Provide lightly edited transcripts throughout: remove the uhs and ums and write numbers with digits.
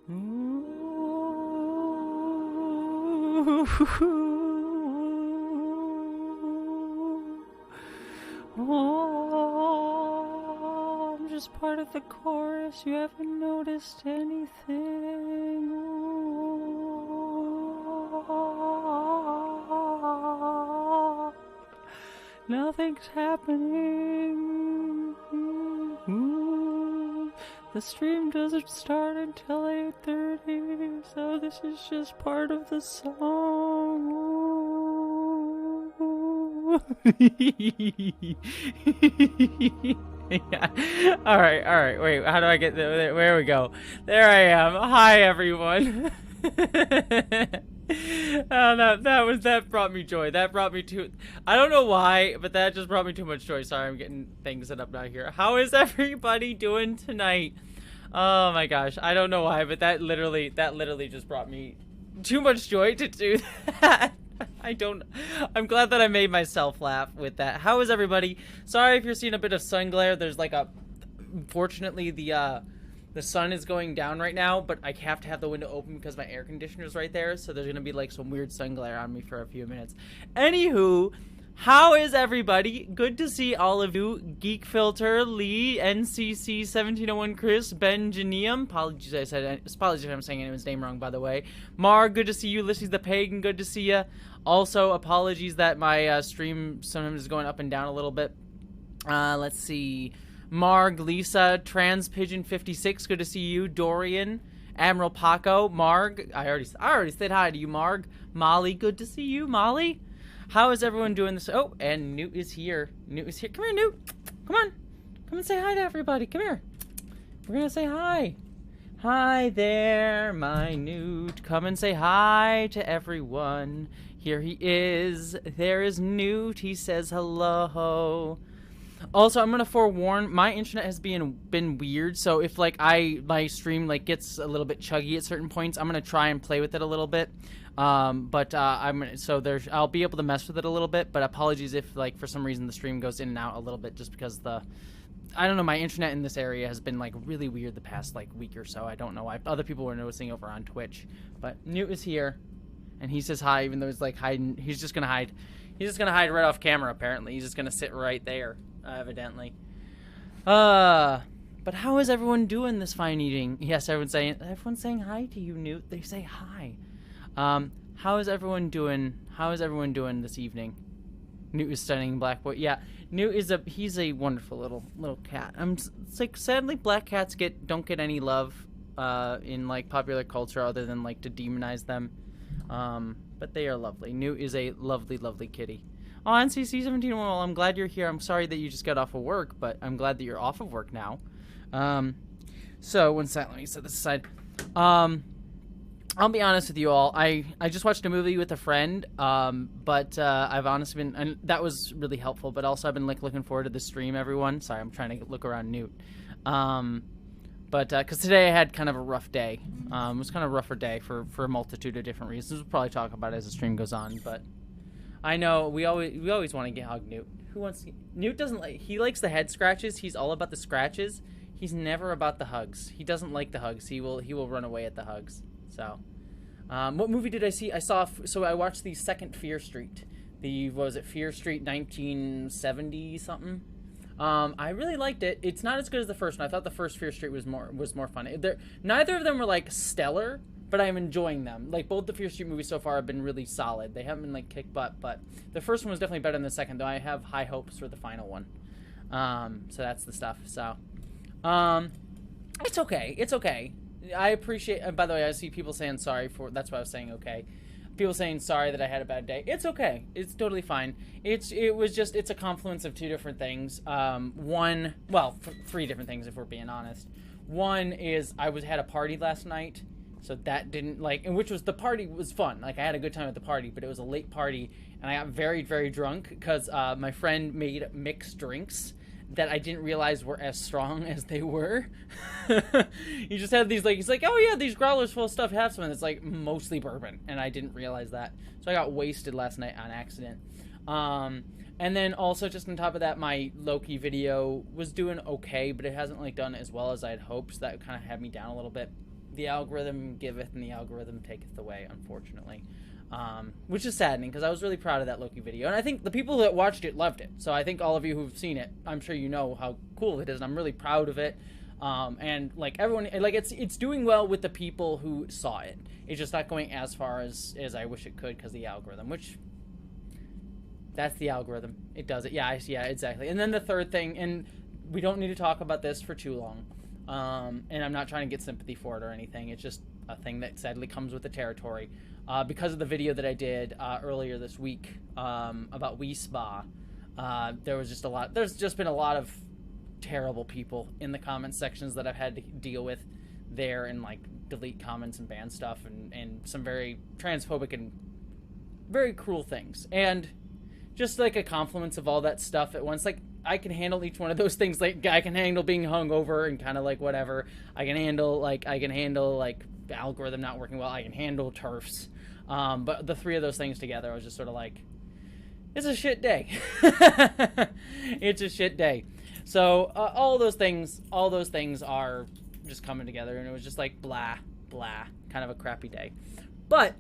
Oh, I'm just part of the chorus. You haven't noticed anything. Oh, nothing's happening. The stream doesn't start until 8:30, so this is just part of the song. Yeah. All right. Wait, how do I get there? Where we go? There I am. Hi, everyone. Oh, that brought me joy. That brought me to, I don't know why, but that just brought me too much joy. Sorry, I'm getting things set up now here. How is everybody doing tonight? Oh my gosh, I don't know why, but that literally just brought me too much joy to do that. I'm glad that I made myself laugh with that. How is everybody? Sorry if you're seeing a bit of sun glare. There's like unfortunately the sun is going down right now, but I have to have the window open because my air conditioner's right there, so there's gonna be like some weird sun glare on me for a few minutes. Anywho, how is everybody? Good to see all of you. Geek Filter, Lee, NCC 1701, Chris, Ben Janium. Apologies if I'm saying anyone's name wrong, by the way. Mar, good to see you. Ulysses the Pagan, good to see you. Also, apologies that my stream sometimes is going up and down a little bit. Let's see. Marg, Lisa, Trans Pigeon 56, good to see you. Dorian, Admiral Paco, Marg, I already said hi to you, Marg. Molly, good to see you, Molly. How is everyone doing this? Oh, and Newt is here. Newt is here. Come here, Newt. Come on. Come and say hi to everybody. Come here. We're gonna say hi. Hi there, my Newt. Come and say hi to everyone. Here he is. There is Newt. He says hello. Also, I'm gonna forewarn, my internet has been weird, so if like my stream like gets a little bit chuggy at certain points, I'm gonna try and play with it a little bit. I'll be able to mess with it a little bit, but apologies if like for some reason the stream goes in and out a little bit, just because I don't know, my internet in this area has been like really weird the past like week or so. I don't know why. Other people were noticing over on Twitch, but Newt is here, and he says hi, even though he's like hiding. He's just gonna hide. He's just gonna hide right off camera. Apparently, he's just gonna sit right there. Evidently. But how is everyone doing this fine evening? Yes, everyone's saying hi to you, Newt. They say hi. How is everyone doing? How is everyone doing this evening? Newt is studying black boy. Yeah, Newt is he's a wonderful little cat. It's like sadly black cats don't get any love in like popular culture other than like to demonize them. But they are lovely. Newt is a lovely kitty. Oh, NCC 17, well, I'm glad you're here. I'm sorry that you just got off of work, but I'm glad that you're off of work now. So one second, let me set this aside. I'll be honest with you all. I just watched a movie with a friend, but I've honestly been, and that was really helpful, but also I've been like looking forward to the stream, everyone. Sorry, I'm trying to look around Newt. Because today I had kind of a rough day. It was kind of a rougher day for a multitude of different reasons. We'll probably talk about it as the stream goes on, but I know we always want to get hug Newt. Newt doesn't like, he likes the head scratches. He's all about the scratches. He's never about the hugs. He doesn't like the hugs. He will run away at the hugs. So, what movie did I see? So I watched the second Fear Street. Fear Street 1970 something? I really liked it. It's not as good as the first one. I thought the first Fear Street was more fun. Neither of them were like stellar, but I'm enjoying them. Like both the Fear Street movies so far have been really solid. They haven't been like kick butt, but the first one was definitely better than the second, though I have high hopes for the final one. So that's the stuff. So, it's okay. It's okay. I appreciate, by the way, I see people saying sorry that's why I was saying okay. People saying sorry that I had a bad day. It's okay. It's totally fine. It's a confluence of two different things. Three different things if we're being honest. One is I had a party last night, so that didn't the party was fun. Like I had a good time at the party, but it was a late party and I got very, very drunk because my friend made mixed drinks that I didn't realize were as strong as they were. He just had these he's like, oh yeah, these growlers full of stuff, have some, and it's like mostly bourbon, and I didn't realize that. So I got wasted last night on accident. And then also just on top of that, my Loki video was doing okay, but it hasn't done as well as I had hoped, so that kind of had me down a little bit. the algorithm giveth and the algorithm taketh away, unfortunately. Which is saddening, because I was really proud of that Loki video. And I think the people that watched it loved it. So I think all of you who've seen it, I'm sure you know how cool it is, and I'm really proud of it. And, like, everyone, like, it's doing well with the people who saw it. It's just not going as far as I wish it could, because of the algorithm, which... That's the algorithm. It does it. Yeah, exactly. And then the third thing, and we don't need to talk about this for too long, and I'm not trying to get sympathy for it or anything. It's just a thing that sadly comes with the territory. Because of the video that I did earlier this week about Wii Spa, there's just been a lot of terrible people in the comment sections that I've had to deal with there, and like delete comments and ban stuff, and some very transphobic and very cruel things. And just like a confluence of all that stuff at once. Like, I can handle each one of those things. Like, I can handle being hungover and kind of like whatever. I can handle the algorithm not working well. I can handle TERFs. But the three of those things together, I was just sort of like, it's a shit day. It's a shit day. So all those things are just coming together, and it was just like blah, blah, kind of a crappy day. But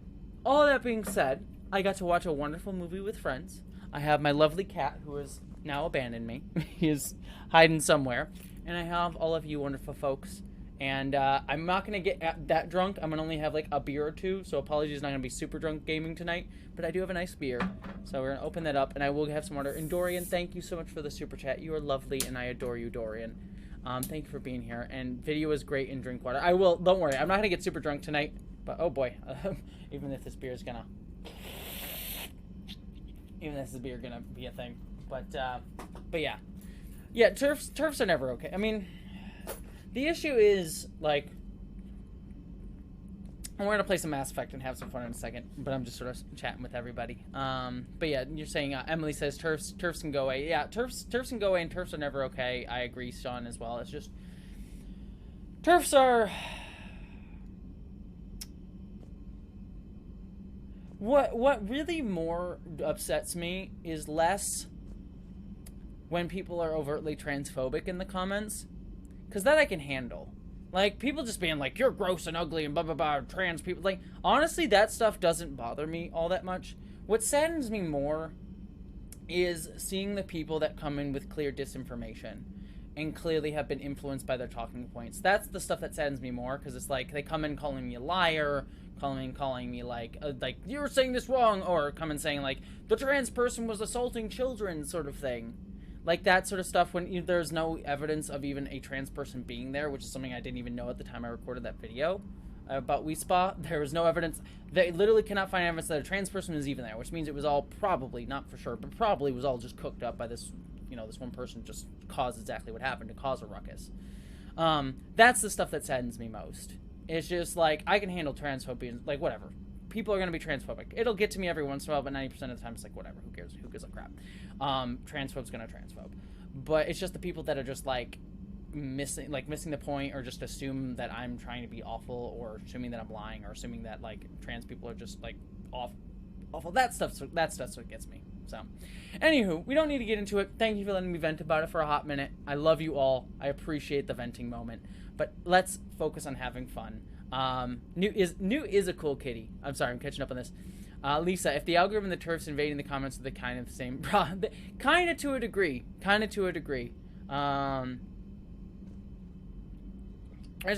all that being said, I got to watch a wonderful movie with friends. I have my lovely cat who has now abandoned me. He is hiding somewhere. And I have all of you wonderful folks. And I'm not going to get that drunk. I'm going to only have like a beer or two. So apologies, not going to be super drunk gaming tonight. But I do have a nice beer. So we're going to open that up. And I will have some water. And Dorian, thank you so much for the super chat. You are lovely. And I adore you, Dorian. Thank you for being here. And video is great, and drink water. I will. Don't worry. I'm not going to get super drunk tonight. But oh boy. Even if this beer is going to... Even if this beer gonna be a thing, but yeah, turfs are never okay. I mean, the issue is like, we're gonna play some Mass Effect and have some fun in a second, but I'm just sort of chatting with everybody. But yeah, you're saying Emily says turfs can go away. Yeah, turfs can go away, and turfs are never okay. I agree, Sean, as well. It's just turfs are. What really more upsets me is less when people are overtly transphobic in the comments, because that I can handle. Like, people just being like, you're gross and ugly and blah blah blah, trans people. Like, honestly, that stuff doesn't bother me all that much. What saddens me more is seeing the people that come in with clear disinformation and clearly have been influenced by their talking points. That's the stuff that saddens me more, because it's like, they come in calling me a liar, calling me like you're saying this wrong, or come in saying like the trans person was assaulting children, sort of thing, like that sort of stuff, when there's no evidence of even a trans person being there, which is something I didn't even know at the time I recorded that video about Wii Spa. There was no evidence. They literally cannot find evidence that a trans person was even there, which means it was all probably, not for sure, but probably was all just cooked up by this, this one person just caused exactly what happened to cause a ruckus. That's the stuff that saddens me most. It's just like, I can handle transphobia, like whatever. People are going to be transphobic. It'll get to me every once in a while, but 90% of the time it's like, whatever, who cares? Who gives a crap? Transphobe's going to transphobe. But it's just the people that are just like missing the point, or just assume that I'm trying to be awful, or assuming that I'm lying, or assuming that like trans people are just like awful. That stuff's what gets me. So, anywho, we don't need to get into it. Thank you for letting me vent about it for a hot minute. I love you all. I appreciate the venting moment. But let's focus on having fun. New is a cool kitty. I'm sorry, I'm catching up on this. Lisa, if the algorithm and the turfs invading the comments are the kind of the same, kind of to a degree. There's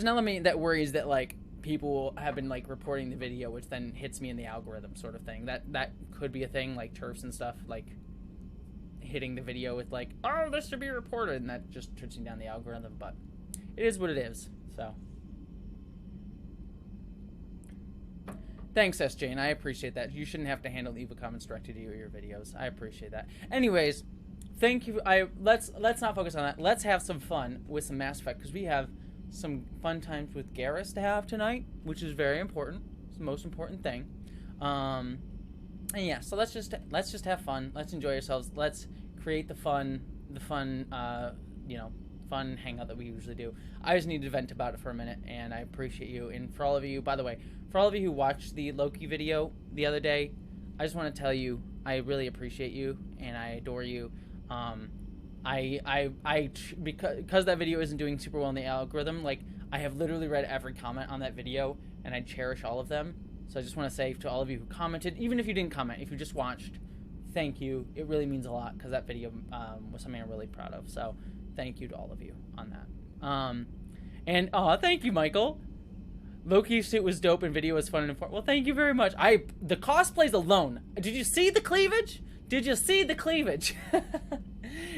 an element that worries that like people have been like reporting the video, which then hits me in the algorithm, sort of thing. That could be a thing, like turfs and stuff, like hitting the video with like, oh, this should be reported, and that just turns me down the algorithm. But it is what it is. So thanks, SJ, I appreciate that. You shouldn't have to handle the evil comments directed to you or your videos. I appreciate that. Anyways, thank you. Let's not focus on that. Let's have some fun with some Mass Effect, because we have some fun times with Garrus to have tonight, which is very important. It's the most important thing. And yeah, so let's just have fun. Let's enjoy ourselves. Let's create the fun fun hangout that we usually do. I just need to vent about it for a minute, and I appreciate you. And for all of you, by the way, for all of you who watched the Loki video the other day, I just want to tell you I really appreciate you and I adore you. Because that video isn't doing super well in the algorithm, like, I have literally read every comment on that video, and I cherish all of them. So I just want to say to all of you who commented, even if you didn't comment, if you just watched, thank you. It really means a lot because that video was something I'm really proud of. So thank you to all of you on that. And thank you, Michael. Loki's suit was dope and video was fun and informative. Well, thank you very much. The cosplays alone. Did you see the cleavage? Did you see the cleavage?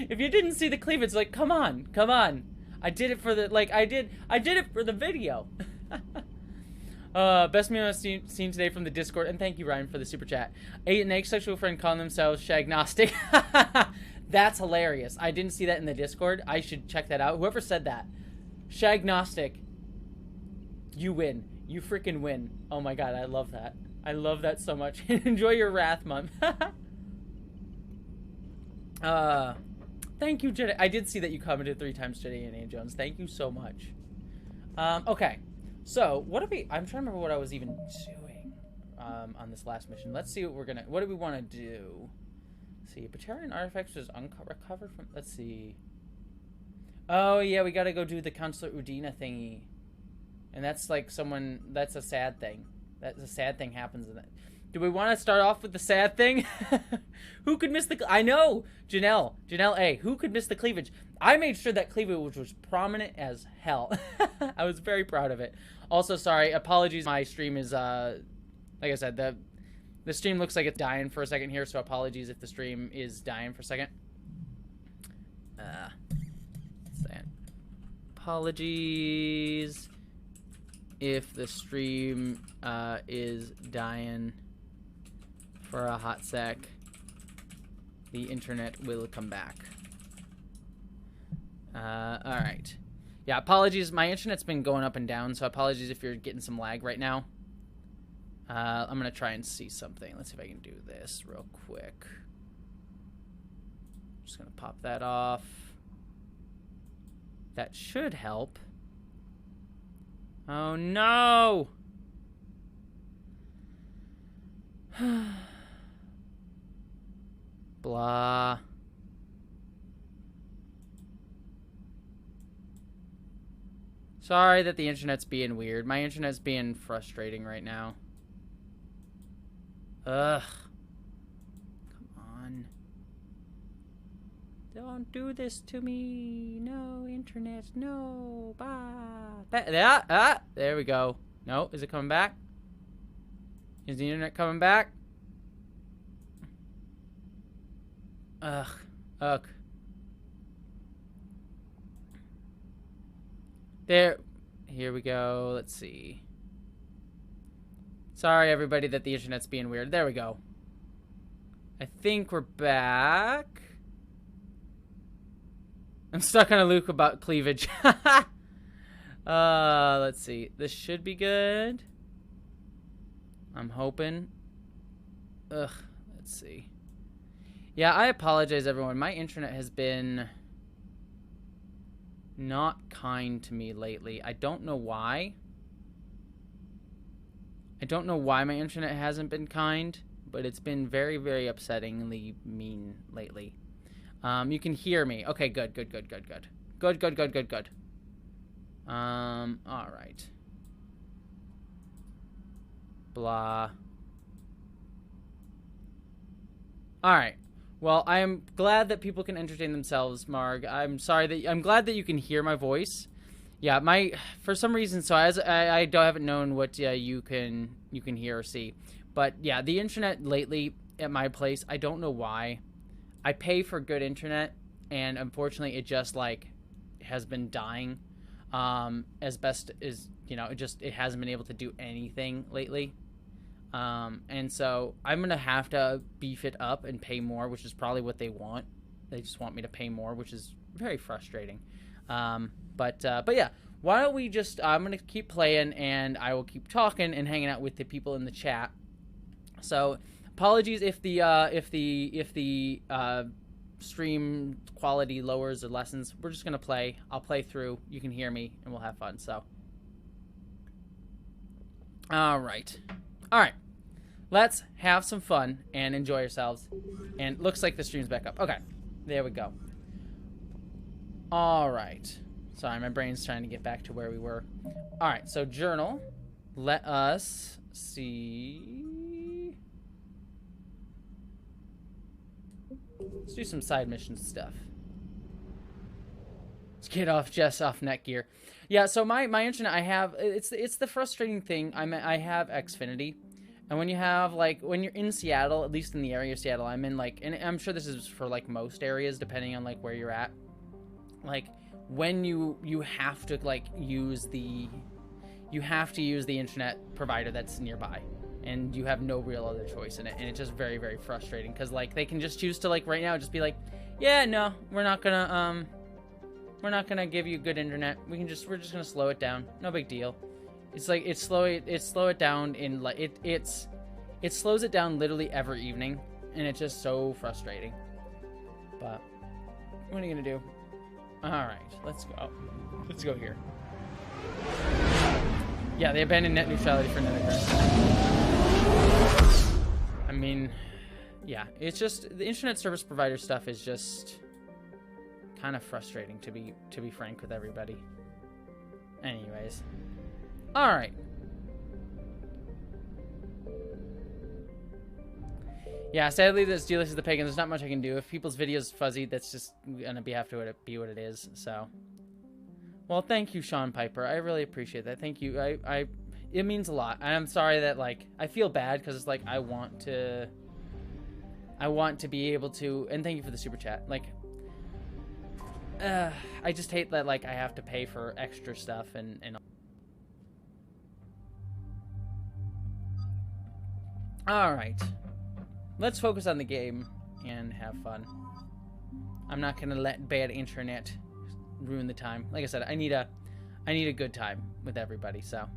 If you didn't see the cleavage, like, come on, come on. I did it for the, like, I did it for the video. Best meme I've seen today from the Discord, and thank you, Ryan, for the super chat. An asexual friend calling themselves shagnostic. That's hilarious. I didn't see that in the Discord. I should check that out. Whoever said that. Shagnostic. You win. You freaking win. Oh my god, I love that. I love that so much. Enjoy your wrath, Mom. Thank you, Jenny. I did see that you commented 3 times, Jenny and A. Jones. Thank you so much. Okay. So, what do we... I'm trying to remember what I was even doing on this last mission. Let's see what we're gonna... What do we want to do? Let's see. Batarian artifacts was recovered from... Let's see. Oh, yeah, we gotta go do the Counselor Udina thingy. And that's like someone... That's a sad thing. That's a sad thing happens in it. Do we want to start off with the sad thing? Who could miss the... I know! Janelle A. Who could miss the cleavage? I made sure that cleavage was prominent as hell. I was very proud of it. Also, sorry, apologies. My stream is, like I said, the stream looks like it's dying for a second here, so apologies if the stream is dying for a second. Apologies if the stream is dying for a hot sec. The internet will come back. Alright. Yeah, apologies. My internet's been going up and down, so apologies if you're getting some lag right now. I'm going to try and see something. Let's see if I can do this real quick. Just going to pop that off. That should help. Oh, no! Blah. Sorry that the internet's being weird. My internet's being frustrating right now. Ugh. Come on. Don't do this to me. No, internet. No. Bye. There we go. No, is it coming back? Is the internet coming back? Ugh. There. Here we go. Let's see. Sorry, everybody, that the internet's being weird. There we go. I think we're back. I'm stuck on a loop about cleavage. Let's see. This should be good. I'm hoping. Ugh. Let's see. Yeah, I apologize, everyone. My internet has been not kind to me lately. I don't know why. I don't know why my internet hasn't been kind, but it's been very, very upsettingly mean lately. You can hear me. Okay, good. All right. Blah. All right. Well, I am glad that people can entertain themselves, Marg. I'm glad that you can hear my voice. Yeah, for some reason, so I haven't known what you can hear or see. But yeah, the internet lately at my place, I don't know why. I pay for good internet, and unfortunately it just like has been dying. As best as, it hasn't been able to do anything lately. And so I'm going to have to beef it up and pay more, which is probably what they want. They just want me to pay more, which is very frustrating. But yeah, why don't we just, I'm going to keep playing and I will keep talking and hanging out with the people in the chat. So apologies if the stream quality lowers or lessens. We're just going to play. I'll play through. You can hear me and we'll have fun. So, all right. Let's have some fun and enjoy yourselves. And it looks like the stream's back up. Okay, there we go. All right. Sorry, my brain's trying to get back to where we were. All right, so journal. Let us see. Let's do some side mission stuff. Let's get off Jess off Netgear. Yeah, so my internet, I have, it's the frustrating thing. I have Xfinity. And when you have, like, when you're in Seattle, at least in the area of Seattle I'm in, like, and I'm sure this is for, like, most areas, depending on, like, where you're at. Like, when you have to, like, use the internet provider that's nearby. And you have no real other choice in it. And it's just very, very frustrating. Because, like, they can just choose to, like, right now, just be like, yeah, no, we're not gonna give you good internet. We're just gonna slow it down. No big deal. It's like it slow it down in like it slows it down literally every evening, and it's just so frustrating. But what are you gonna do? All right, let's go. Let's go here. Yeah, they abandoned net neutrality for net aggression. I mean, yeah, it's just the internet service provider stuff is just kind of frustrating to be frank with everybody. Anyways. Alright. Yeah, sadly this deal is the pagan. There's not much I can do. If people's video's fuzzy, that's just gonna have to be what it is, so. Well, thank you, Sean Piper. I really appreciate that. Thank you. It means a lot. And I'm sorry that, like, I feel bad because it's like I want to be able to, and thank you for the super chat. Like, I just hate that, like, I have to pay for extra stuff and Alright. Let's focus on the game and have fun. I'm not gonna let bad internet ruin the time. Like I said, I need a good time with everybody, so.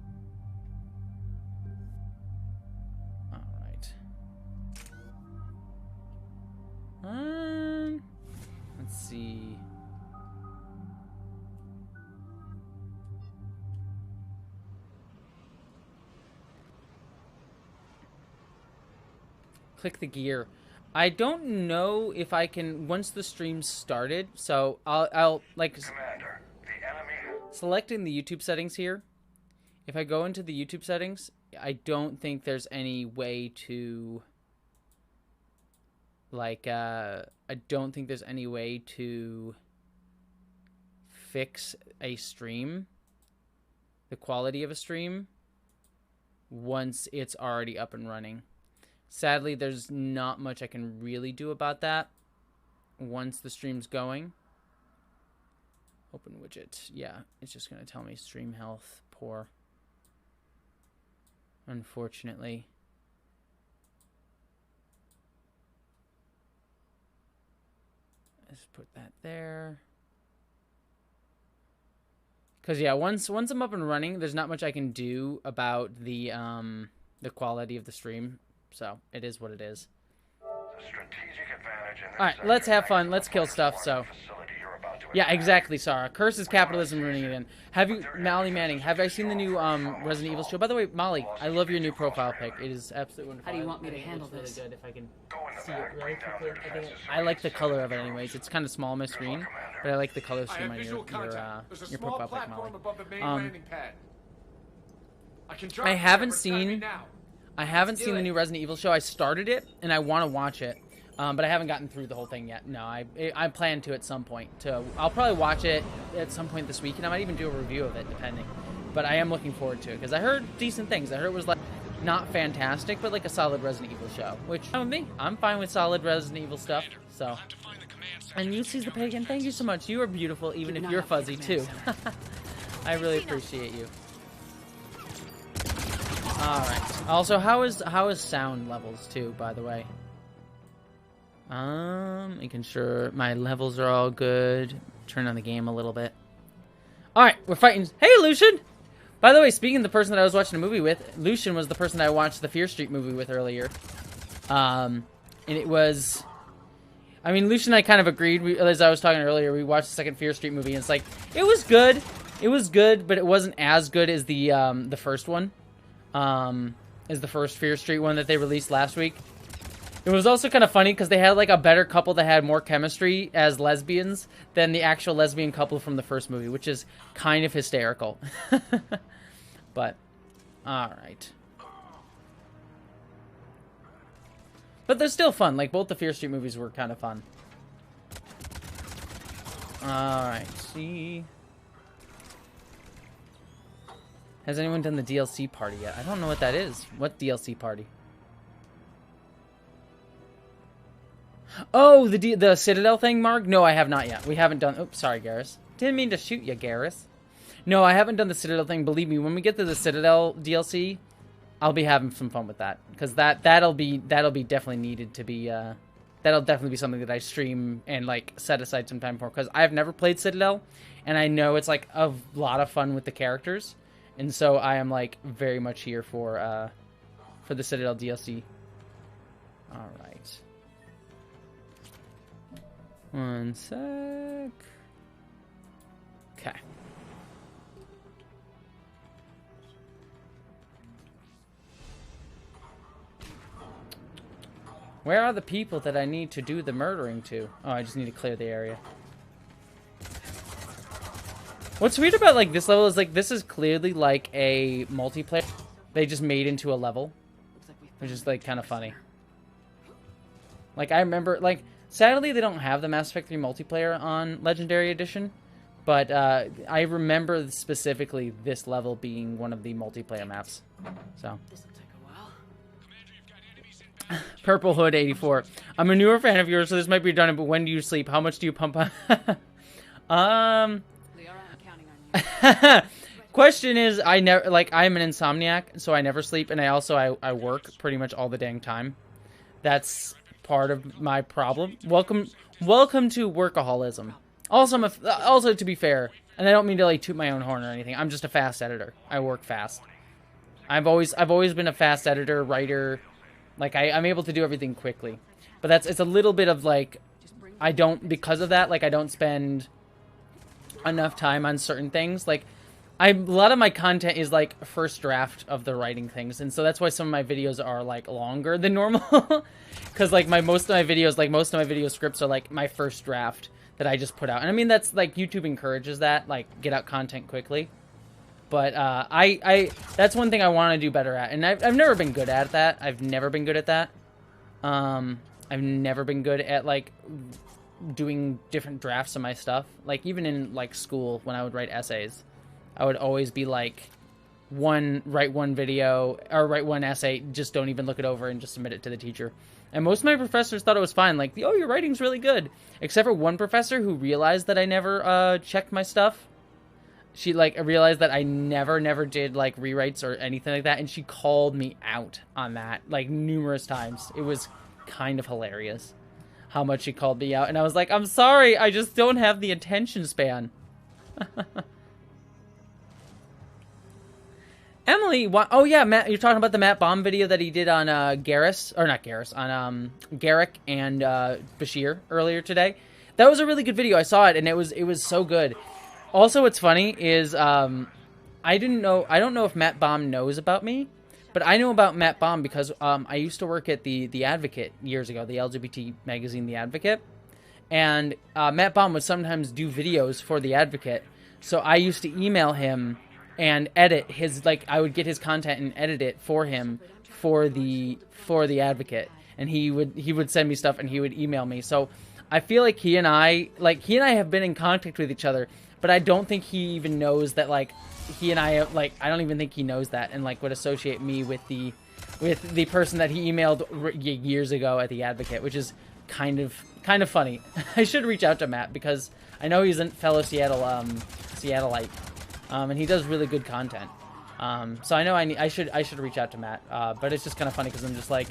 Alright. Let's see. Click the gear. I don't know if I can once the stream started, so I'll like Commander, the enemy. Selecting the YouTube settings here. If I go into the YouTube settings, I don't think there's any way to like I don't think there's any way to fix a stream, the quality of a stream, once it's already up and running. Sadly, there's not much I can really do about that once the stream's going. Open widget. Yeah, it's just going to tell me stream health poor. Unfortunately. Let's put that there. Because, yeah, once I'm up and running, there's not much I can do about the quality of the stream. So, it is what it is. Alright, let's have fun. Let's kill stuff, so. Yeah, exactly, Sarah. Curse is capitalism ruining it in. Have you, Molly Manning, have I seen the new Resident Evil show? By the way, Molly, I love your new profile pic. It is absolutely wonderful. How do you want me to handle this? Really good if I can see it really quickly. I like the color of it anyways. It's kind of small on my screen, but I like the color scheme on your profile pic, Molly. I haven't seen the new Resident Evil show. I started it, and I want to watch it, but I haven't gotten through the whole thing yet. No, I plan to at some point. I'll probably watch it at some point this week, and I might even do a review of it, depending. But I am looking forward to it, because I heard decent things. I heard it was, like, not fantastic, but, like, a solid Resident Evil show, which, with me, I'm fine with solid Resident Evil stuff, so. And you, Seize the Pagan, thank you so much. You are beautiful, even if you're fuzzy, too. I really appreciate you. Alright. Also, how is sound levels too, by the way? Making sure my levels are all good. Turn on the game a little bit. Alright, we're fighting. Hey, Lucian! By the way, speaking of the person that I was watching a movie with, Lucian was the person that I watched the Fear Street movie with earlier. And it was... I mean, Lucian and I kind of agreed. As I was talking earlier, we watched the second Fear Street movie, and it's like, it was good. It was good, but it wasn't as good as the first one. Is the first Fear Street one that they released last week. It was also kind of funny because they had like a better couple that had more chemistry as lesbians than the actual lesbian couple from the first movie, which is kind of hysterical. But, alright. But they're still fun. Like, both the Fear Street movies were kind of fun. Alright, see. Has anyone done the DLC party yet? I don't know what that is. What DLC party? Oh, the Citadel thing, Mark? No, I have not yet. We haven't done... Oops, sorry, Garrus. Didn't mean to shoot you, Garrus. No, I haven't done the Citadel thing. Believe me, when we get to the Citadel DLC, I'll be having some fun with that. Because that'll be definitely needed to be... that'll definitely be something that I stream and, like, set aside some time for. Because I've never played Citadel, and I know it's, like, a lot of fun with the characters. And so I am, like, very much here for the Citadel DLC. Alright. One sec. Okay. Where are the people that I need to do the murdering to? Oh, I just need to clear the area. What's weird about, like, this level is, like, this is clearly, like, a multiplayer they just made into a level. Which is, like, kind of funny. Like, I remember, like, sadly they don't have the Mass Effect 3 multiplayer on Legendary Edition. But, I remember specifically this level being one of the multiplayer maps. So. Purple Hood 84. I'm a newer fan of yours, so this might be redundant, but when do you sleep? How much do you pump on? Question is, I never, like, I'm an insomniac, so I never sleep, and I work pretty much all the dang time. That's part of my problem. Welcome to workaholism. Also, to be fair, and I don't mean to, like, toot my own horn or anything, I'm just a fast editor. I work fast. I've always been a fast editor, writer. Like, I'm able to do everything quickly. But it's a little bit of, like, because of that, like, I don't spend enough time on certain things. Like, a lot of my content is, like, first draft of the writing things. And so that's why some of my videos are, like, longer than normal. Because, like, most of my video scripts are, like, my first draft that I just put out. And I mean, that's, like, YouTube encourages that, like, get out content quickly. But that's one thing I want to do better at, and I've never been good at that. I've never been good at that. I've never been good at, like, doing different drafts of my stuff. Like, even in, like, school, when I would write essays, I would always be like, write one video or write one essay, just don't even look it over and just submit it to the teacher. And most of my professors thought it was fine. Like, oh, your writing's really good, except for one professor who realized that I never checked my stuff. She, like, realized that I never did, like, rewrites or anything like that, and she called me out on that, like, numerous times. It was kind of hilarious how much she called me out, and I was like, I'm sorry, I just don't have the attention span. Emily, oh yeah, Matt, you're talking about the Matt Baum video that he did on Garrus, or not Garrus, on Garrick and Bashir earlier today. That was a really good video. I saw it, and it was so good. Also, what's funny is, I don't know if Matt Baum knows about me, but I know about Matt Baum because, I used to work at the Advocate years ago, the LGBT magazine, The Advocate, and, Matt Baum would sometimes do videos for The Advocate, so I used to email him and edit his, like, I would get his content and edit it for him for the Advocate, and he would send me stuff and he would email me, so I feel like he and I have been in contact with each other. But I don't think he even knows that, like, he and I, like, I don't even think he knows that and, like, would associate me with the person that he emailed years ago at The Advocate, which is kind of funny. I should reach out to Matt because I know he's a fellow Seattleite, and he does really good content. So I know I should reach out to Matt, but it's just kind of funny because I'm just like,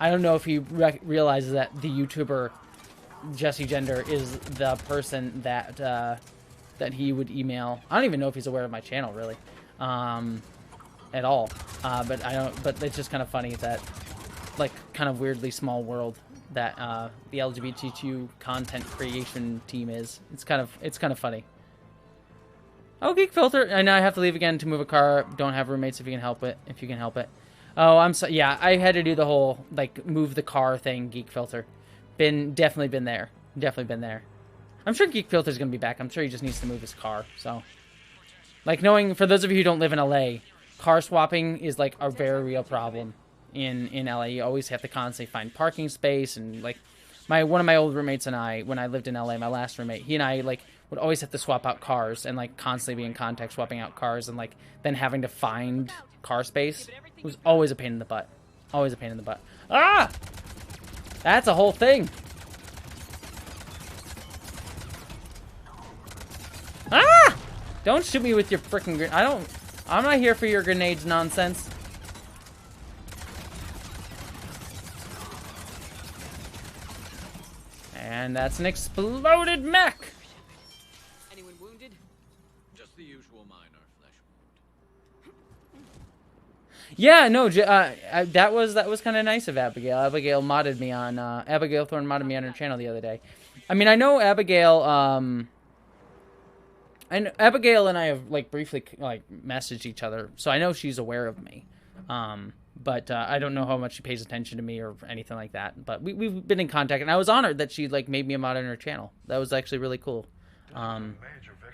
I don't know if he realizes that the YouTuber Jessie Gender is the person that he would email. I don't even know if he's aware of my channel, really, at all. But it's just kind of funny that, like, kind of weirdly small world that the LGBTQ content creation team is. It's kind of funny. Oh, Geek Filter, and now I have to leave again to move a car. Don't have roommates if you can help it. Oh, I'm so yeah. I had to do the whole like move the car thing. Geek filter, definitely been there. Definitely been there. I'm sure Geek filter's gonna be back. I'm sure he just needs to move his car. So, like knowing for those of you who don't live in LA, car swapping is like a very real problem in LA. You always have to constantly find parking space and like one of my old roommates and I, when I lived in LA, my last roommate, he and I like would always have to swap out cars and like constantly be in contact swapping out cars and like then having to find car space. It was always a pain in the butt. Always a pain in the butt. Ah! That's a whole thing. Ah! Don't shoot me with your freaking I'm not here for your grenades nonsense. And that's an exploded mech. Anyone wounded? Just the usual minor flesh wound. Yeah, no, that was kind of nice of Abigail. Abigail modded me on Abigail Thorne modded me on her channel the other day. I mean, I know Abigail. And Abigail and I have like briefly like messaged each other, so I know she's aware of me. But I don't know how much she pays attention to me or anything like that. But we've been in contact, and I was honored that she like made me a mod on her channel. That was actually really cool.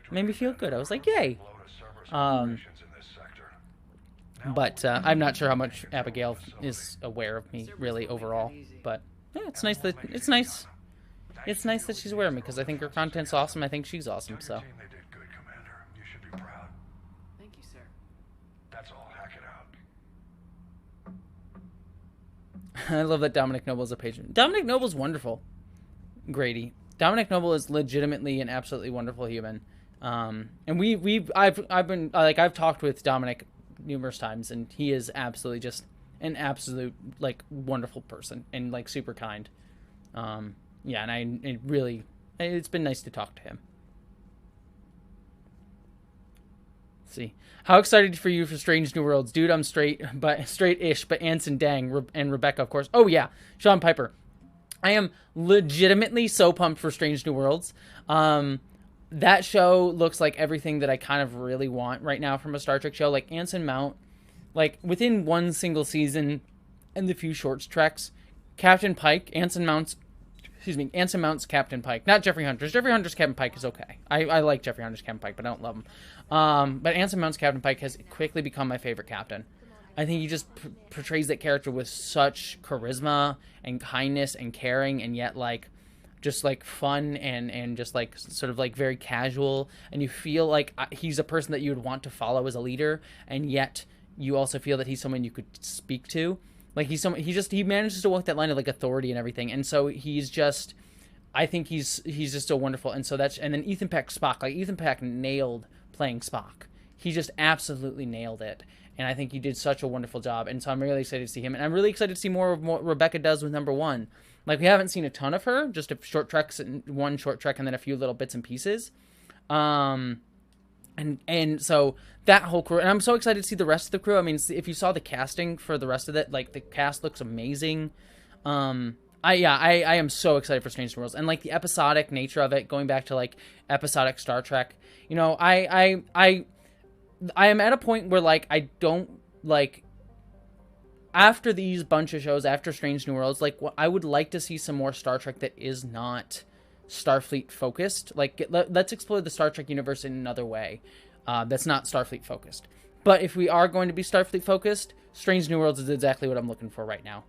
Made me feel good. I was like, yay. But I'm not sure how much Abigail is aware of me really overall. But yeah, it's nice that it's nice that she's aware of me because I think her content's awesome. I think she's awesome. So. Thank you, sir. That's all. Hack it out. I love that Dominic Noble is a patron. Dominic Noble's wonderful. Grady. Dominic Noble is legitimately an absolutely wonderful human. And I've talked with Dominic numerous times, and he is absolutely just an absolute like wonderful person and like super kind. Yeah, and it's been nice to talk to him. Let's see. How excited for you for Strange New Worlds? Dude, I'm straight-ish, but Anson Dang and Rebecca, of course. Oh, yeah. Sean Piper. I am legitimately so pumped for Strange New Worlds. That show looks like everything that I kind of really want right now from a Star Trek show. Like, Anson Mount, like, within one single season and the few short treks, Captain Pike, Anson Mount's Captain Pike. Not Jeffrey Hunter's. Jeffrey Hunter's Captain Pike is okay. I like Jeffrey Hunter's Captain Pike, but I don't love him. But Anson Mount's Captain Pike has quickly become my favorite captain. I think he just portrays that character with such charisma and kindness and caring, and yet like just like fun and just like sort of like very casual, and you feel like he's a person that you would want to follow as a leader, and yet you also feel that he's someone you could speak to. Like he manages to walk that line of like authority and everything, and so I think he's just so wonderful. And so and then Ethan Peck Spock, like Ethan Peck nailed playing Spock. He just absolutely nailed it, and I think he did such a wonderful job. And so I'm really excited to see him, and I'm really excited to see more of what Rebecca does with number one. Like we haven't seen a ton of her, just one short trek, and then a few little bits and pieces. And so that whole crew, and I'm so excited to see the rest of the crew. I mean, if you saw the casting for the rest of it, like the cast looks amazing. I am so excited for Strange New Worlds, and like the episodic nature of it, going back to like episodic Star Trek. You know, I am at a point where like I don't like after these bunch of shows, after Strange New Worlds, like I would like to see some more Star Trek that is not Starfleet focused. Like let's explore the Star Trek universe in another way that's not Starfleet focused. But if we are going to be Starfleet focused, Strange New Worlds is exactly what I'm looking for right now.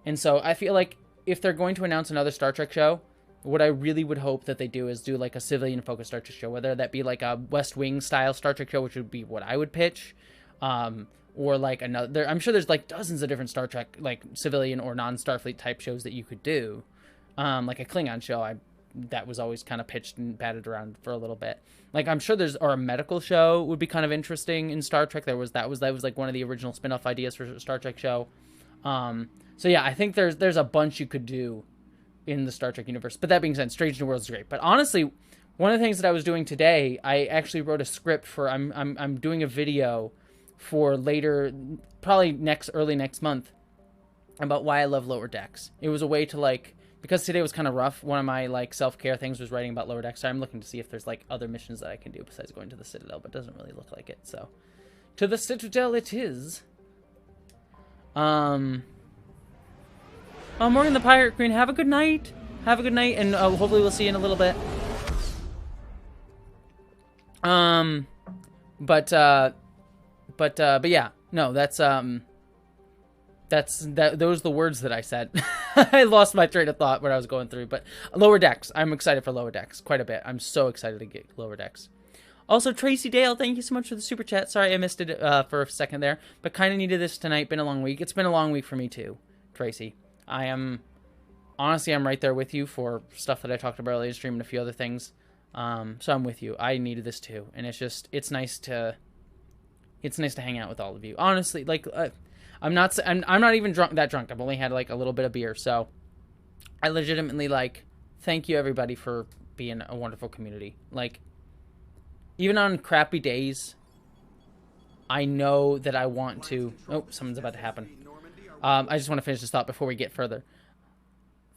And so I feel like if they're going to announce another Star Trek show, what I really would hope that they do is do like a civilian focused Star Trek show, whether that be like a West Wing style Star Trek show, which would be what I would pitch, or like another. I'm sure there's like dozens of different Star Trek like civilian or non-Starfleet type shows that you could do. Like a Klingon show, that was always kind of pitched and batted around for a little bit. Like I'm sure or a medical show would be kind of interesting in Star Trek. That was like one of the original spin-off ideas for a Star Trek show. So yeah, I think there's a bunch you could do in the Star Trek universe. But that being said, Strange New Worlds is great. But honestly, one of the things that I was doing today, I actually wrote a script for. I'm doing a video for later, probably early next month, about why I love Lower Decks. It was a way to like. Because today was kind of rough, one of my like self-care things was writing about Lower Decks. So I'm looking to see if there's like other missions that I can do besides going to the Citadel, but it doesn't really look like it. So to the Citadel it is. Oh, Morgan the Pirate Queen, have a good night. Have a good night, and hopefully we'll see you in a little bit. But yeah, no, those are the words that I said. I lost my train of thought when I was going through, but Lower Decks. I'm excited for Lower Decks quite a bit. I'm so excited to get Lower Decks. Also, Tracy Dale, thank you so much for the super chat. Sorry I missed it for a second there, but kind of needed this tonight. Been a long week. It's been a long week for me too, Tracy. Honestly, I'm right there with you for stuff that I talked about earlier in stream and a few other things. So I'm with you. I needed this too, and it's nice to hang out with all of you. Honestly, like I'm not even that drunk. I've only had like a little bit of beer, so I legitimately like thank you everybody for being a wonderful community. Like even on crappy days, I know that I want to. Oh, something's about to happen. I just want to finish this thought before we get further.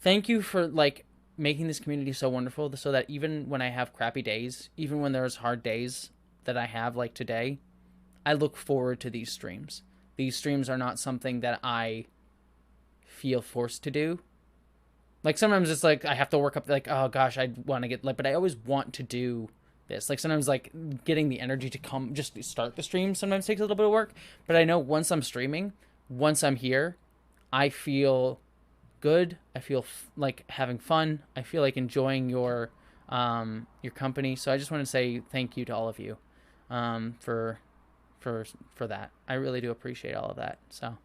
Thank you for like making this community so wonderful, so that even when I have crappy days, even when there's hard days that I have like today, I look forward to these streams. These streams are not something that I feel forced to do. Like sometimes it's like I have to work up like, oh gosh, I want to get like, but I always want to do this. Like sometimes like getting the energy to come just start the stream sometimes takes a little bit of work, but I know once I'm streaming, once I'm here, I feel good. I feel like having fun. I feel like enjoying your company. So I just want to say thank you to all of you for that. I really do appreciate all of that. So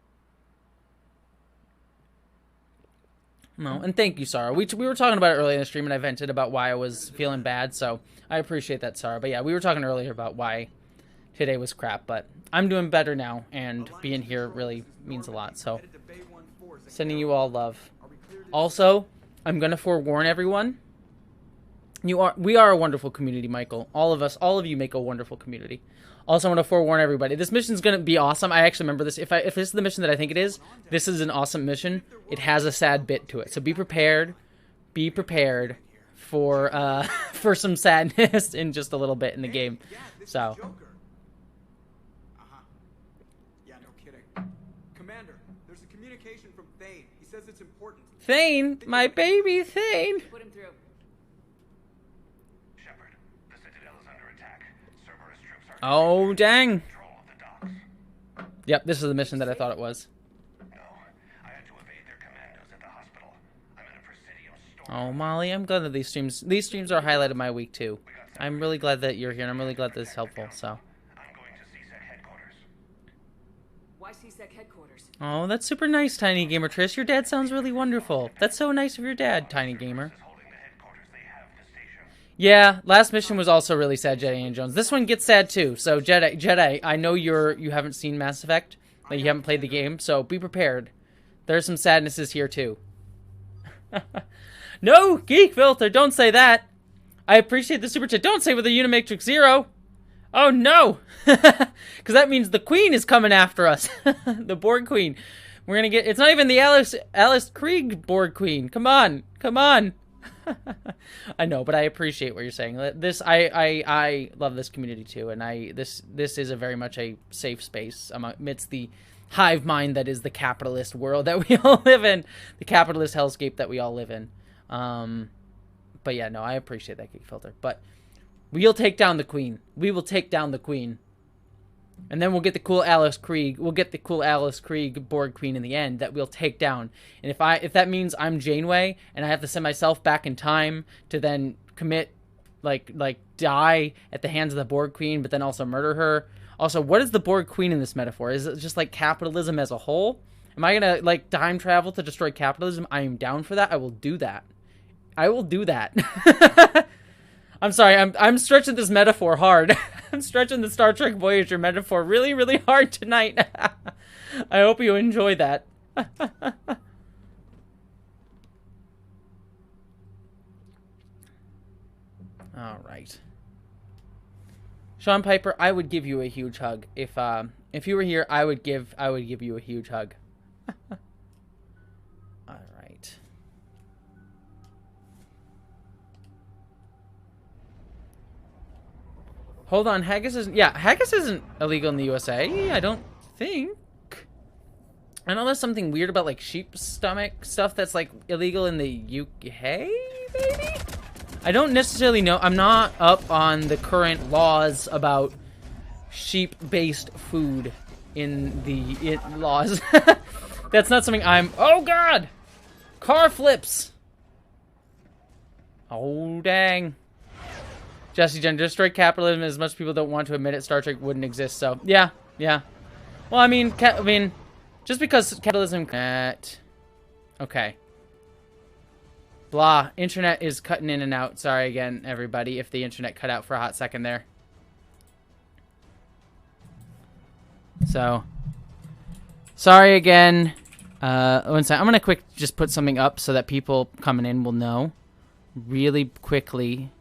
no, and thank you, Sarah. We were talking about it earlier in the stream, and I vented about why I was feeling bad. So I appreciate that, Sarah. But yeah, we were talking earlier about why today was crap, but I'm doing better now, and being here really means a lot. So sending you all love. Also, I'm gonna forewarn everyone. We are a wonderful community, Michael. All of you make a wonderful community. Also, I want to forewarn everybody. This mission's gonna be awesome. I actually remember this. If this is the mission that I think it is, this is an awesome mission. It has a sad bit to it, so be prepared. Be prepared for for some sadness in just a little bit in the game. So. Yeah, no kidding. Commander, there's a communication from Thane. He says it's important. Thane, my baby Thane. Put him through. Shepard, the Citadel is under attack. Cerberus troops are Oh, dang. control of the docks. Yep, this is the mission that I thought it was. No, I had to evade their commandos at the hospital. I'm in a Presidium storm. Oh, Molly, I'm glad that these streams are a highlight of my week, too. I'm really glad that you're here, and I'm really glad that it's helpful, so. I'm going to CSEC headquarters. Why CSEC headquarters? Oh, that's super nice, Tiny Gamer Trish. Your dad sounds really wonderful. That's so nice of your dad, Tiny Gamer. Holding the headquarters they have the station. Yeah, last mission was also really sad, Jedi and Jones. This one gets sad, too. So, Jedi, I know you haven't seen Mass Effect, that you haven't played the game, so be prepared. There's some sadnesses here, too. No, Geek Filter, don't say that. I appreciate the super chat. Don't say with a Unimatrix Zero. Oh, no. Because that means the Queen is coming after us. The Borg Queen. We're going to get... It's not even the Alice Krieg Borg Queen. Come on. Come on. I know, but I appreciate what you're saying. I love this community, too. And this is a very much a safe space amidst the hive mind that is the capitalist world that we all live in. The capitalist hellscape that we all live in. But yeah, no, I appreciate that, Geek Filter. But we'll take down the Queen. We will take down the Queen. And then we'll get the cool Alice Krieg. We'll get the cool Alice Krieg Borg Queen in the end that we'll take down. And if that means I'm Janeway and I have to send myself back in time to then commit, like die at the hands of the Borg Queen, but then also murder her. Also, what is the Borg Queen in this metaphor? Is it just like capitalism as a whole? Am I gonna like time travel to destroy capitalism? I am down for that. I will do that. I will do that. I'm sorry, I'm stretching this metaphor hard. I'm stretching the Star Trek Voyager metaphor really, really hard tonight. I hope you enjoy that. All right. Sean Piper, I would give you a huge hug. If you were here, I would give you a huge hug. All right. Hold on, haggis isn't illegal in the USA, I don't think. I know there's something weird about like sheep stomach stuff that's like illegal in the UK, maybe? I don't necessarily know. I'm not up on the current laws about sheep-based food in the laws. That's not something I'm... Oh, God! Car flips! Oh, dang. Jessie, Jen, destroy capitalism as much people don't want to admit it. Star Trek wouldn't exist, so... Yeah, yeah. Well, I mean, just because capitalism... Okay. Blah. Internet is cutting in and out. Sorry again, everybody, if the internet cut out for a hot second there. So, sorry again. One second. I'm gonna just put something up so that people coming in will know really quickly.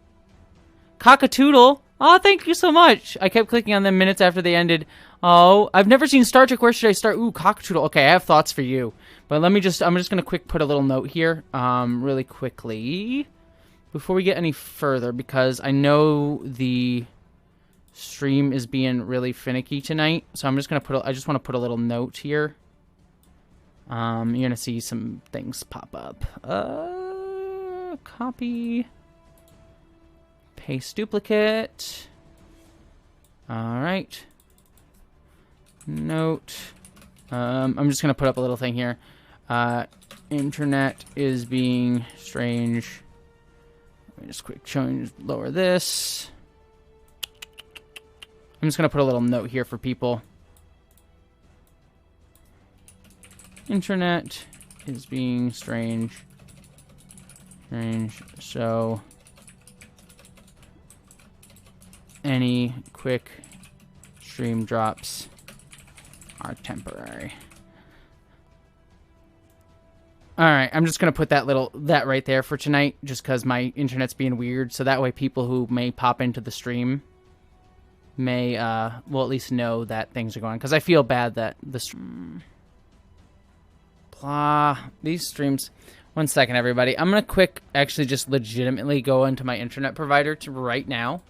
Cockatoodle. Oh, thank you so much. I kept clicking on them minutes after they ended. Oh, I've never seen Star Trek. Where should I start? Ooh, Cockatoodle. Okay, I have thoughts for you. But I'm just gonna put a little note here, really quickly, before we get any further, because I know the stream is being really finicky tonight. So I'm just gonna I just want to put a little note here. You're gonna see some things pop up. Copy, paste, duplicate. All right. Note. I'm just gonna put up a little thing here. Internet is being strange. Let me just quick change, lower this. I'm just gonna put a little note here for people. Internet is being strange. So any quick stream drops are temporary. Alright, I'm just gonna put that right there for tonight, just because my internet's being weird, so that way people who may pop into the stream may, will at least know that things are going on, because I feel bad that the stream... Blah. These streams... One second, everybody. I'm gonna actually just legitimately go into my internet provider right now,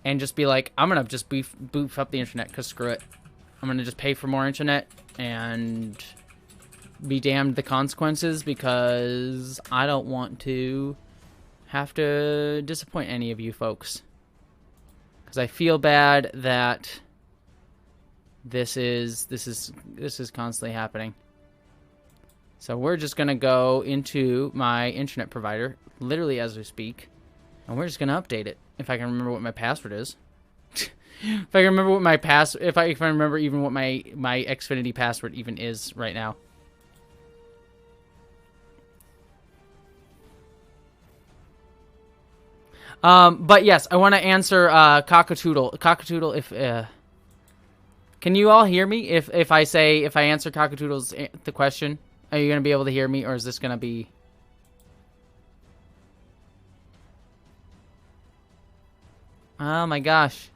and just be like, I'm gonna just boof up the internet, because screw it. I'm gonna just pay for more internet, and be damned the consequences, because I don't want to have to disappoint any of you folks. Because I feel bad that this is constantly happening. So we're just gonna go into my internet provider, literally as we speak, and we're just gonna update it. If I can remember what my password is. If I can remember what my if I remember even what my Xfinity password even is right now. But yes, I want to answer Cockatoodle. Cockatoodle, if can you all hear me if I answer Cockatoodle's the question? Are you gonna be able to hear me, or is this gonna be? Oh my gosh.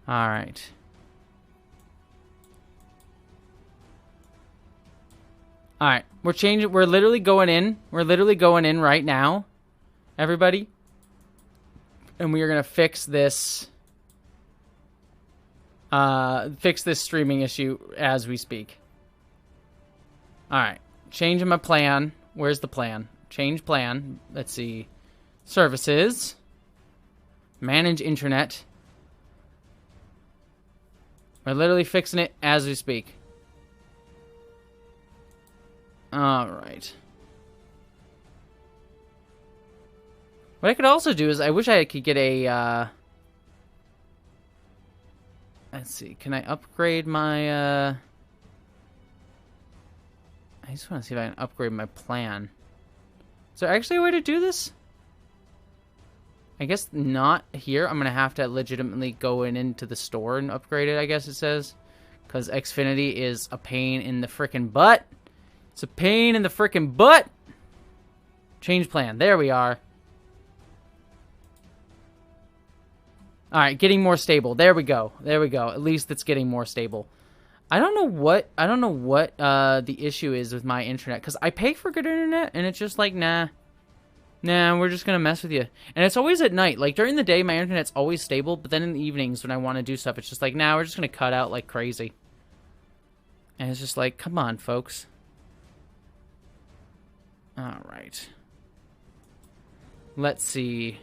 All right. All right, we're changing. We're literally going in. We're literally going in right now, everybody. And we are gonna fix this. Fix this streaming issue as we speak. All right, changing my plan. Where's the plan? Change plan. Let's see. Services. Manage internet. We're literally fixing it as we speak. Alright. What I could also do is, I wish I could get a, let's see, can I upgrade my, I just want to see if I can upgrade my plan. Is there actually a way to do this? I guess not here. I'm going to have to legitimately go into the store and upgrade it, I guess it says. Because Xfinity is a pain in the frickin' butt. It's a pain in the frickin' butt. Change plan. There we are. Alright, getting more stable. There we go. There we go. At least it's getting more stable. I don't know what the issue is with my internet. Because I pay for good internet, and it's just like, nah. Nah, we're just gonna mess with you. And it's always at night. Like, during the day, my internet's always stable, but then in the evenings when I want to do stuff, it's just like, nah, we're just gonna cut out like crazy. And it's just like, come on, folks. Alright. Let's see.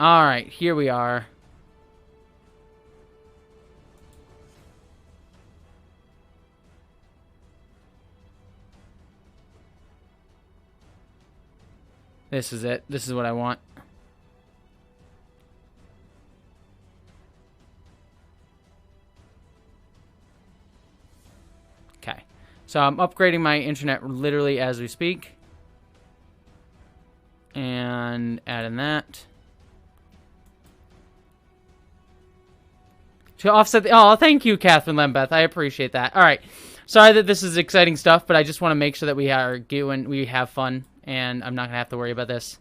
Alright, here we are. This is it. This is what I want. Okay. So I'm upgrading my internet literally as we speak. And adding that. To offset the... Oh, thank you, Catherine Lembeth. I appreciate that. All right. Sorry that this is exciting stuff, but I just want to make sure that we have fun. And I'm not going to have to worry about this.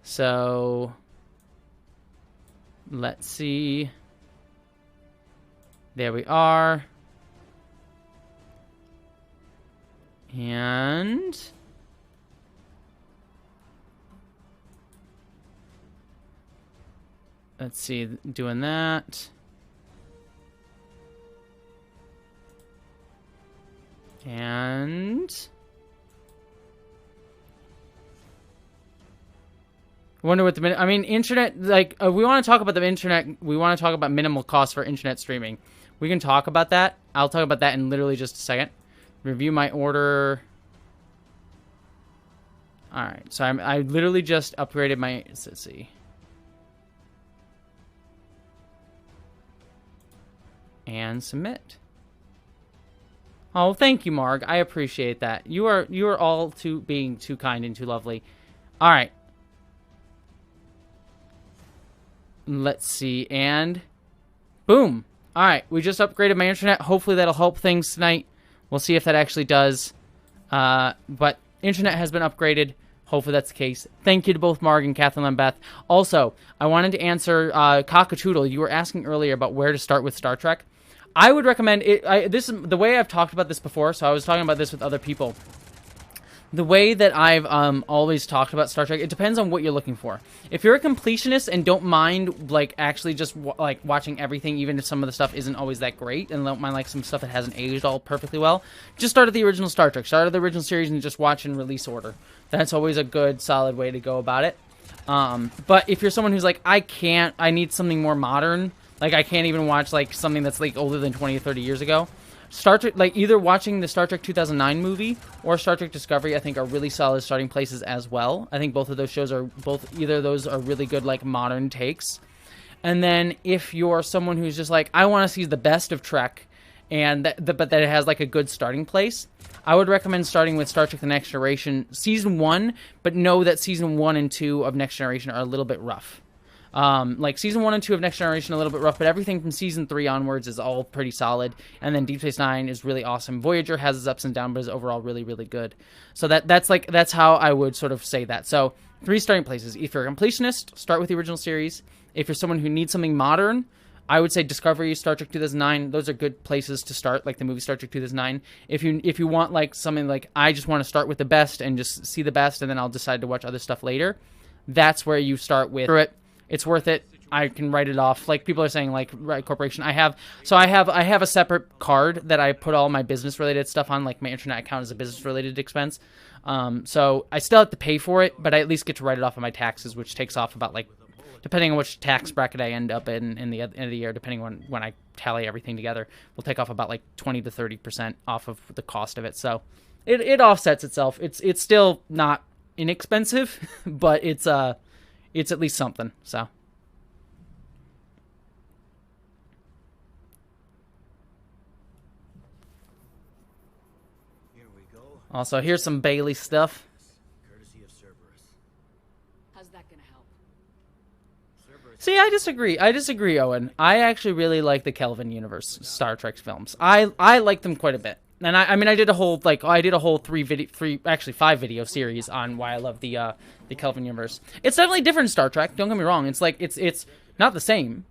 So, let's see. There we are. And... let's see, doing that. And... I wonder what the... I mean, internet... Like, we want to talk about the internet... We want to talk about minimal cost for internet streaming. We can talk about that. I'll talk about that in literally just a second. Review my order. Alright, so I literally just upgraded my... Let's see. And submit. Oh, thank you, Marg. I appreciate that. You are all being too kind and too lovely. Alright. Let's see, and boom. Alright, we just upgraded my internet. Hopefully that'll help things tonight. We'll see if that actually does. But internet has been upgraded. Hopefully that's the case. Thank you to both Marg and Kathleen Lambeth. Also, I wanted to answer Cockatoodle. You were asking earlier about where to start with Star Trek. I would recommend it. This is the way I've talked about this before, so I was talking about this with other people. The way that I've always talked about Star Trek, it depends on what you're looking for. If you're a completionist and don't mind, like, actually just watching everything, even if some of the stuff isn't always that great, and don't mind like some stuff that hasn't aged all perfectly well, just start at the original Star Trek. Start at the original series and just watch in release order. That's always a good, solid way to go about it. But if you're someone who's like, I need something more modern, like I can't even watch like something that's like older than 20 or 30 years ago, Star Trek, like either watching the Star Trek 2009 movie or Star Trek Discovery, I think are really solid starting places as well. I think both of those shows are either of those are really good like modern takes. And then if you're someone who's just like, I want to see the best of Trek, and but that it has like a good starting place, I would recommend starting with Star Trek: The Next Generation Season 1, but know that Season 1 and 2 of Next Generation are a little bit rough. Like Season 1 and 2 of Next Generation a little bit rough, but everything from Season 3 onwards is all pretty solid. And then Deep Space Nine is really awesome. Voyager has its ups and downs, but is overall really, really good. So that's how I would sort of say that. So 3 starting places. If you're a completionist, start with the original series. If you're someone who needs something modern, I would say Discovery, Star Trek 2009. Those are good places to start, like the movie Star Trek 2009. If you want like something like, I just want to start with the best and just see the best, and then I'll decide to watch other stuff later, that's where you start with it. It's worth it. I can write it off. Like people are saying, like right, corporation. I have a separate card that I put all my business related stuff on. Like my internet account is a business related expense. So I still have to pay for it, but I at least get to write it off of my taxes, which takes off about like, depending on which tax bracket I end up in the end of the year, depending on when I tally everything together, will take off about like 20 to 30% off of the cost of it. So it offsets itself. It's still not inexpensive, but it's at least something, so. Here we go. Also, here's some Bailey stuff. Courtesy of Cerberus. How's that gonna help? Cerberus. See, I disagree, Owen. I actually really like the Kelvin universe Star Trek films. I like them quite a bit. And I mean, I did a whole 5 video series on why I love the Kelvin universe. It's definitely different in Star Trek. Don't get me wrong. It's like it's not the same,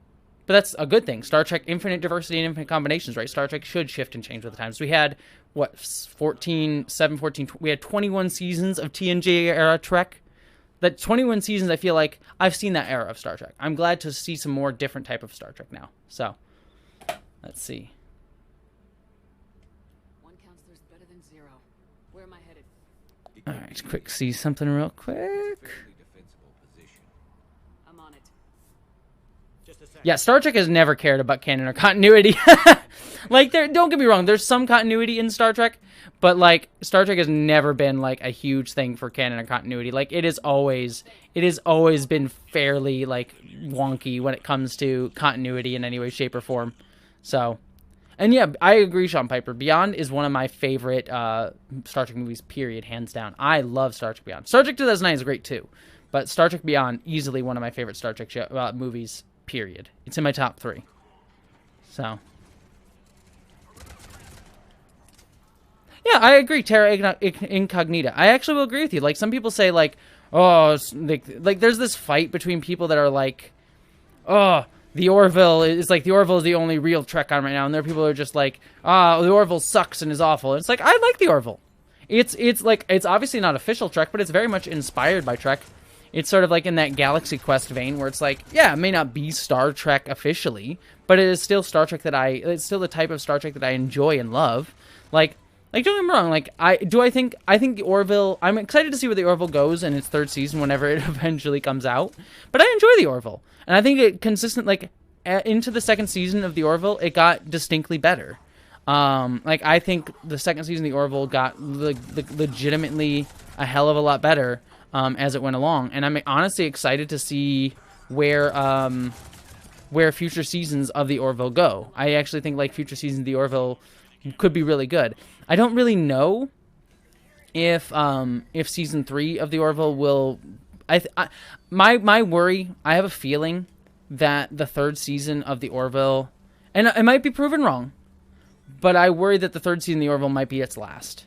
But that's a good thing. Star Trek, infinite diversity and infinite combinations, right? Star Trek should shift and change with the times. We had, what, 14, we had 21 seasons of TNG era Trek. That 21 seasons, I feel like I've seen that era of Star Trek. I'm glad to see some more different type of Star Trek now. So, let's see. One counselor's better than zero. Where am I headed? All right, quick, see something real quick. Fairly defensible position. I'm on it. Just a second. Yeah, Star Trek has never cared about canon or continuity. Like, don't get me wrong, there's some continuity in Star Trek, but, like, Star Trek has never been, like, a huge thing for canon or continuity. Like, it has always been fairly, like, wonky when it comes to continuity in any way, shape, or form. So, and yeah, I agree, Sean Piper. Beyond is one of my favorite Star Trek movies, period, hands down. I love Star Trek Beyond. Star Trek 2009 is great, too, but Star Trek Beyond, easily one of my favorite Star Trek movies, period. It's in my top 3. So... yeah, I agree, Terra Incognita. I actually will agree with you. Like, some people say, like, oh, like there's this fight between people that are like, oh, the Orville is like, the Orville is the only real Trek on right now. And there are people who are just like, the Orville sucks and is awful. And it's like, I like the Orville. It's like, it's obviously not official Trek, but it's very much inspired by Trek. It's sort of like in that Galaxy Quest vein where it's like, yeah, it may not be Star Trek officially, but it is still Star Trek it's still the type of Star Trek that I enjoy and love. Like, don't get me wrong, like, I think the Orville, I'm excited to see where the Orville goes in its 3rd season whenever it eventually comes out, but I enjoy the Orville, and I think it into the 2nd season of the Orville, it got distinctly better. Like, I think the 2nd season of the Orville got legitimately a hell of a lot better, as it went along, and I'm honestly excited to see where future seasons of the Orville go. I actually think, like, future seasons of the Orville could be really good. I don't really know if season 3 of the Orville will. My worry. I have a feeling that the 3rd season of the Orville, and it might be proven wrong, but I worry that the 3rd season of the Orville might be its last,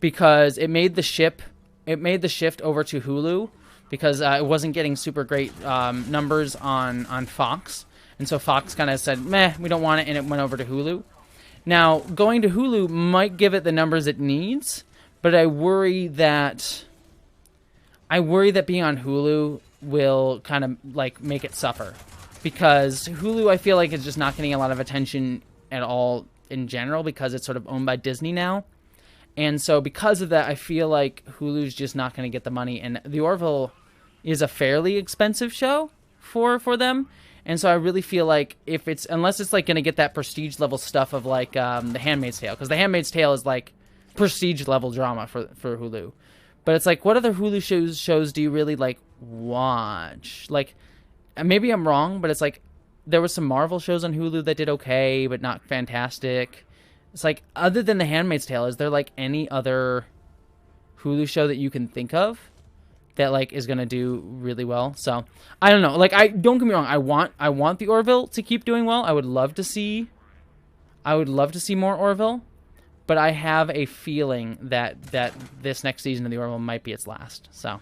because it made the shift over to Hulu because it wasn't getting super great numbers on Fox, and so Fox kind of said, meh, we don't want it, and it went over to Hulu. Now, going to Hulu might give it the numbers it needs, but I worry that being on Hulu will kind of, like, make it suffer. Because Hulu, I feel like, is just not getting a lot of attention at all in general because it's sort of owned by Disney now. And so because of that, I feel like Hulu's just not going to get the money. And The Orville is a fairly expensive show for them. And so I really feel like unless it's like going to get that prestige level stuff of like The Handmaid's Tale, because The Handmaid's Tale is like prestige level drama for Hulu. But it's like, what other Hulu shows do you really like watch? Like, maybe I'm wrong, but it's like there was some Marvel shows on Hulu that did okay, but not fantastic. It's like, other than The Handmaid's Tale, is there like any other Hulu show that you can think of that like is gonna do really well? So I don't know. Like, don't get me wrong. I want the Orville to keep doing well. I would love to see more Orville, but I have a feeling that this next season of the Orville might be its last. So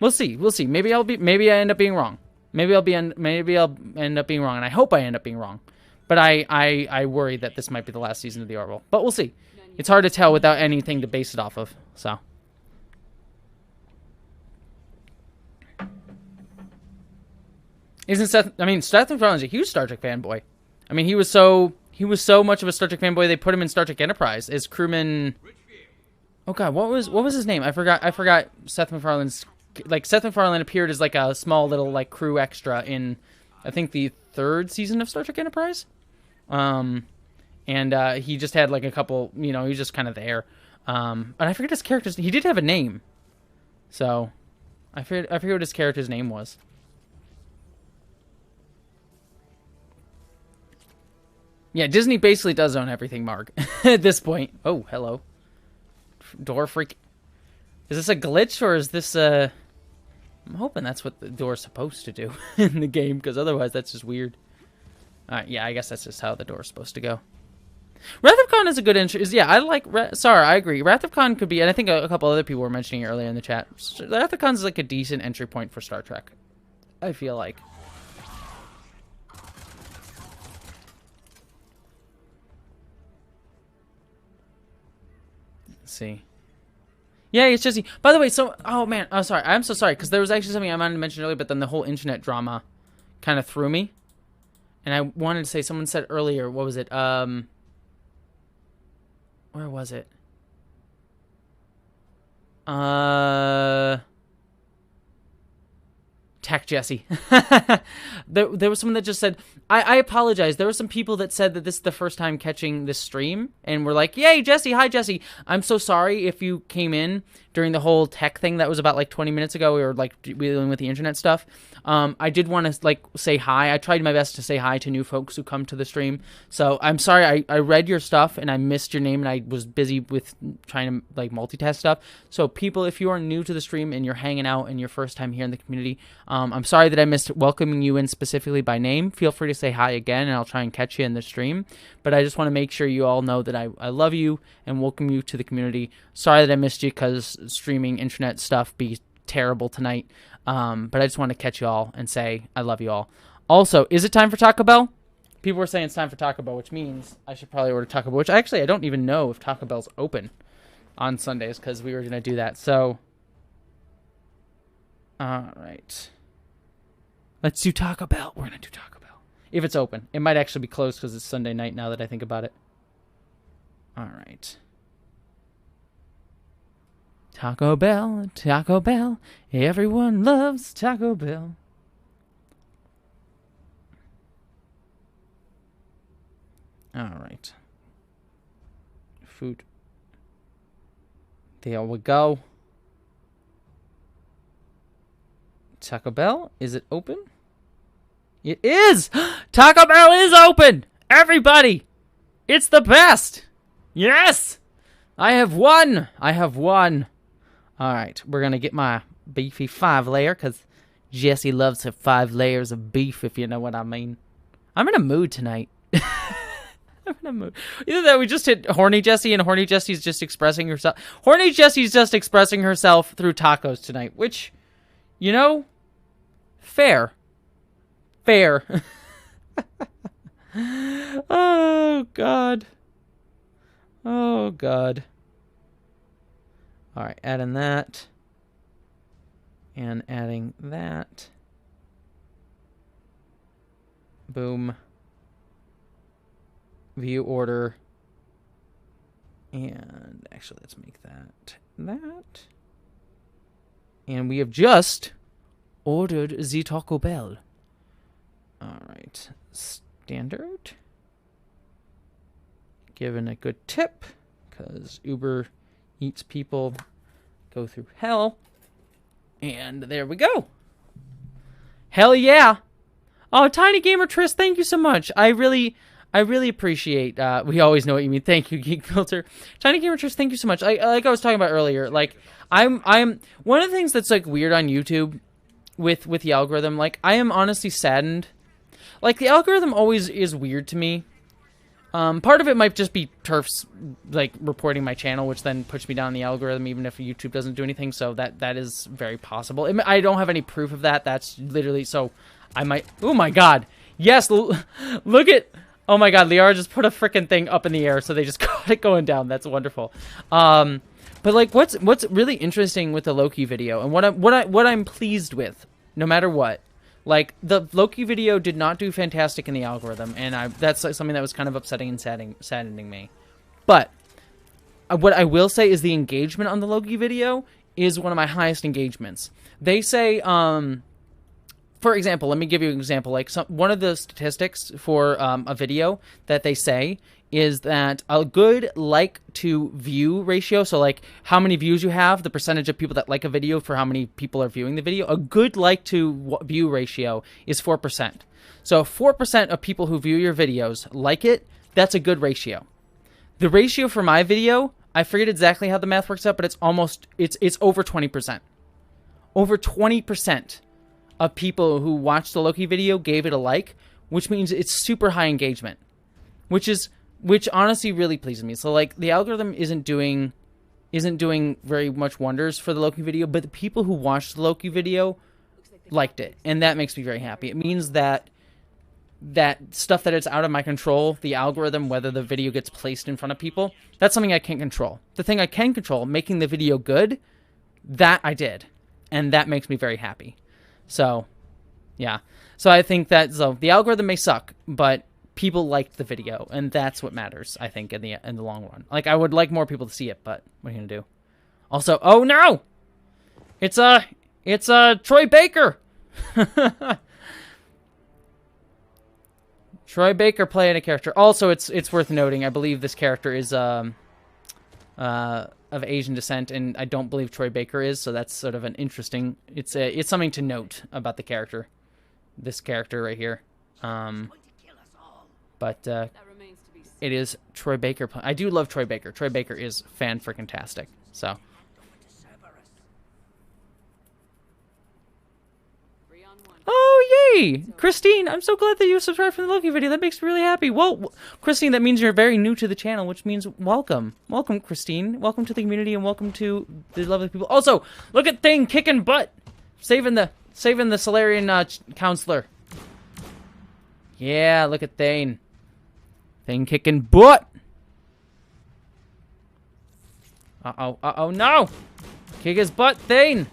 we'll see. Maybe I end up being wrong. Maybe I'll end up being wrong, and I hope I end up being wrong. But I worry that this might be the last season of the Orville. But we'll see. It's hard to tell without anything to base it off of. So. Seth MacFarlane's a huge Star Trek fanboy. I mean, he was so much of a Star Trek fanboy, they put him in Star Trek Enterprise as crewman. Oh god, what was his name? I forgot Seth MacFarlane's, like, Seth MacFarlane appeared as like a small little like crew extra in, I think, the 3rd season of Star Trek Enterprise. And he just had like a couple, he was just kind of there. And I forget his character's, he did have a name. So I forget what his character's name was. Yeah, Disney basically does own everything, Mark, at this point. Oh, hello. Door freak. Is this a glitch, or is this I'm hoping that's what the door's supposed to do in the game, because otherwise that's just weird. Alright, yeah, I guess that's just how the door's supposed to go. Wrath of Khan is a good entry. Yeah, I like... Sorry, I agree. Wrath of Khan could be... And I think a couple other people were mentioning it earlier in the chat. Wrath of Khan is like a decent entry point for Star Trek, I feel like. Let's see. Yeah, it's Jessie. By the way, so oh man, oh sorry, I'm so sorry because there was actually something I wanted to mention earlier, but then the whole internet drama kind of threw me, and I wanted to say someone said earlier, what was it? Where was it? Tech Jessie. there was someone that just said, I apologize. There were some people that said that this is the first time catching this stream, and we're like, yay, Jessie, hi, Jessie. I'm so sorry if you came in during the whole tech thing that was about, like, 20 minutes ago. We were, like, dealing with the internet stuff. I did want to, like, say hi. I tried my best to say hi to new folks who come to the stream. So I'm sorry. I read your stuff, and I missed your name, and I was busy with trying to, like, multitask stuff. So people, if you are new to the stream and you're hanging out and your first time here in the community, I'm sorry that I missed welcoming you in specifically by name. Feel free to say hi again, and I'll try and catch you in the stream. But I just want to make sure you all know that I love you and welcome you to the community. Sorry that I missed you because streaming internet stuff be terrible tonight. But I just want to catch you all and say I love you all. Also, is it time for Taco Bell? People were saying it's time for Taco Bell, which means I should probably order Taco Bell, which actually I don't even know if Taco Bell's open on Sundays because we were going to do that. So, all right. Let's do Taco Bell. We're going to do Taco Bell. If it's open. It might actually be closed because it's Sunday night now that I think about it. All right. Taco Bell, Taco Bell. Everyone loves Taco Bell. All right. Food. There we go. Taco Bell, is it open? It is! Taco Bell is open! Everybody! It's the best! Yes! I have won! I have won. Alright, we're gonna get my beefy 5-layer, because Jessie loves her 5 layers of beef, if you know what I mean. I'm in a mood tonight. I'm in a mood. Either that we just hit Horny Jessie, and Horny Jessie's just expressing herself. Horny Jessie's just expressing herself through tacos tonight, which, you know, fair. Fair. Oh, God. Oh, God. All right, adding that. And adding that. Boom. View order. And actually, let's make that. And we have just ordered the Taco Bell. All right. Standard. Given a good tip, because Uber Eats people go through hell. And there we go. Hell yeah. Oh, Tiny Gamer Triss, thank you so much. I really appreciate, we always know what you mean. Thank you, Geek Filter. Tiny Gamer Triss, thank you so much. Like I was talking about earlier, like, I'm one of the things that's, like, weird on YouTube with the algorithm, like, I am honestly saddened. Like, the algorithm always is weird to me. Part of it might just be TERFs, like, reporting my channel, which then puts me down the algorithm, even if YouTube doesn't do anything, so that is very possible. I don't have any proof of that. That's literally, so I might, oh my god. Yes, look at, oh my god, Liara just put a freaking thing up in the air, so they just caught it going down. That's wonderful. But, like, what's really interesting with the Loki video, and what I'm pleased with, no matter what, like, the Loki video did not do fantastic in the algorithm, and that's like something that was kind of upsetting and saddening me. But what I will say is the engagement on the Loki video is one of my highest engagements. They say, for example, let me give you an example. Like, one of the statistics for a video that they say is that a good like-to-view ratio, so, like, how many views you have, the percentage of people that like a video for how many people are viewing the video, a good like-to-view ratio is 4%. So 4% of people who view your videos like it, that's a good ratio. The ratio for my video, I forget exactly how the math works out, but it's almost, it's over 20%. Over 20% of people who watched the Loki video gave it a like, which means it's super high engagement, which honestly really pleases me. So, like, the algorithm isn't doing very much wonders for the Loki video, but the people who watched the Loki video liked it, and that makes me very happy. It means that that stuff that it's out of my control, the algorithm, whether the video gets placed in front of people, that's something I can't control. The thing I can control, making the video good, that I did. And that makes me very happy. So, yeah. So I think that the algorithm may suck, but people liked the video, and that's what matters, I think, in the long run. Like, I would like more people to see it, but what are you gonna do? Also, oh no! It's Troy Baker! Troy Baker playing a character. Also, it's worth noting, I believe this character is of Asian descent, and I don't believe Troy Baker is, so that's sort of an interesting... It's something to note about the character. This character right here. But it is Troy Baker. I do love Troy Baker. Troy Baker is fan-freaking-tastic, so... Oh, yay! Christine, I'm so glad that you subscribed from the Loki video. That makes me really happy. Well, Christine, that means you're very new to the channel, which means welcome. Welcome, Christine. Welcome to the community, and welcome to the lovely people. Also, look at Thane kicking butt! Saving the Solarian counselor. Yeah, look at Thane. Thane kicking butt! Uh-oh, no! Kick his butt, Thane!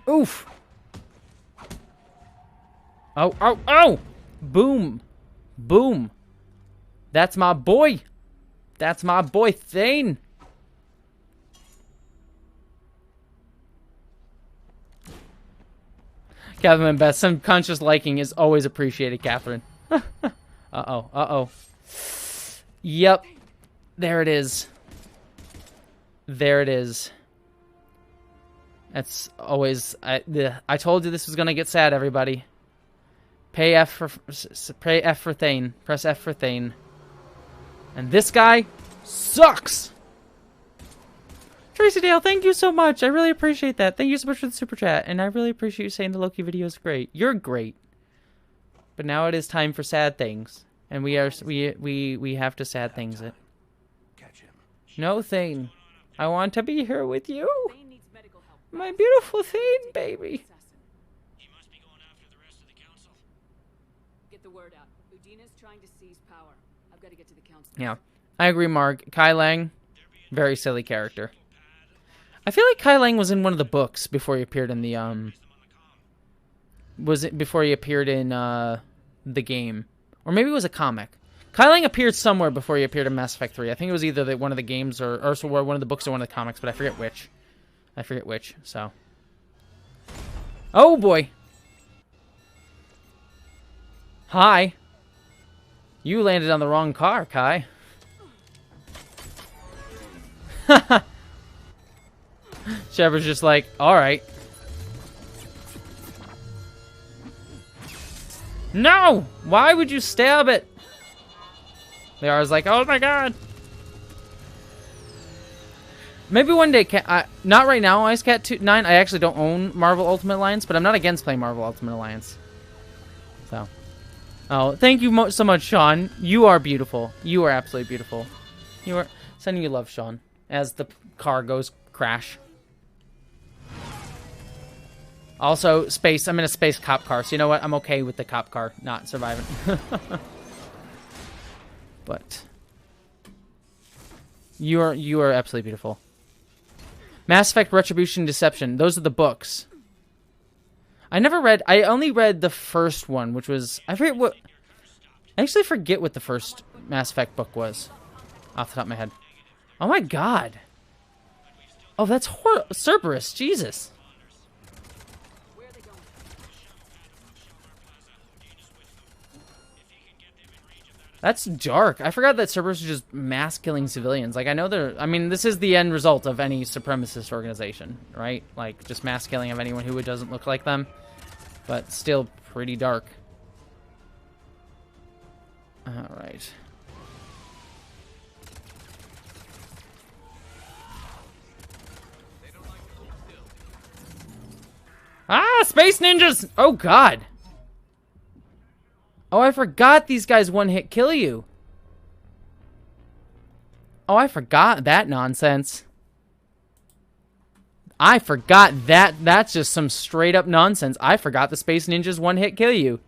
Oof! Oh! Boom! Boom! That's my boy! That's my boy, Thane! Catherine Beth, some conscious liking is always appreciated, Catherine. Uh-oh. Yep. There it is. There it is. That's always... I told you this was gonna get sad, everybody. Pray F for Thane. Press F for Thane. And this guy sucks! Tracy Dale, thank you so much. I really appreciate that. Thank you so much for the super chat. And I really appreciate you saying the Loki video is great. You're great. But now it is time for sad things. And we have to sad things it. No, Thane. I want to be here with you. My beautiful Thane, baby. He must be going after the rest of the council. Get the word out. Udina's trying to seize power. I've got to get to the council. Yeah. I agree, Mark. Kai Lang, very silly character. I feel like Kai Lang was in one of the books before he appeared in the the game, or maybe it was a comic. Kai Lang appeared somewhere before he appeared in Mass Effect 3. I think it was either one of the games or one of the books or one of the comics, but I forget which. So. Oh boy. Hi. You landed on the wrong car, Kai. Shepard's just like, alright. No! Why would you stab it? Liara's like, oh my god. Maybe one day, not right now, Ice Cat 9. I actually don't own Marvel Ultimate Alliance, but I'm not against playing Marvel Ultimate Alliance. So. Oh, thank you so much, Sean. You are beautiful. You are absolutely beautiful. You are sending you love, Sean, as the car goes crash. Also, space. I'm in a space cop car, so you know what? I'm okay with the cop car not surviving. But you are absolutely beautiful. Mass Effect Retribution Deception. Those are the books. I only read the first one, which was... I actually forget what the first Mass Effect book was. Off the top of my head. Oh my god. Oh, that's Cerberus. Jesus. That's dark. I forgot that Cerberus is just mass killing civilians. Like, I know this is the end result of any supremacist organization, right? Like, just mass killing of anyone who doesn't look like them. But still pretty dark. Alright. Ah, space ninjas! Oh, God. Oh, I forgot these guys one-hit kill you. Oh, I forgot that nonsense. I forgot that. That's just some straight up nonsense. I forgot the Space Ninjas one-hit kill you.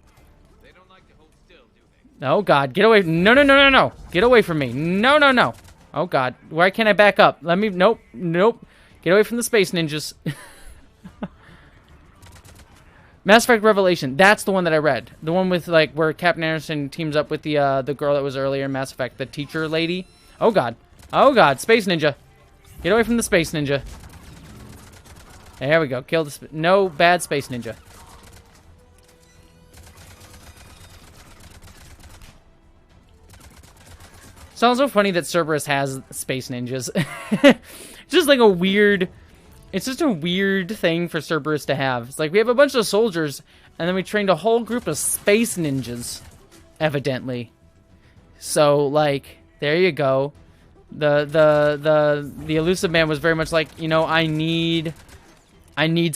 They don't like to hold still, do they? Oh, God. Get away. No, no, no, no, no. Get away from me. No, no, no. Oh, God. Why can't I back up? Let me... Nope. Nope. Get away from the Space Ninjas. Mass Effect Revelation. That's the one that I read. The one with, like, where Captain Anderson teams up with the girl that was earlier in Mass Effect. The teacher lady. Oh, God. Oh, God. Space Ninja. Get away from the Space Ninja. There we go. Kill the... No bad Space Ninja. It's also funny that Cerberus has Space Ninjas. Just like a weird... It's just a weird thing for Cerberus to have. It's like we have a bunch of soldiers, and then we trained a whole group of Space Ninjas, evidently. So, like, there you go. The Elusive Man was very much like, you know, I need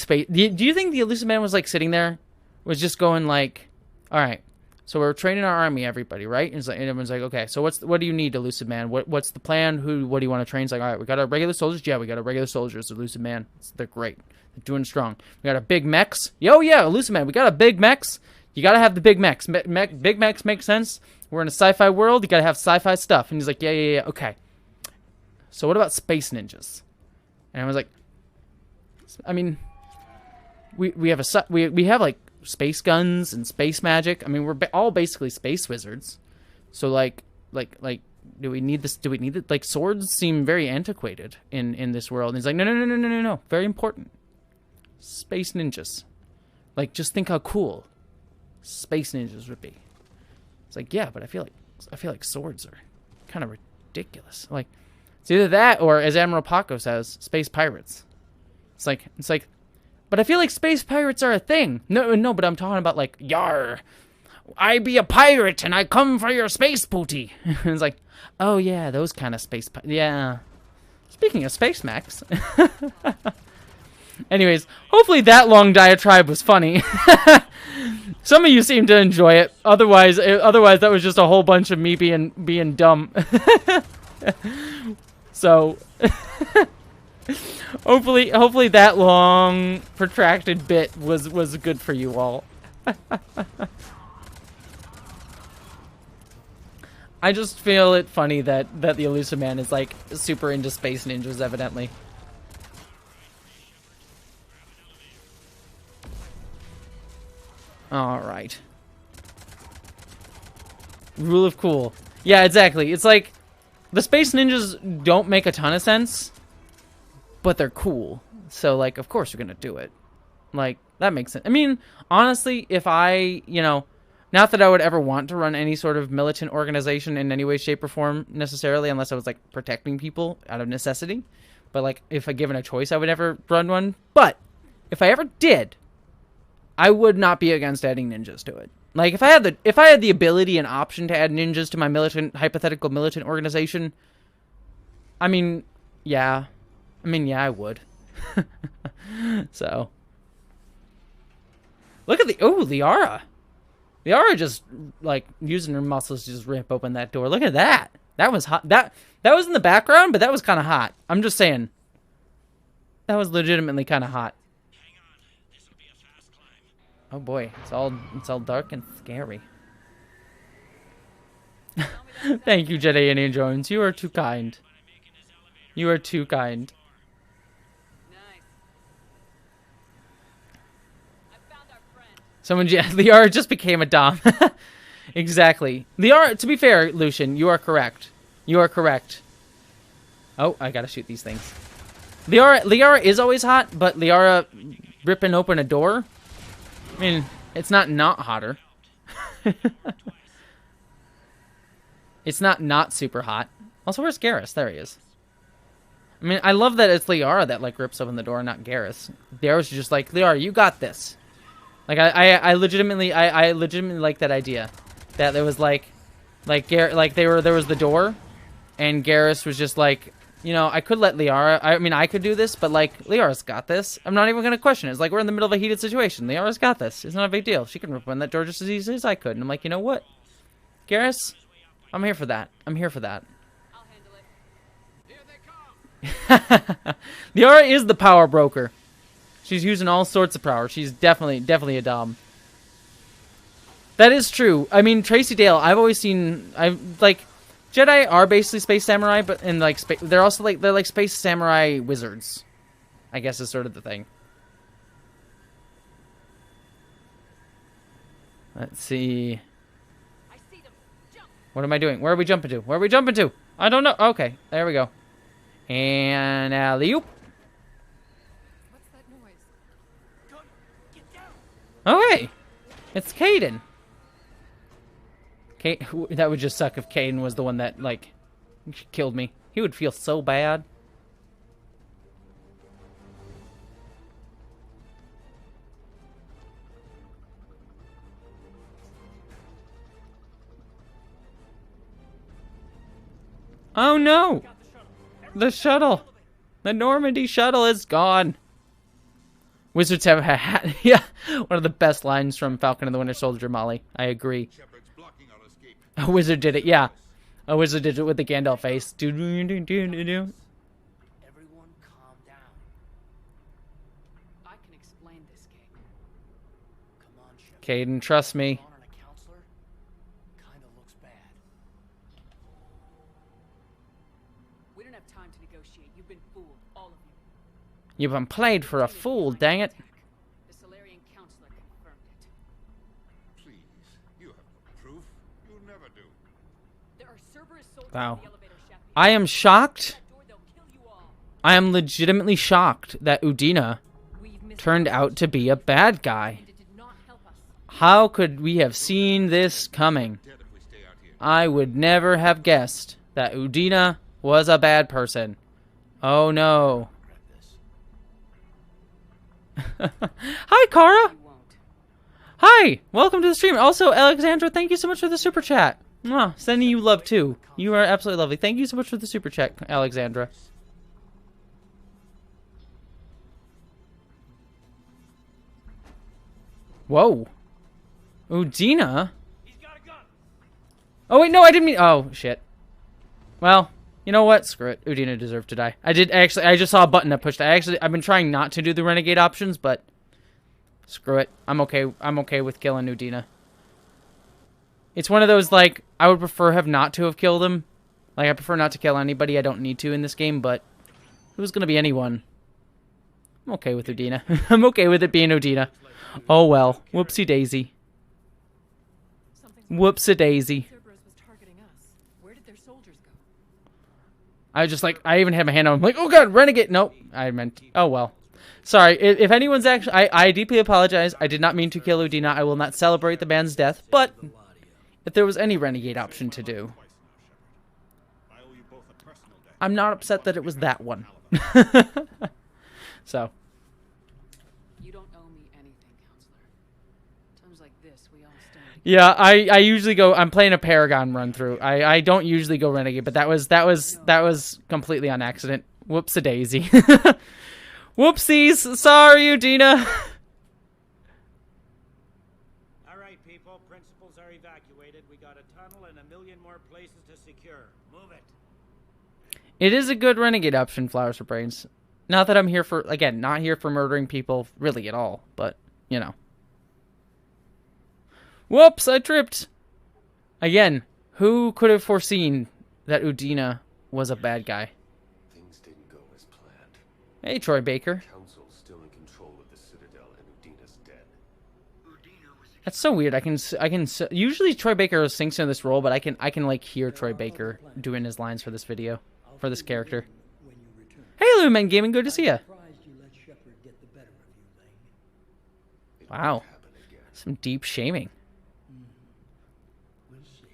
space. Do you think the Elusive Man was, like, sitting there? Was just going, like, all right, so we're training our army, everybody, right? And, and everyone's like, okay, so what do you need, Elusive Man? What's the plan? What do you want to train? It's like, all right, we got our regular soldiers. Yeah, we got our regular soldiers, Elusive Man. They're great. They're doing strong. We got our big mechs. Yo, yeah, Elusive Man, we got a big mechs. You got to have the big mechs. Big mechs make sense. We're in a sci-fi world. You got to have sci-fi stuff. And he's like, yeah, okay. So what about Space Ninjas? And I was like, I mean, we have like space guns and space magic. I mean, we're all basically space wizards. So like, do we need this? Do we need it? Like, swords seem very antiquated in this world. And he's like, no. Very important. Space ninjas. Like, just think how cool space ninjas would be. It's like, yeah, but I feel like swords are kind of ridiculous. Like, it's either that or, as Admiral Paco says, space pirates. It's like, but I feel like space pirates are a thing. No, but I'm talking about, like, yar, I be a pirate and I come for your space booty. It's like, oh yeah, those kind of space yeah. Speaking of space mechs. Anyways, hopefully that long diatribe was funny. Some of you seem to enjoy it. Otherwise that was just a whole bunch of me being dumb. So hopefully that long protracted bit was good for you all. I just feel it funny that the Elusive Man is like super into space ninjas, evidently. All right. Rule of cool. Yeah, exactly. It's like the space ninjas don't make a ton of sense, but they're cool. So, like, of course you're gonna do it. Like, that makes sense. I mean, honestly, if I, you know, not that I would ever want to run any sort of militant organization in any way, shape, or form necessarily, unless I was, like, protecting people out of necessity. But, like, if I given a choice, I would never run one. But if I ever did, I would not be against adding ninjas to it. Like, if I had the ability and option to add ninjas to my hypothetical militant organization, I mean, yeah, I would. So, look at Liara. Liara just, like, using her muscles to just rip open that door. Look at that. That was hot. That was in the background, but that was kind of hot. I'm just saying. That was legitimately kind of hot. Oh boy, it's all dark and scary. Thank you, Jedi Indiana Jones. You are too kind. You are too kind. Nice. I found our friend. Someone, yeah, Liara just became a dom. Exactly. Liara, to be fair, Lucian, you are correct. You are correct. Oh, I gotta shoot these things. Liara is always hot, but Liara ripping open a door, I mean, it's not hotter. It's not super hot. Also, where's Garrus? There he is. I mean, I love that it's Liara that, like, rips open the door, not Garrus. Garrus is just like, Liara, you got this. Like, I legitimately like that idea. That there was, there was the door, and Garrus was just like, you know, I could let Liara, I mean, I could do this, but, like, Liara's got this. I'm not even going to question it. It's like, we're in the middle of a heated situation. Liara's got this. It's not a big deal. She can open that door just as easily as I could. And I'm like, you know what? Garrus, I'm here for that. I'm here for that. I'll handle it. Here they come! Liara is the power broker. She's using all sorts of power. She's definitely a dom. That is true. I mean, Tracy Dale, I've always seen, Jedi are basically space samurai, but in like they're also they're like space samurai wizards. I guess is sort of the thing. Let's see. I see them. Jump. What am I doing? Where are we jumping to? Where are we jumping to? I don't know. Okay, there we go. And alley-oop. What's that noise? Get down! Oh, hey. It's Caden. That would just suck if Caden was the one that, like, killed me. He would feel so bad. Oh, no. The shuttle. The Normandy shuttle is gone. Wizards have a hat. Yeah, one of the best lines from Falcon and the Winter Soldier, Molly. I agree. A wizard did it, yeah. A wizard did it with the Gandalf face. Everyone calm down. I can explain this, Kate. Come on, Shepard. Caden, trust me. Honoring a counselor? Kinda looks bad. We don't have time to negotiate. You've been fooled, all of you. You've been played for a fool, dang it. The Solarian counselor confirmed it. Please, you have no proof. You never do. There are Cerberus soldiers Wow. in the elevator shaft. I am shocked. That door, they'll kill you all. I am legitimately shocked that Udina We've missed turned out to be a bad guy. It did not help us. How could we have seen this coming? Dead if we stay out here. I would never have guessed that Udina was a bad person. Oh no. Hi, Kara. You won't. Hi. Welcome to the stream. Also, Alexandra, thank you so much for the super chat. Mwah, sending you love too. You are absolutely lovely. Thank you so much for the super chat, Alexandra. Whoa. Udina? He's got a gun! Oh, wait, no, I didn't mean... Oh, shit. Well, you know what? Screw it. Udina deserved to die. I just saw a button that pushed. I've been trying not to do the renegade options, but... Screw it. I'm okay with killing Udina. It's one of those, like, I would prefer not to have killed him. Like, I prefer not to kill anybody I don't need to in this game, but... It was gonna be anyone. I'm okay with Udina. I'm okay with it being Udina. Oh, well. Whoopsie daisy. Whoopsie daisy. Cerberus was targeting us. Where did their soldiers go? I just like, I even had my hand on him, like, oh god, renegade. Nope, I meant, oh well. Sorry, if anyone's actually, I deeply apologize. I did not mean to kill Udina. I will not celebrate the man's death, but if there was any renegade option to do, I owe you both a personal debt. I'm not upset that it was that one. So, You don't owe me anything, counselor. Times like this, we all stand. yeah, I usually go, I'm playing a Paragon run through. I don't usually go renegade, but that was completely on accident. Whoops a daisy. Whoopsies, sorry, Udina. All right, people. Principals are evacuated. We got a tunnel and a million more places to secure. Move it. It is a good renegade option, Flowers for Brains. Not that I'm here for, again, not here for murdering people really at all, but, you know. Whoops, I tripped. Again, who could have foreseen that Udina was a bad guy? Things didn't go as planned. Hey, Troy Baker. Council's still in control of the Citadel and Udina's dead. That's so weird. Usually Troy Baker sinks in this role, but I can like hear Troy Baker doing his lines for this video, for this character. When you return. Hey, Lumen Gaming, good to see ya. Surprised you let Shepard get the better of you, Lane. It Wow. won't happen again. Some deep shaming. We'll see.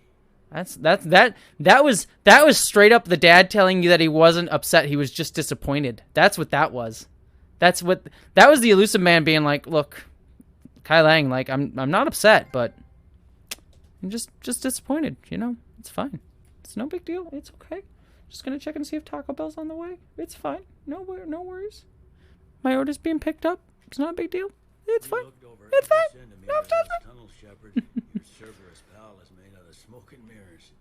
That was straight up the dad telling you that he wasn't upset, he was just disappointed. That's what that was. That was the elusive man being like, look, Kai Lang, like I'm not upset, but I'm just disappointed, you know? It's fine. It's no big deal. It's okay. Just gonna check and see if Taco Bell's on the way. It's fine. No worries. My order's being picked up. It's not a big deal. It's fine. It's fine. No, it's fine. Tunnel, Shepard. Your Cerberus pal is made out of smoke and mirrors.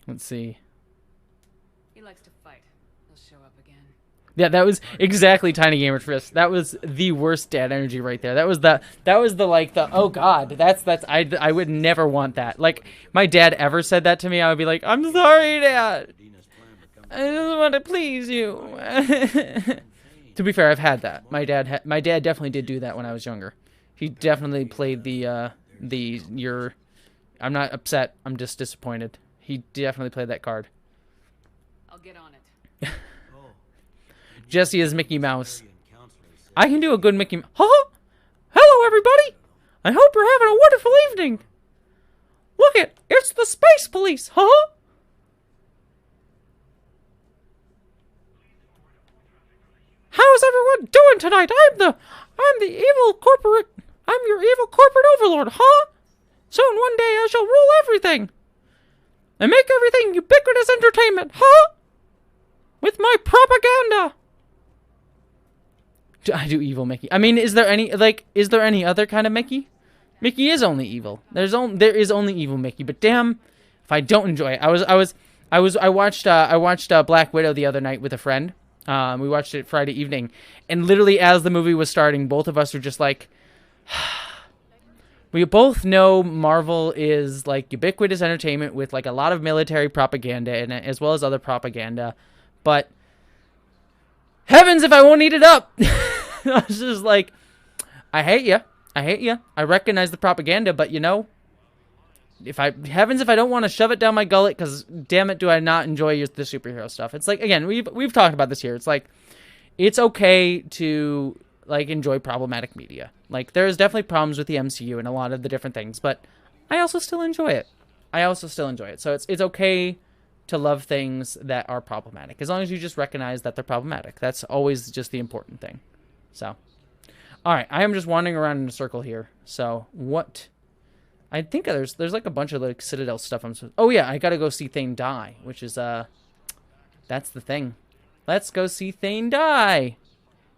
Let's see. He likes to fight. He'll show up again. Yeah, that was exactly Tiny Gamer Frisk. That was the worst dad energy right there. That was the like the oh god, that's I would never want that. Like my dad ever said that to me, I would be like, I'm sorry, Dad. I just want to please you. To be fair, I've had that. My dad definitely did do that when I was younger. He definitely played the I'm not upset, I'm just disappointed. He definitely played that card. I'll get on it. Jessie is Mickey Mouse. I can do a good Mickey. Huh? Hello, everybody. I hope you're having a wonderful evening. Look it's the Space Police. Huh? How's everyone doing tonight? I'm your evil corporate overlord. Huh? Soon one day I shall rule everything and make everything ubiquitous entertainment. Huh? With my propaganda. I do evil Mickey. I mean, is there any other kind of Mickey? Mickey is only evil. There is only evil Mickey, but damn if I don't enjoy it. I watched Black Widow the other night with a friend. We watched it Friday evening, and literally as the movie was starting, both of us were just like we both know Marvel is like ubiquitous entertainment with like a lot of military propaganda in it, as well as other propaganda, but heavens if I won't eat it up. I was just like, I hate you. I recognize the propaganda, but you know, if I don't want to shove it down my gullet, because damn it, do I not enjoy the superhero stuff. It's like, again, we've talked about this here. It's like, it's okay to like enjoy problematic media. Like there's definitely problems with the MCU and a lot of the different things, but I also still enjoy it. So it's okay to love things that are problematic, as long as you just recognize that they're problematic. That's always just the important thing. So, all right, I am just wandering around in a circle here. So, what? I think there's like a bunch of like Citadel stuff. Oh yeah, I gotta go see Thane die, which is that's the thing. Let's go see Thane die.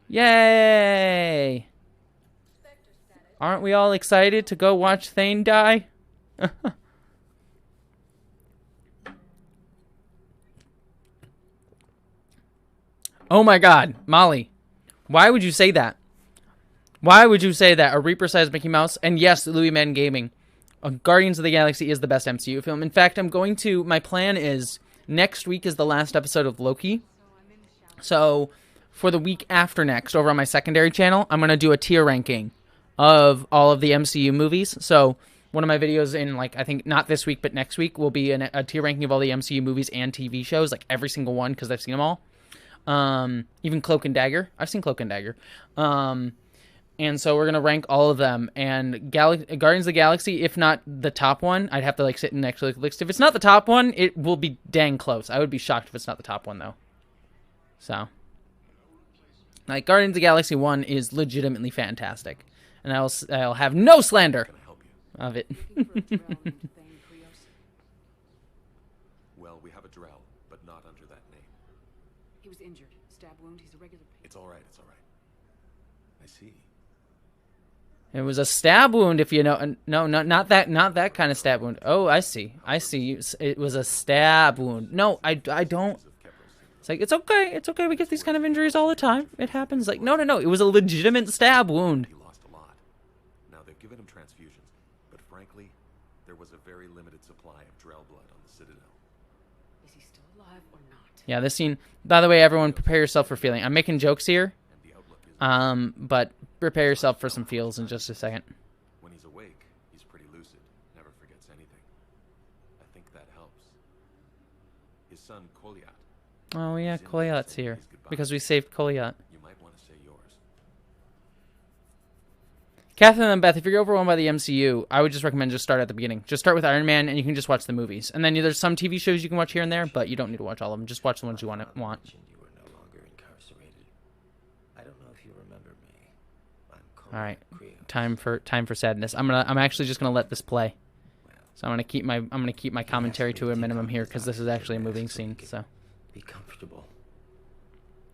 Yay! Aren't we all excited to go watch Thane die? Oh my god, Molly. Why would you say that? Why would you say that? A Reaper-sized Mickey Mouse? And yes, Louis Man Gaming. Guardians of the Galaxy is the best MCU film. In fact, my plan is, next week is the last episode of Loki. So, for the week after next, over on my secondary channel, I'm going to do a tier ranking of all of the MCU movies. So, one of my videos in, like, I think not this week, but next week, will be a tier ranking of all the MCU movies and TV shows, like every single one, because I've seen them all. Even Cloak and Dagger. I've seen Cloak and Dagger. And so we're going to rank all of them. And Guardians of the Galaxy, if not the top one, I'd have to like sit and actually look. If it's not the top one, it will be dang close. I would be shocked if it's not the top one, though. So, like, Guardians of the Galaxy 1 is legitimately fantastic. And I'll have no slander of it. Well, we have a Drell, but not under that name. He was injured. Stab wound. He's a regular patient. It's all right. I see. It was a stab wound, if you know. No, not that kind of stab wound. Oh, I see. It was a stab wound. No, I don't. It's like, it's okay. We get these kind of injuries all the time. It happens. Like, no. It was a legitimate stab wound. He lost a lot. Now they've given him transfusions, but frankly, there was a very limited supply of Drell blood on the Citadel. Is he still alive or not? Yeah, this scene. By the way, everyone, prepare yourself for feeling. I'm making jokes here. But prepare yourself for some feels in just a second. When he's awake, he's pretty lucid, never forgets anything. I think that helps. His son, Kolyat. Oh yeah, Kolyat's here. Because we saved Kolyat. You might want to say yours. Catherine and Beth, if you're overwhelmed by the MCU, I would just recommend just start at the beginning. Just start with Iron Man, and you can just watch the movies. And then there's some TV shows you can watch here and there, but you don't need to watch all of them. Just watch the ones you want. You were no longer incarcerated. I don't know if you remember me. I'm All right, Krios. time for sadness. I'm actually just gonna let this play. So I'm gonna keep my commentary to a minimum here, because this is actually a moving scene. So Be comfortable.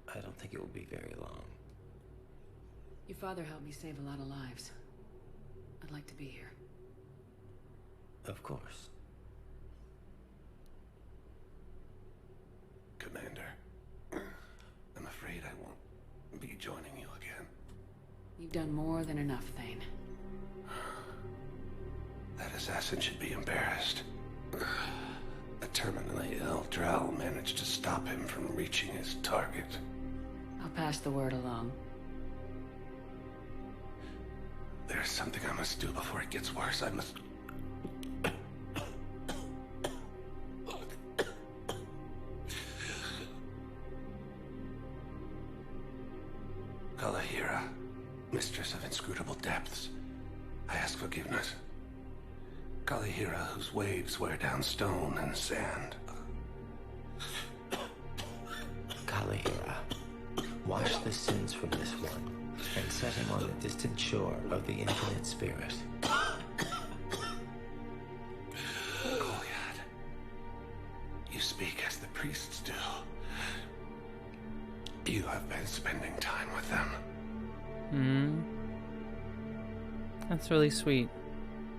I don't think it will be very long. Your father helped me save a lot of lives. I'd like to be here. Of course. Commander. done more than enough, Thane. That assassin should be embarrassed. A terminally ill Drell managed to stop him from reaching his target. I'll pass the word along. There's something I must do before it gets worse. I must... Kalahira, mistress of inscrutable depths, I ask forgiveness. Kalahira, whose waves wear down stone and sand. Kalahira, wash the sins from this one and set him on the distant shore of the infinite spirit. Goliath, you speak as the priests do. You have been spending time with them. That's really sweet.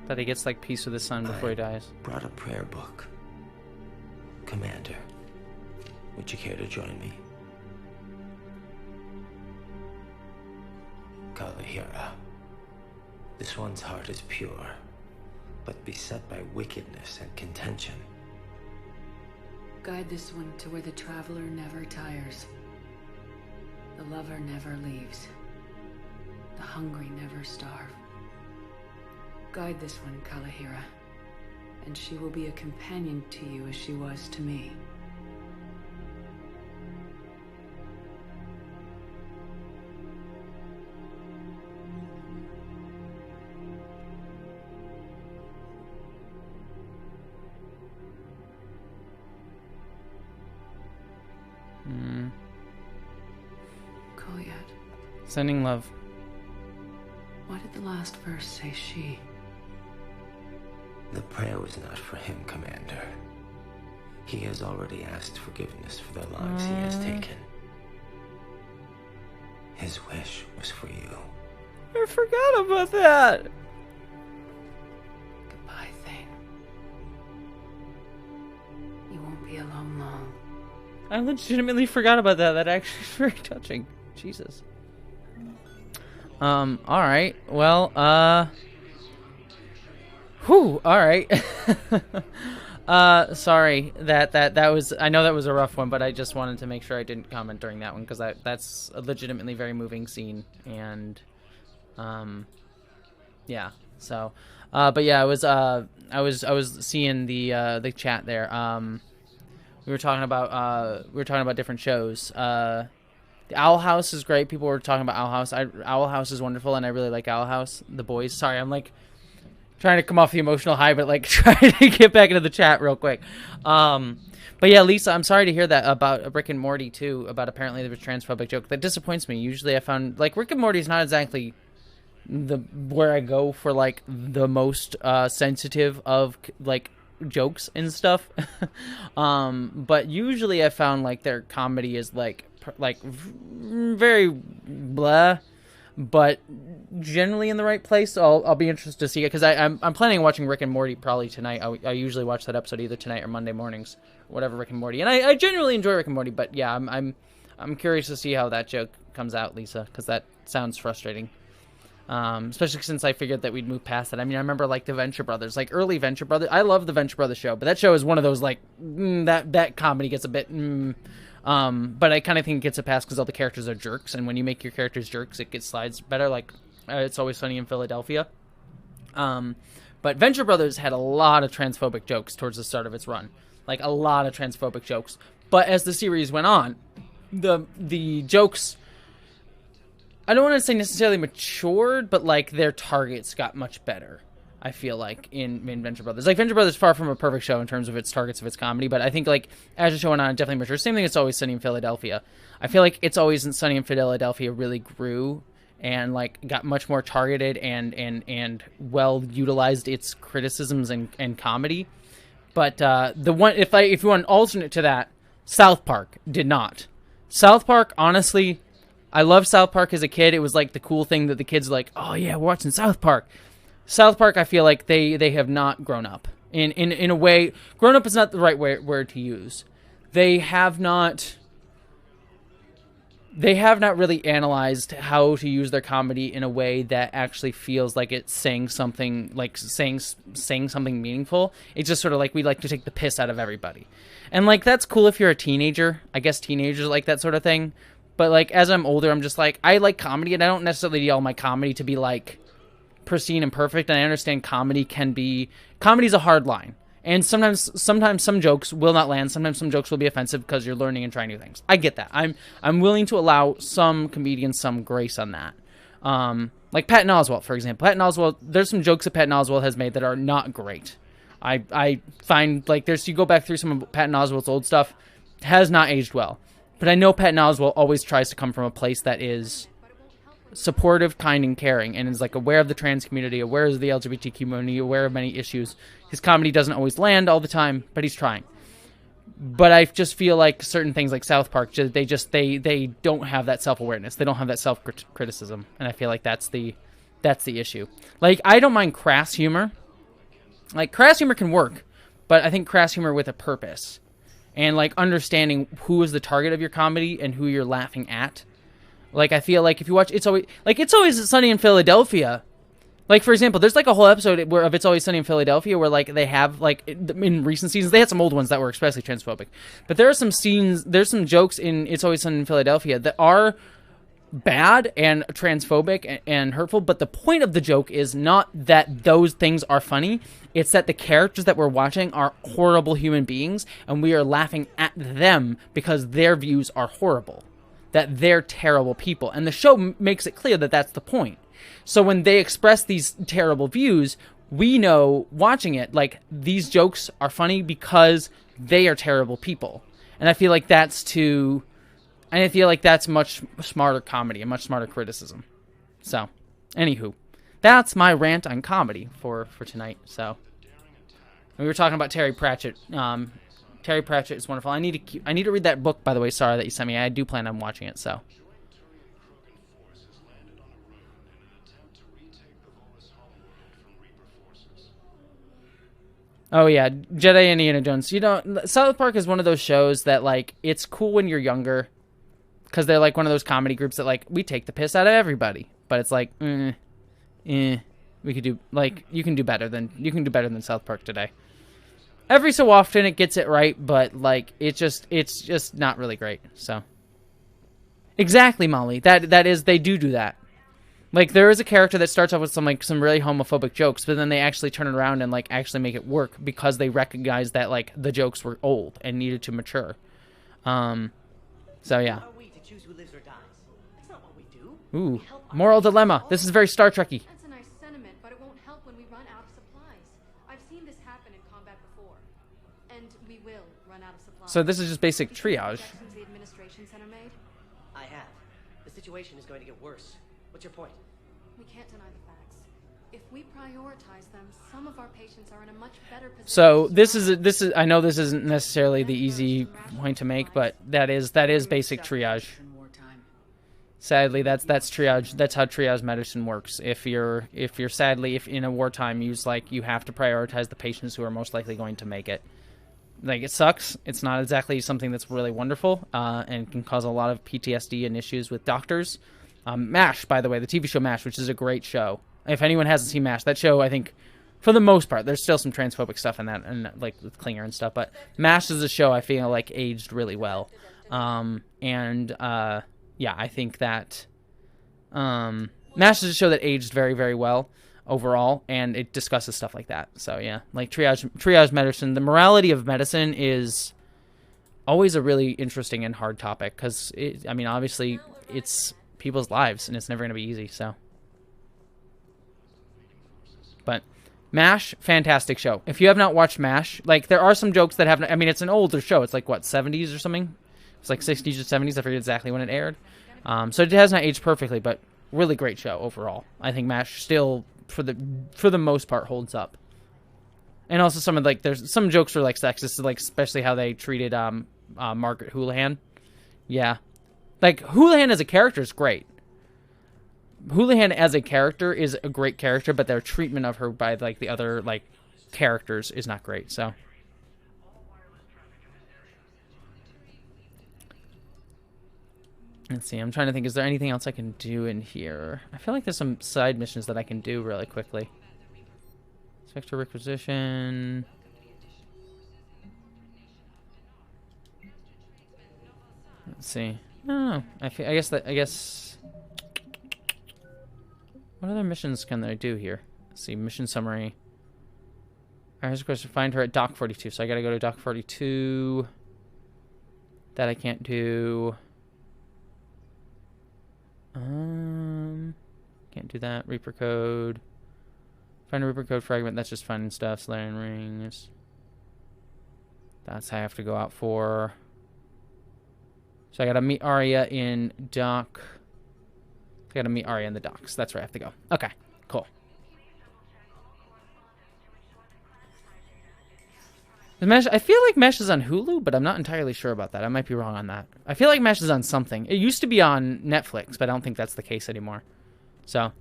That he gets like peace with his son before he dies. Brought a prayer book. Commander, would you care to join me? Kalahira, this one's heart is pure, but beset by wickedness and contention. Guide this one to where the traveler never tires. The lover never leaves. The hungry never starve. Guide this one, Kalahira, and she will be a companion to you as she was to me. Goliath, Sending love. why did the last verse say she? The prayer was not for him, Commander. He has already asked forgiveness for the lives he has taken. His wish was for you. I forgot about that. Goodbye, Thane. You won't be alone long. I legitimately forgot about that. That actually is very touching. Jesus. Alright. Well, whew, alright. Sorry. That was, I know that was a rough one, but I just wanted to make sure I didn't comment during that one, because that's a legitimately very moving scene, and, yeah, so, but yeah, I was seeing the chat there. We were talking about different shows. The Owl House is great. People were talking about Owl House. Owl House is wonderful, and I really like Owl House. The boys. Sorry, I'm like trying to come off the emotional high, but like trying to get back into the chat real quick. But yeah, Lisa, I'm sorry to hear that about Rick and Morty too. About apparently there was a transphobic joke. That disappoints me. Usually, I found like Rick and Morty is not exactly where I go for like the most sensitive of like jokes and stuff. But usually I found like their comedy is like very blah, but generally in the right place. So I'll be interested to see it, because I'm planning on watching Rick and Morty probably tonight. I usually watch that episode either tonight or Monday mornings, whatever, Rick and Morty, and I generally enjoy Rick and Morty. But yeah, I'm curious to see how that joke comes out, Lisa, because that sounds frustrating. Especially since I figured that we'd move past that. I mean, I remember like the Venture Brothers, like early Venture Brothers. I love the Venture Brothers show, but that show is one of those like that comedy gets a bit. But I kind of think it gets a pass because all the characters are jerks, and when you make your characters jerks, it gets slides better. Like It's Always Sunny in Philadelphia. But Venture Brothers had a lot of transphobic jokes towards the start of its run, like a lot of transphobic jokes. But as the series went on, the jokes, I don't want to say necessarily matured, but like their targets got much better. I feel like in Venture Brothers. Like Venture Brothers is far from a perfect show in terms of its targets of its comedy, but I think like as the show went on, it definitely matured. Same thing, It's Always Sunny in Philadelphia. I feel like It's Always Sunny in Philadelphia really grew and like got much more targeted and well utilized its criticisms and comedy. But the one, if you want an alternate to that, South Park did not. South Park, honestly, I loved South Park as a kid. It was like the cool thing that the kids were like, oh yeah, we're watching South Park. South Park, I feel like they have not grown up. In a way, grown up is not the right word to use. They have not they have not really analyzed how to use their comedy in a way that actually feels like it's saying something, like saying something meaningful. It's just sort of like we like to take the piss out of everybody. And like that's cool if you're a teenager. I guess teenagers like that sort of thing. But like as I'm older, I'm just like, I like comedy, and I don't necessarily yell my comedy to be like pristine and perfect. And I understand comedy's a hard line. And sometimes some jokes will not land. Sometimes some jokes will be offensive because you're learning and trying new things. I get that. I'm willing to allow some comedians some grace on that. Like Patton Oswalt, for example. Patton Oswalt, there's some jokes that Patton Oswalt has made that are not great. I find like you go back through some of Patton Oswalt's old stuff, has not aged well. But I know Patton Oswalt always tries to come from a place that is supportive, kind, and caring, and is like aware of the trans community, aware of the LGBTQ community, aware of many issues. His comedy doesn't always land all the time, but he's trying. But I just feel like certain things like South Park, they don't have that self-awareness. They don't have that self-criticism, and I feel like that's the issue. Like, I don't mind crass humor. Like, crass humor can work, but I think crass humor with a purpose, and like understanding who is the target of your comedy and who you're laughing at. Like, I feel like if you watch It's Always Sunny in Philadelphia. Like, for example, there's like a whole episode of It's Always Sunny in Philadelphia where like they have like in recent seasons, they had some old ones that were especially transphobic. But there are some scenes, there's some jokes in It's Always Sunny in Philadelphia that are bad and transphobic and hurtful. But the point of the joke is not that those things are funny. It's that the characters that we're watching are horrible human beings, and we are laughing at them because their views are horrible. That they're terrible people. And the show makes it clear that that's the point. So when they express these terrible views, we know, watching it, like, these jokes are funny because they are terrible people. And I feel like that's much smarter comedy, a much smarter criticism. So, anywho, that's my rant on comedy for tonight. So, we were talking about Terry Pratchett. Terry Pratchett is wonderful. I need to read that book, by the way, Sarah, that you sent me. I do plan on watching it, so. Oh, yeah, Jedi and Indiana Jones. You know, South Park is one of those shows that, like, it's cool when you're younger, because they're, like, one of those comedy groups that, like, we take the piss out of everybody. But it's like, we could do, like, you can do better than South Park today. Every so often it gets it right, but like it's just not really great. So exactly, Molly. That is, they do that. Like, there is a character that starts off with some really homophobic jokes, but then they actually turn it around and like actually make it work because they recognize that like the jokes were old and needed to mature. So yeah. Ooh, moral dilemma. This is very Star Trek-y. That's a nice sentiment, but it won't help when we run out of supplies. I've seen this happen in combat before, and we will run out of supplies. So this is just basic triage. The administration center made? I have. The situation is going to get worse. What's your point? We can't deny the facts. If we prioritize them, some of our patients are in a much better position. So this is I know this isn't necessarily the easy point to make, but that is basic triage. Sadly, that's triage. That's how triage medicine works. If you're in a wartime, you have to prioritize the patients who are most likely going to make it. Like, it sucks. It's not exactly something that's really wonderful, and can cause a lot of PTSD and issues with doctors. MASH, by the way, the TV show MASH, which is a great show. If anyone hasn't seen MASH, that show, I think, for the most part, there's still some transphobic stuff in that, and like with Klinger and stuff. But MASH is a show I feel like aged really well, yeah, I think that MASH is a show that aged very, very well overall, and it discusses stuff like that. So yeah, like triage medicine. The morality of medicine is always a really interesting and hard topic because, obviously, it's people's lives, and it's never going to be easy. So, but MASH, fantastic show. If you have not watched MASH, like, there are some jokes that have. It's an older show. It's like what, 70s or something. It's like 60s or 70s. I forget exactly when it aired. So it has not aged perfectly, but really great show overall. I think MASH still, for the most part, holds up. And also there's some jokes are like sexist, like especially how they treated Margaret Houlihan. Yeah, like Houlihan as a character is great. Houlihan as a character is a great character, but their treatment of her by like the other like characters is not great. So. Let's see. I'm trying to think. Is there anything else I can do in here? I feel like there's some side missions that I can do really quickly. Spectre requisition. Let's see. I don't know. I guess. What other missions can I do here? Let's see. Mission summary. I was supposed to find her at Dock 42, so I gotta go to Dock 42. That I can't do. Can't do that. Reaper code. Find a Reaper code fragment. That's just fun stuff. Solarian rings. That's how I have to go out for. So I gotta meet Arya in dock. I gotta meet Arya in the docks. That's where I have to go. Okay, cool. The Mesh, I feel like Mesh is on Hulu, but I'm not entirely sure about that. I might be wrong on that. I feel like Mesh is on something. It used to be on Netflix, but I don't think that's the case anymore. So,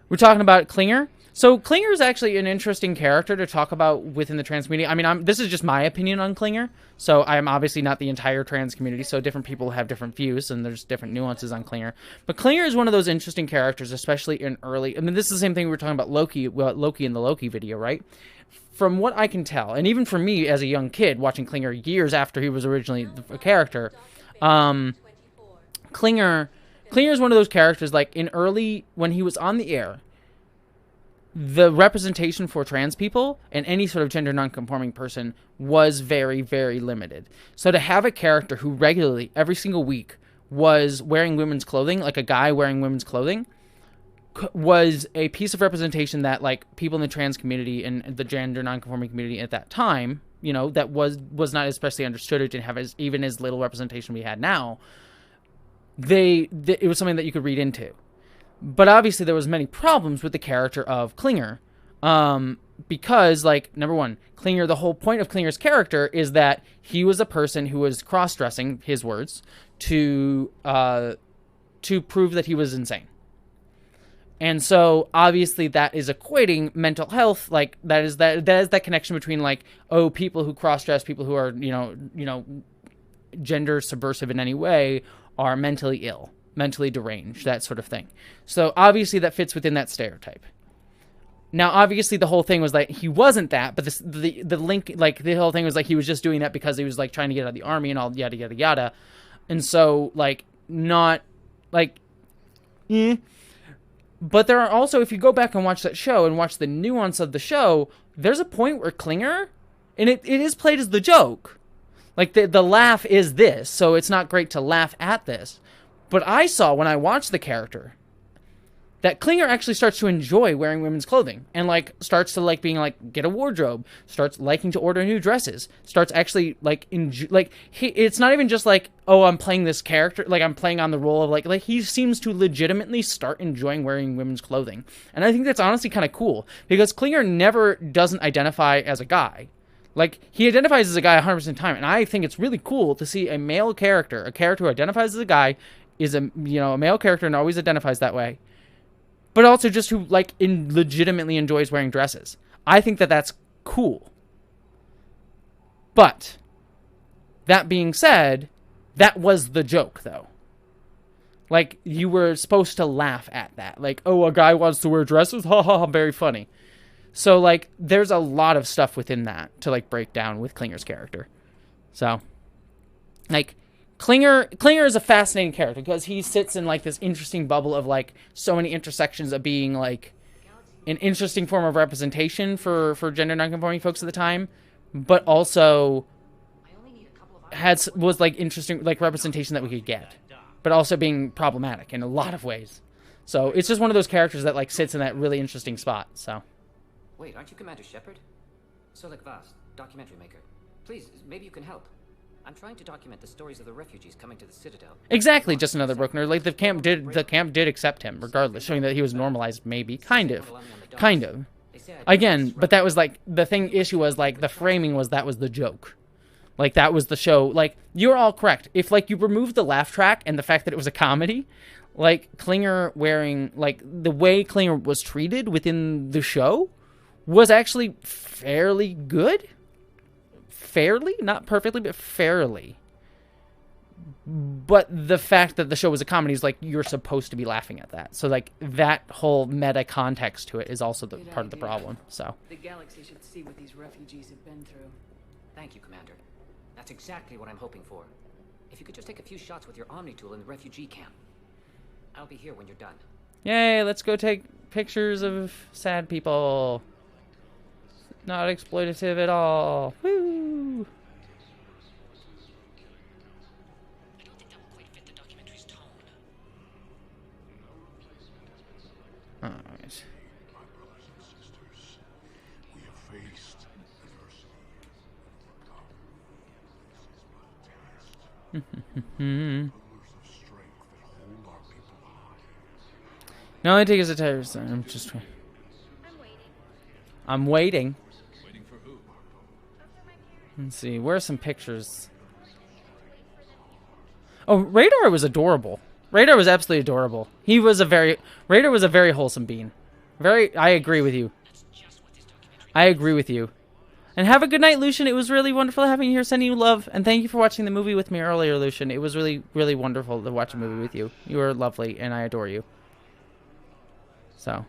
we're talking about Klinger. So, Klinger is actually an interesting character to talk about within the trans community. I mean, this is just my opinion on Klinger. So, I am obviously not the entire trans community, so different people have different views, and there's different nuances on Klinger. But Klinger is one of those interesting characters, especially in early... I mean, this is the same thing we were talking about Loki in the Loki video, right? From what I can tell, and even for me as a young kid watching Klinger years after he was originally a character, Klinger is one of those characters, like, in early... When he was on the air... The representation for trans people and any sort of gender non-conforming person was very, very limited. So to have a character who regularly, every single week, was wearing women's clothing, like a guy wearing women's clothing, was a piece of representation that, like, people in the trans community and the gender non-conforming community at that time, you know, that was not especially understood or didn't have even as little representation we had now. It was something that you could read into. But obviously there was many problems with the character of Klinger. Because, like, number one, Klinger, the whole point of Klinger's character is that he was a person who was cross-dressing, his words, to prove that he was insane. And so, obviously, that is equating mental health, like, that is that connection between, like, oh, people who cross-dress, people who are, you know, gender subversive in any way are mentally ill. Mentally deranged, that sort of thing. So obviously that fits within that stereotype. Now, obviously the whole thing was like he wasn't that, but the link, like the whole thing was like he was just doing that because he was like trying to get out of the army and all yada yada yada, and so like not like, But there are also, if you go back and watch that show and watch the nuance of the show, there's a point where Klinger, and it is played as the joke, like the laugh is this, so it's not great to laugh at this. But I saw, when I watched the character, that Klinger actually starts to enjoy wearing women's clothing. And, like, starts to, like, being, like, get a wardrobe. Starts liking to order new dresses. Starts actually, like, it's not even just, like, oh, I'm playing this character. Like, I'm playing on the role of, like, he seems to legitimately start enjoying wearing women's clothing. And I think that's honestly kind of cool. Because Klinger never doesn't identify as a guy. Like, he identifies as a guy 100% of the time. And I think it's really cool to see a male character, a character who identifies as a guy, is a male character and always identifies that way, but also just who like legitimately enjoys wearing dresses. I think that that's cool. But that being said, that was the joke though. Like, you were supposed to laugh at that. Like, oh, a guy wants to wear dresses? Ha ha ha, very funny. So like there's a lot of stuff within that to like break down with Klinger's character. So like Klinger is a fascinating character because he sits in like this interesting bubble of like so many intersections of being like an interesting form of representation for gender nonconforming folks at the time, but also was like interesting like representation that we could get, but also being problematic in a lot of ways. So it's just one of those characters that like sits in that really interesting spot. So wait, aren't you Commander Shepard? Solik Vast, documentary maker. Please, maybe you can help. I'm trying to document the stories of the refugees coming to the Citadel. Exactly, just another Brookner. Like the camp did accept him, regardless, showing that he was normalized, maybe, kind of. Again, but that was like the issue was like the framing was that was the joke, like that was the show. Like you're all correct. If like you remove the laugh track and the fact that it was a comedy, like Klinger wearing like the way Klinger was treated within the show was actually fairly good. Fairly, not perfectly, but fairly. but the fact that the show was a comedy is like you're supposed to be laughing at that. So like that whole meta context to it is also the part of the problem. So the galaxy should see what these refugees have been through. Thank you, Commander. That's exactly what I'm hoping for. If you could just take a few shots with your Omni tool in the refugee camp. I'll be here when you're done. yay, let's go take pictures of sad people. Not exploitative at all. Woo! I don't think that will quite fit the documentary's tone. All right. My brothers and sisters, we have faced adversity. This is but a test. Pillars of strength that hold our people high. No, I take as a terrorist. I'm just. I'm waiting. Waiting for who? Let's see. Where are some pictures? Oh, Radar was adorable. Radar was absolutely adorable. Radar was a very wholesome being. I agree with you. I agree with you. And have a good night, Lucian. It was really wonderful having you here, sending you love. And thank you for watching the movie with me earlier, Lucian. It was really, really wonderful to watch a movie with you. You are lovely, and I adore you. So.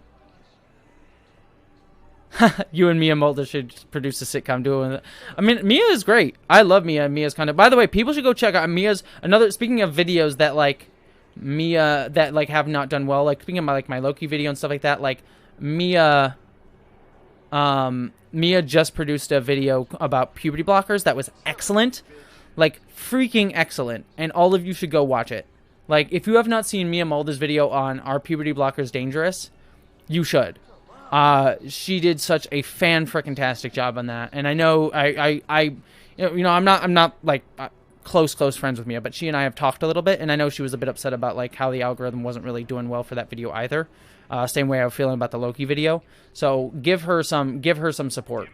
You and Mia Mulder should produce a sitcom duo. I mean, Mia is great. I love Mia. Mia's kind of. By the way, people should go check out Mia's another. Speaking of videos that like Mia that like have not done well, like speaking of my Loki video and stuff like that, like Mia just produced a video about puberty blockers that was excellent, like freaking excellent, and all of you should go watch it. Like if you have not seen Mia Mulder's video on Are Puberty Blockers Dangerous, you should. She did such a fan-frickin-tastic job on that, and I know I'm not like close friends with Mia, but she and I have talked a little bit, and I know she was a bit upset about like how the algorithm wasn't really doing well for that video either. Same way I was feeling about the Loki video. So give her some support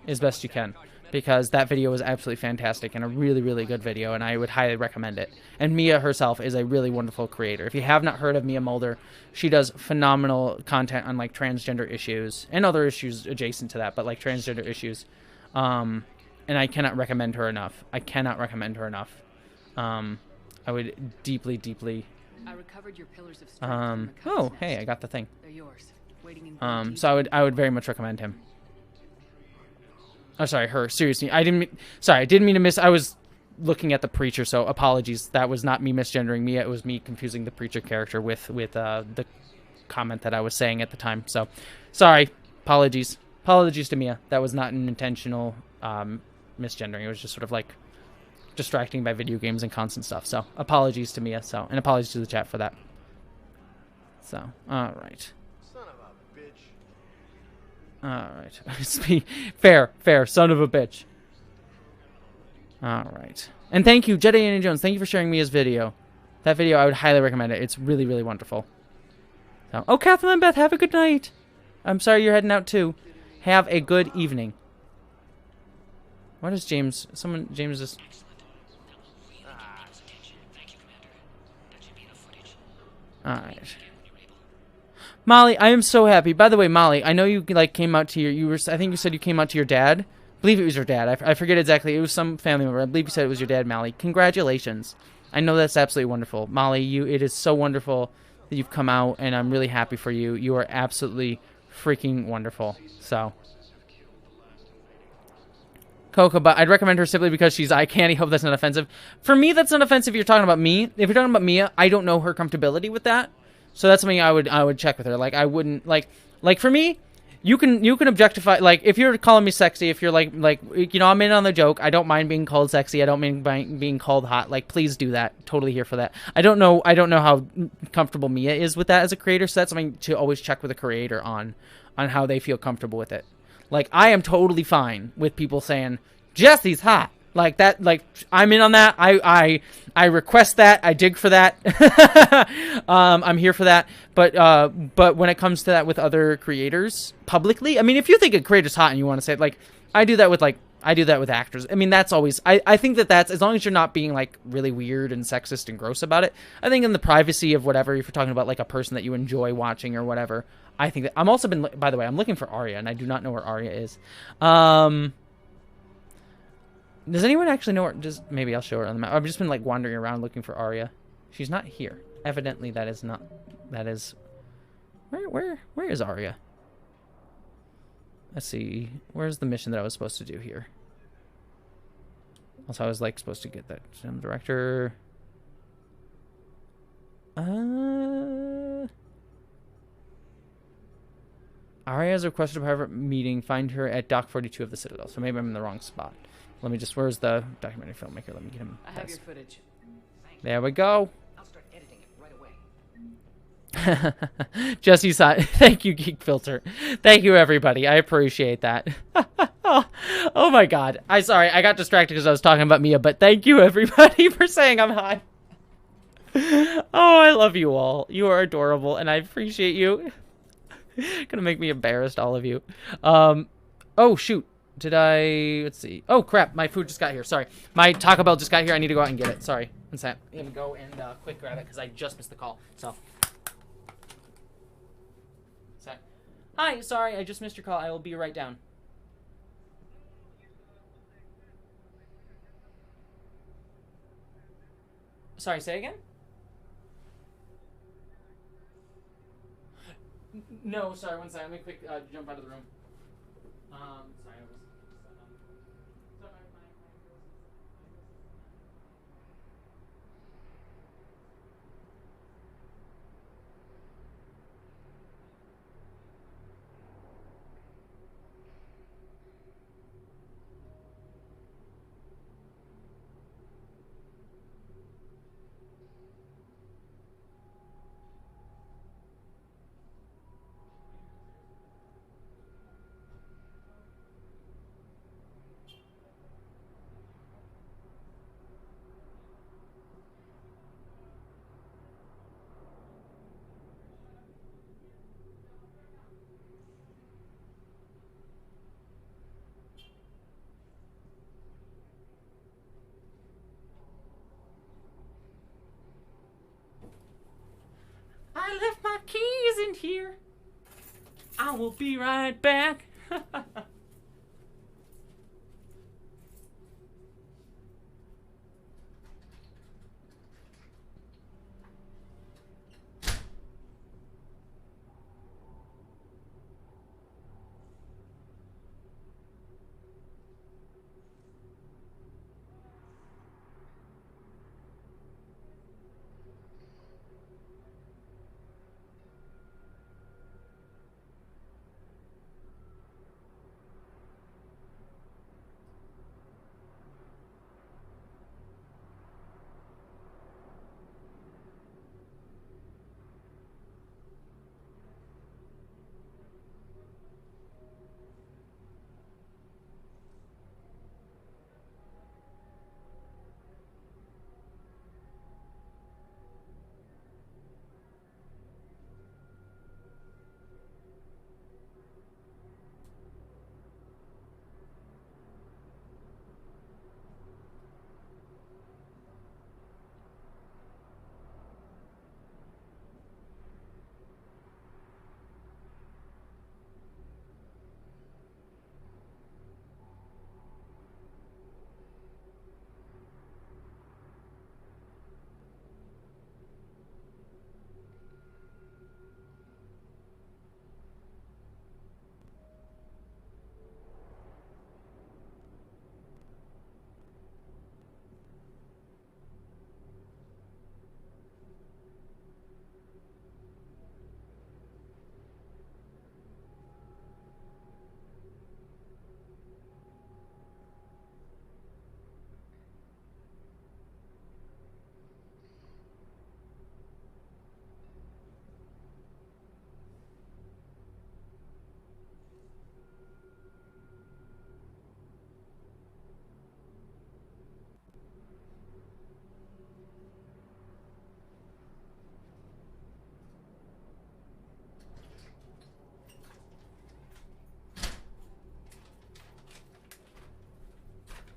as best you can, because that video was absolutely fantastic and a really, really good video, and I would highly recommend it. And Mia herself is a really wonderful creator. If you have not heard of Mia Mulder, she does phenomenal content on like transgender issues and other issues adjacent to that, but like transgender issues. And I cannot recommend her enough. I would deeply. I recovered your pillars of strength from the Oh, Cubs' hey, nest. I got the thing. They're yours. Waiting in So I would very much recommend him. Oh, sorry, her. Seriously, I didn't mean to miss. I was looking at the preacher, so apologies. That was not me misgendering Mia. It was me confusing the preacher character with the comment that I was saying at the time. So, sorry. Apologies to Mia. That was not an intentional misgendering. It was just sort of like distracting by video games and constant stuff. So, apologies to Mia. So, and apologies to the chat for that. So, all right. Alright. Fair. Son of a bitch. Alright. And thank you, Jedi Annie Jones. Thank you for sharing Mia's video. That video, I would highly recommend it. It's really, really wonderful. So, oh, Kathleen and Beth, have a good night. I'm sorry you're heading out too. Have a good evening. What is James? James is... Alright. Molly, I am so happy. By the way, Molly, I know you like came out to I think you said you came out to your dad. I believe it was your dad. I forget exactly. It was some family member. I believe you said it was your dad, Molly. Congratulations. I know that's absolutely wonderful. Molly, it is so wonderful that you've come out, and I'm really happy for you. You are absolutely freaking wonderful. So, Coca, but I'd recommend her simply because she's eye candy. Hope that's not offensive. For me, that's not offensive if you're talking about me. If you're talking about Mia, I don't know her comfortability with that. So that's something I would check with her. Like I wouldn't like for me, you can objectify, like if you're calling me sexy, if you're like I'm in on the joke. I don't mind being called sexy. I don't mind being called hot. Like please do that. Totally here for that. I don't know how comfortable Mia is with that as a creator. So that's something to always check with a creator on how they feel comfortable with it. Like I am totally fine with people saying Jessie's hot. Like that, like I'm in on that. I request that. I dig for that. I'm here for that. But when it comes to that with other creators publicly, I mean, if you think a creator's hot and you want to say it, like I do that with actors. I mean, that's always. I think that's as long as you're not being like really weird and sexist and gross about it. I think in the privacy of whatever, if you're talking about like a person that you enjoy watching or whatever, I think that I'm also been. By the way, I'm looking for Arya and I do not know where Arya is. Does anyone actually know where? Just maybe I'll show her on the map. I've just been like wandering around looking for Arya. She's not here. Evidently, that is not. That is. Where is Arya? Let's see. Where's the mission that I was supposed to do here? Also, I was like supposed to get that film director. Arya has requested a private meeting. Find her at Dock 42 of the Citadel. So maybe I'm in the wrong spot. Let me just. Where's the documentary filmmaker? Let me get him. I have your footage. There we go. I'll start editing it right away. Jessie side. Thank you, Geek Filter. Thank you, everybody. I appreciate that. Oh my God. Sorry. I got distracted because I was talking about Mia, but thank you, everybody, for saying I'm hot. Oh, I love you all. You are adorable, and I appreciate you. Gonna make me embarrassed, all of you. Oh, shoot. Did I... Let's see. Oh, crap. My food just got here. Sorry. My Taco Bell just got here. I need to go out and get it. Sorry. One sec. I'm gonna go and quick grab it because I just missed the call. So... Sec. Hi. Sorry. I just missed your call. I will be right down. Sorry. Say again? No, sorry, one second. Let me quick jump out of the room. Sorry, I was... I left my keys in here. I will be right back.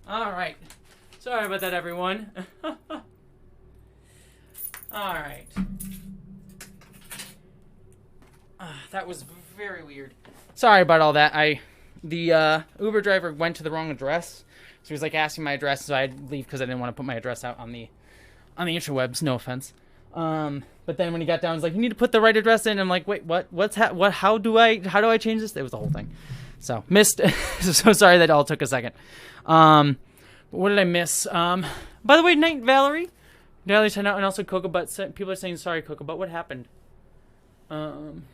All right. Sorry about that, everyone. All right. That was very weird. Sorry about all that. The Uber driver went to the wrong address, So he was like asking my address, so I'd leave because I didn't want to put my address out on the interwebs. No offense. But then when he got down, he's like, "You need to put the right address in." I'm like, "Wait, what? How do I change this?" It was the whole thing. So missed. So sorry that all took a second. But what did I miss? By the way, night Valerie. Valerie sent out, and also Cocoa Butt. People are saying sorry, Cocoa Butt. What happened?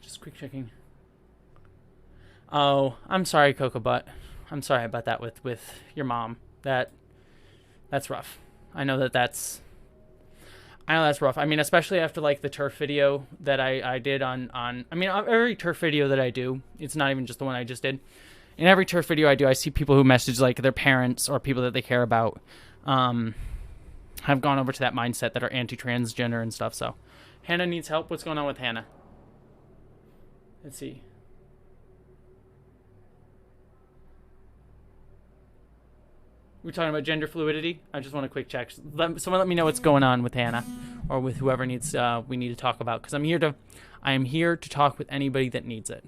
Just quick checking. Oh, I'm sorry, Cocoa Butt. I'm sorry about that with your mom. That's rough. I know that's rough. I mean, especially after like the turf video that I did on I mean, every turf video that I do, it's not even just the one I just did. In every turf video I do, I see people who message like their parents or people that they care about have gone over to that mindset that are anti-transgender and stuff. So Hannah needs help. What's going on with Hannah? Let's see. We're talking about gender fluidity. I just want a quick check. Someone let me know what's going on with Hannah, or with whoever needs we need to talk about. Because I am here to talk with anybody that needs it.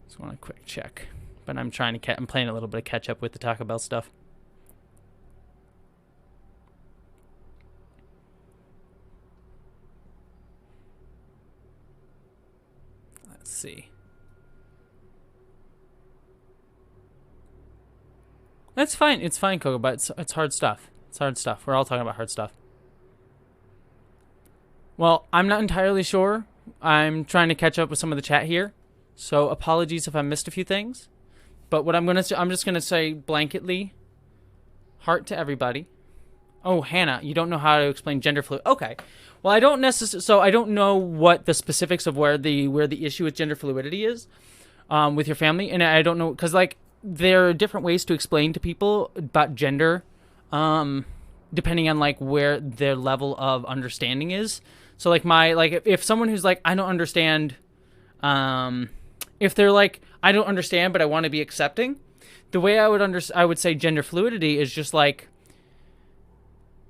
Just want a quick check, but I'm I'm playing a little bit of catch up with the Taco Bell stuff. Let's see. That's fine. It's fine, Coco, but it's hard stuff. It's hard stuff. We're all talking about hard stuff. Well, I'm not entirely sure. I'm trying to catch up with some of the chat here. So apologies if I missed a few things. But what I'm just going to say blanketly, heart to everybody. Oh, Hannah, you don't know how to explain gender fluid. Okay. Well, I don't know what the specifics of where the issue with gender fluidity is with your family, and I don't know cuz like there are different ways to explain to people about gender, depending on like where their level of understanding is. So like if someone who's like, I don't understand, if they're like, I don't understand, but I want to be accepting, the way I would say gender fluidity is just like,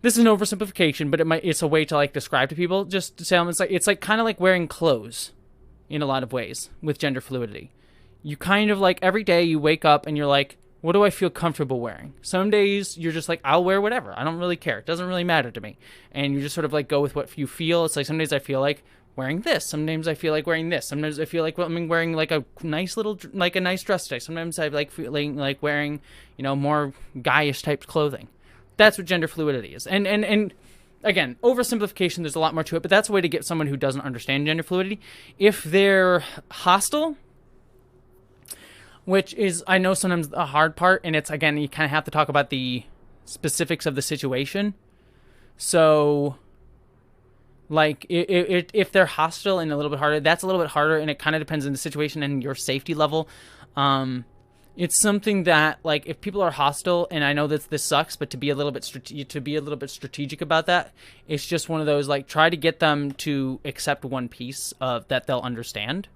this is an oversimplification, but it's a way to like describe to people, just to tell them it's like kind of like wearing clothes in a lot of ways with gender fluidity. You kind of like every day you wake up and you're like, what do I feel comfortable wearing? Some days you're just like, I'll wear whatever. I don't really care. It doesn't really matter to me. And you just sort of like go with what you feel. It's like some days I feel like wearing this. Sometimes I feel like wearing this. Sometimes I feel like I'm wearing like a nice dress today. Sometimes I like feeling like wearing, more guyish type clothing. That's what gender fluidity is. And again, oversimplification, there's a lot more to it, but that's a way to get someone who doesn't understand gender fluidity. If they're hostile, which is, I know sometimes the hard part, and it's, again, you kind of have to talk about the specifics of the situation. So, like, if they're hostile and a little bit harder, that's a little bit harder, and it kind of depends on the situation and your safety level. It's something that, like, if people are hostile, and I know that this sucks, but to be a little bit strategic about that, it's just one of those, like, try to get them to accept one piece of that they'll understand.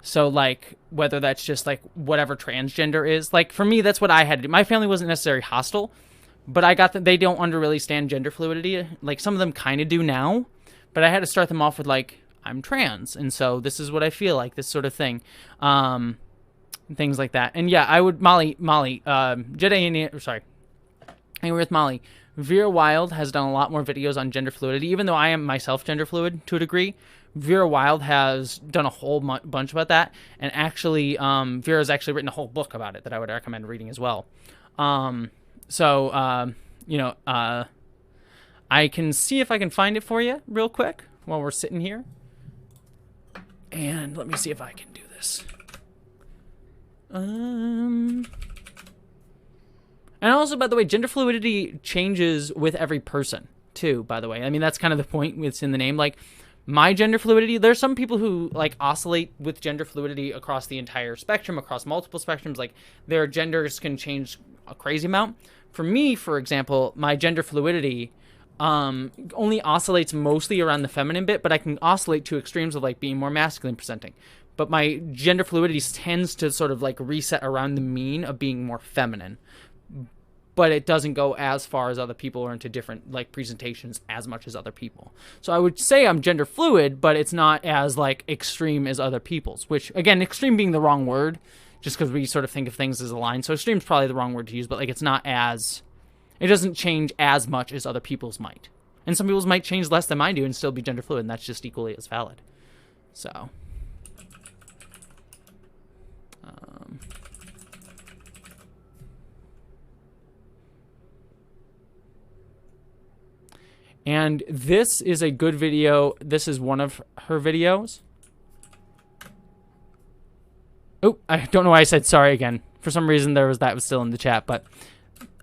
So, like, whether that's just, like, whatever transgender is. Like, for me, that's what I had to do. My family wasn't necessarily hostile, but I got that they don't really stand gender fluidity. Like, some of them kind of do now, but I had to start them off with, like, I'm trans, and so this is what I feel like, this sort of thing. Things like that. And, yeah, I would, Molly, Jedi, anyway, with Molly, Vera Wild has done a lot more videos on gender fluidity, even though I am myself gender fluid to a degree. Vera Wild has done a whole bunch about that, and actually, Vera's actually written a whole book about it that I would recommend reading as well. I can see if I can find it for you real quick while we're sitting here. And let me see if I can do this. And also, by the way, gender fluidity changes with every person, too, by the way. I mean, that's kind of the point. It's in the name. Like, my gender fluidity, there's some people who, like, oscillate with gender fluidity across the entire spectrum, across multiple spectrums. Like, their genders can change a crazy amount. For me, for example, my gender fluidity only oscillates mostly around the feminine bit, but I can oscillate to extremes of, like, being more masculine presenting. But my gender fluidity tends to sort of, like, reset around the mean of being more feminine. but it doesn't go as far as other people or into different, like, presentations as much as other people. So I would say I'm gender fluid, but it's not as, like, extreme as other people's, which, again, extreme being the wrong word, just because we sort of think of things as a line. So extreme is probably the wrong word to use, but, like, it's not as, it doesn't change as much as other people's might. And some people's might change less than mine do and still be gender fluid, and that's just equally as valid. So... And this is a good video. This is one of her videos. Oh, I don't know why I said sorry again. For some reason, that was still in the chat, but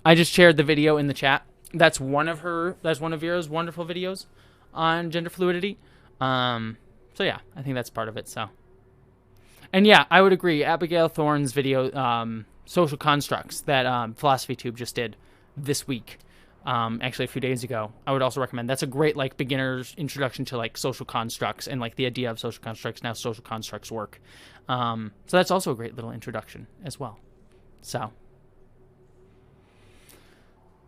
I just shared the video in the chat. That's one of Vera's wonderful videos on gender fluidity. So yeah, I think that's part of it. So, and yeah, I would agree. Abigail Thorne's video, Social Constructs, that Philosophy Tube just did this week. Actually a few days ago, I would also recommend. That's a great, like, beginner's introduction to, like, social constructs and, like, the idea of social constructs and how social constructs work. So that's also a great little introduction as well. So,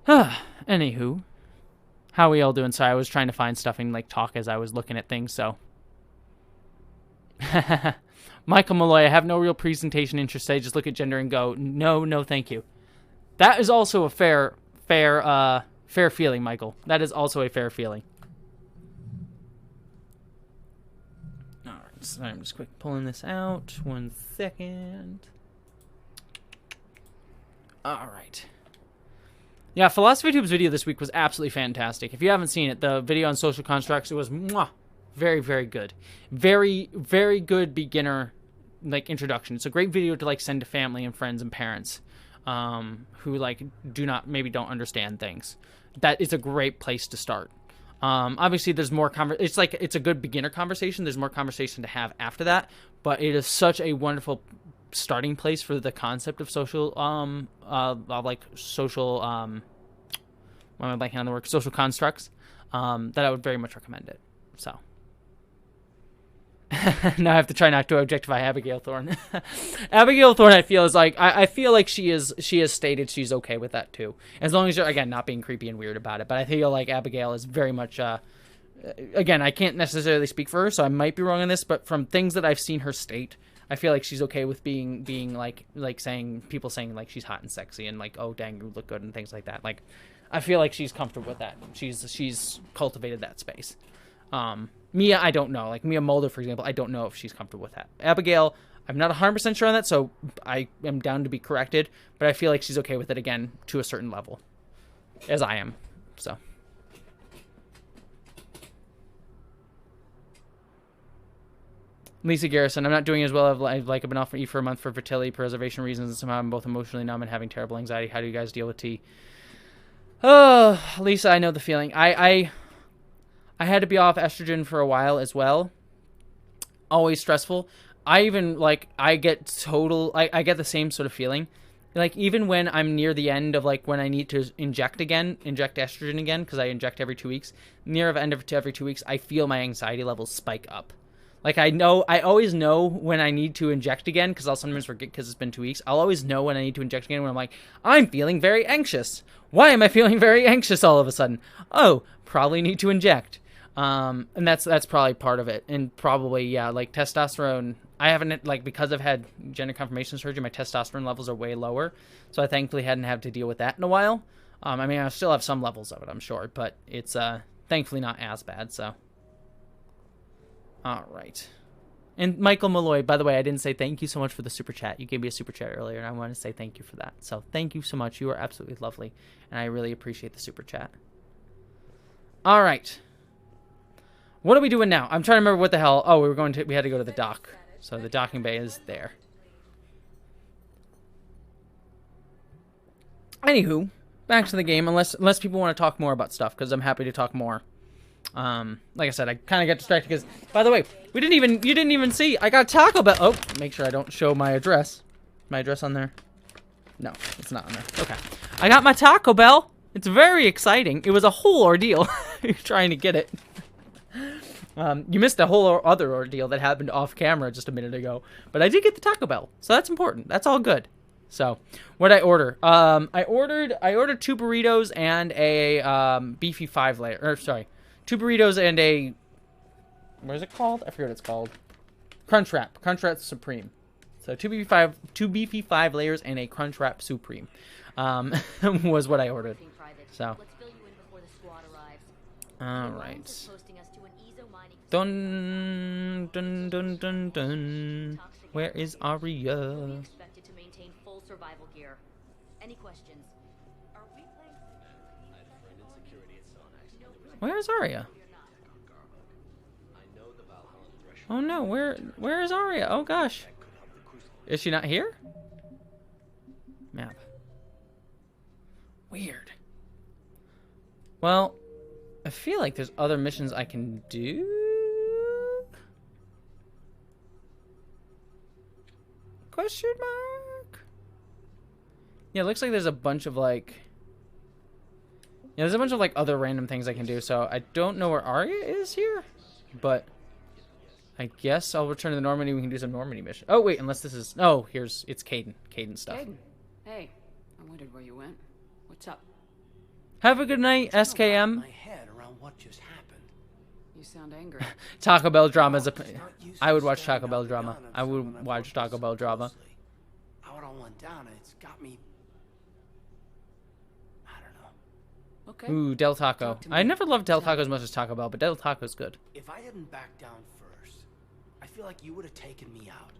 anywho, how are we all doing? Sorry, I was trying to find stuff and, like, talk as I was looking at things, so. Michael Malloy, I have no real presentation interest. I just look at gender and go, no, thank you. That is also a fair feeling, Michael. That is also a fair feeling. All right, so I'm just quick pulling this out. 1 second. All right. Yeah, Philosophy Tube's video this week was absolutely fantastic. If you haven't seen it, the video on social constructs, it was very, very good. Very, very good beginner, like, introduction. It's a great video to, like, send to family and friends and parents. Who, like, maybe don't understand things. That is a great place to start. Obviously there's more it's a good beginner conversation. There's more conversation to have after that, but it is such a wonderful starting place for the concept of social, social, why am I blanking on the word? Social constructs, that I would very much recommend it. So. Now I have to try not to objectify Abigail Thorne. Abigail Thorne, I feel, is like, I feel like she has stated she's okay with that too, as long as you're, again, not being creepy and weird about it. But I feel like Abigail is very much, again, I can't necessarily speak for her, so I might be wrong on this, but from things that I've seen her state, I feel like she's okay with being like saying, people saying, like, she's hot and sexy and, like, oh dang, you look good and things like that. Like, I feel like she's comfortable with that. She's cultivated that space. Mia, I don't know. Like, Mia Mulder, for example, I don't know if she's comfortable with that. Abigail, I'm not 100% sure on that, so I am down to be corrected, but I feel like she's okay with it, again, to a certain level, as I am, so. Lisa Garrison, I'm not doing as well as I've been off for a month for fertility preservation reasons, and somehow I'm both emotionally numb and having terrible anxiety. How do you guys deal with tea? Oh, Lisa, I know the feeling. I had to be off estrogen for a while as well. Always stressful. I even, like, I get the same sort of feeling. Like, even when I'm near the end of, like, when I need to inject estrogen again, because I inject every 2 weeks, near the end of every 2 weeks, I feel my anxiety levels spike up. Like, I always know when I need to inject again, because I'll sometimes forget because it's been 2 weeks. I'll always know when I need to inject again when I'm like, I'm feeling very anxious. Why am I feeling very anxious all of a sudden? Oh, probably need to inject. And that's probably part of it. And probably, yeah, like, testosterone, I haven't, like, because I've had gender confirmation surgery, my testosterone levels are way lower. So I thankfully hadn't had to deal with that in a while. I mean, I still have some levels of it, I'm sure, but it's, thankfully not as bad, so. All right. And Michael Malloy, by the way, I didn't say thank you so much for the super chat. You gave me a super chat earlier, and I want to say thank you for that. So thank you so much. You are absolutely lovely, and I really appreciate the super chat. All right. What are we doing now? I'm trying to remember what the hell. Oh, we had to go to the dock. So the docking bay is there. Anywho, back to the game, unless people want to talk more about stuff, because I'm happy to talk more. Like I said, I kind of got distracted because, by the way, you didn't even see, I got Taco Bell. Oh, make sure I don't show my address. My address on there? No, it's not on there. Okay. I got my Taco Bell. It's very exciting. It was a whole ordeal trying to get it. You missed a whole other ordeal that happened off camera just a minute ago, but I did get the Taco Bell, so that's important. That's all good. So, what I order? I ordered 2 burritos and a beefy 5-layer. Or sorry, 2 burritos and a, what is it called? I forget what it's called. Crunchwrap Supreme. So 2 beefy 5 layers and a Crunchwrap Supreme, was what I ordered. So. All right. Dun dun dun dun dun. Where is Arya? Where is Arya? Oh no, where is Arya? Oh gosh. Is she not here? Map. Weird. Well, I feel like there's other missions I can do. Question mark? Yeah, it looks like there's a bunch of like... Yeah, there's a bunch of like other random things I can do, so I don't know where Arya is here, but I guess I'll return to the Normandy. We can do some Normandy mission. Oh wait, unless this is... Oh, it's Caden. Caden stuff. Caden. Hey, I wondered where you went. What's up? Have a good night, SKM. My head around what just happened. You sound angry. Taco Bell drama is a... I would watch Taco Bell drama. I would watch Taco Bell drama. How it all went down, it's got me... I don't know. Okay. Ooh, Del Taco. I never loved Del Taco as much as Taco Bell, but Del Taco's good. If I hadn't backed down first, I feel like you would have taken me out.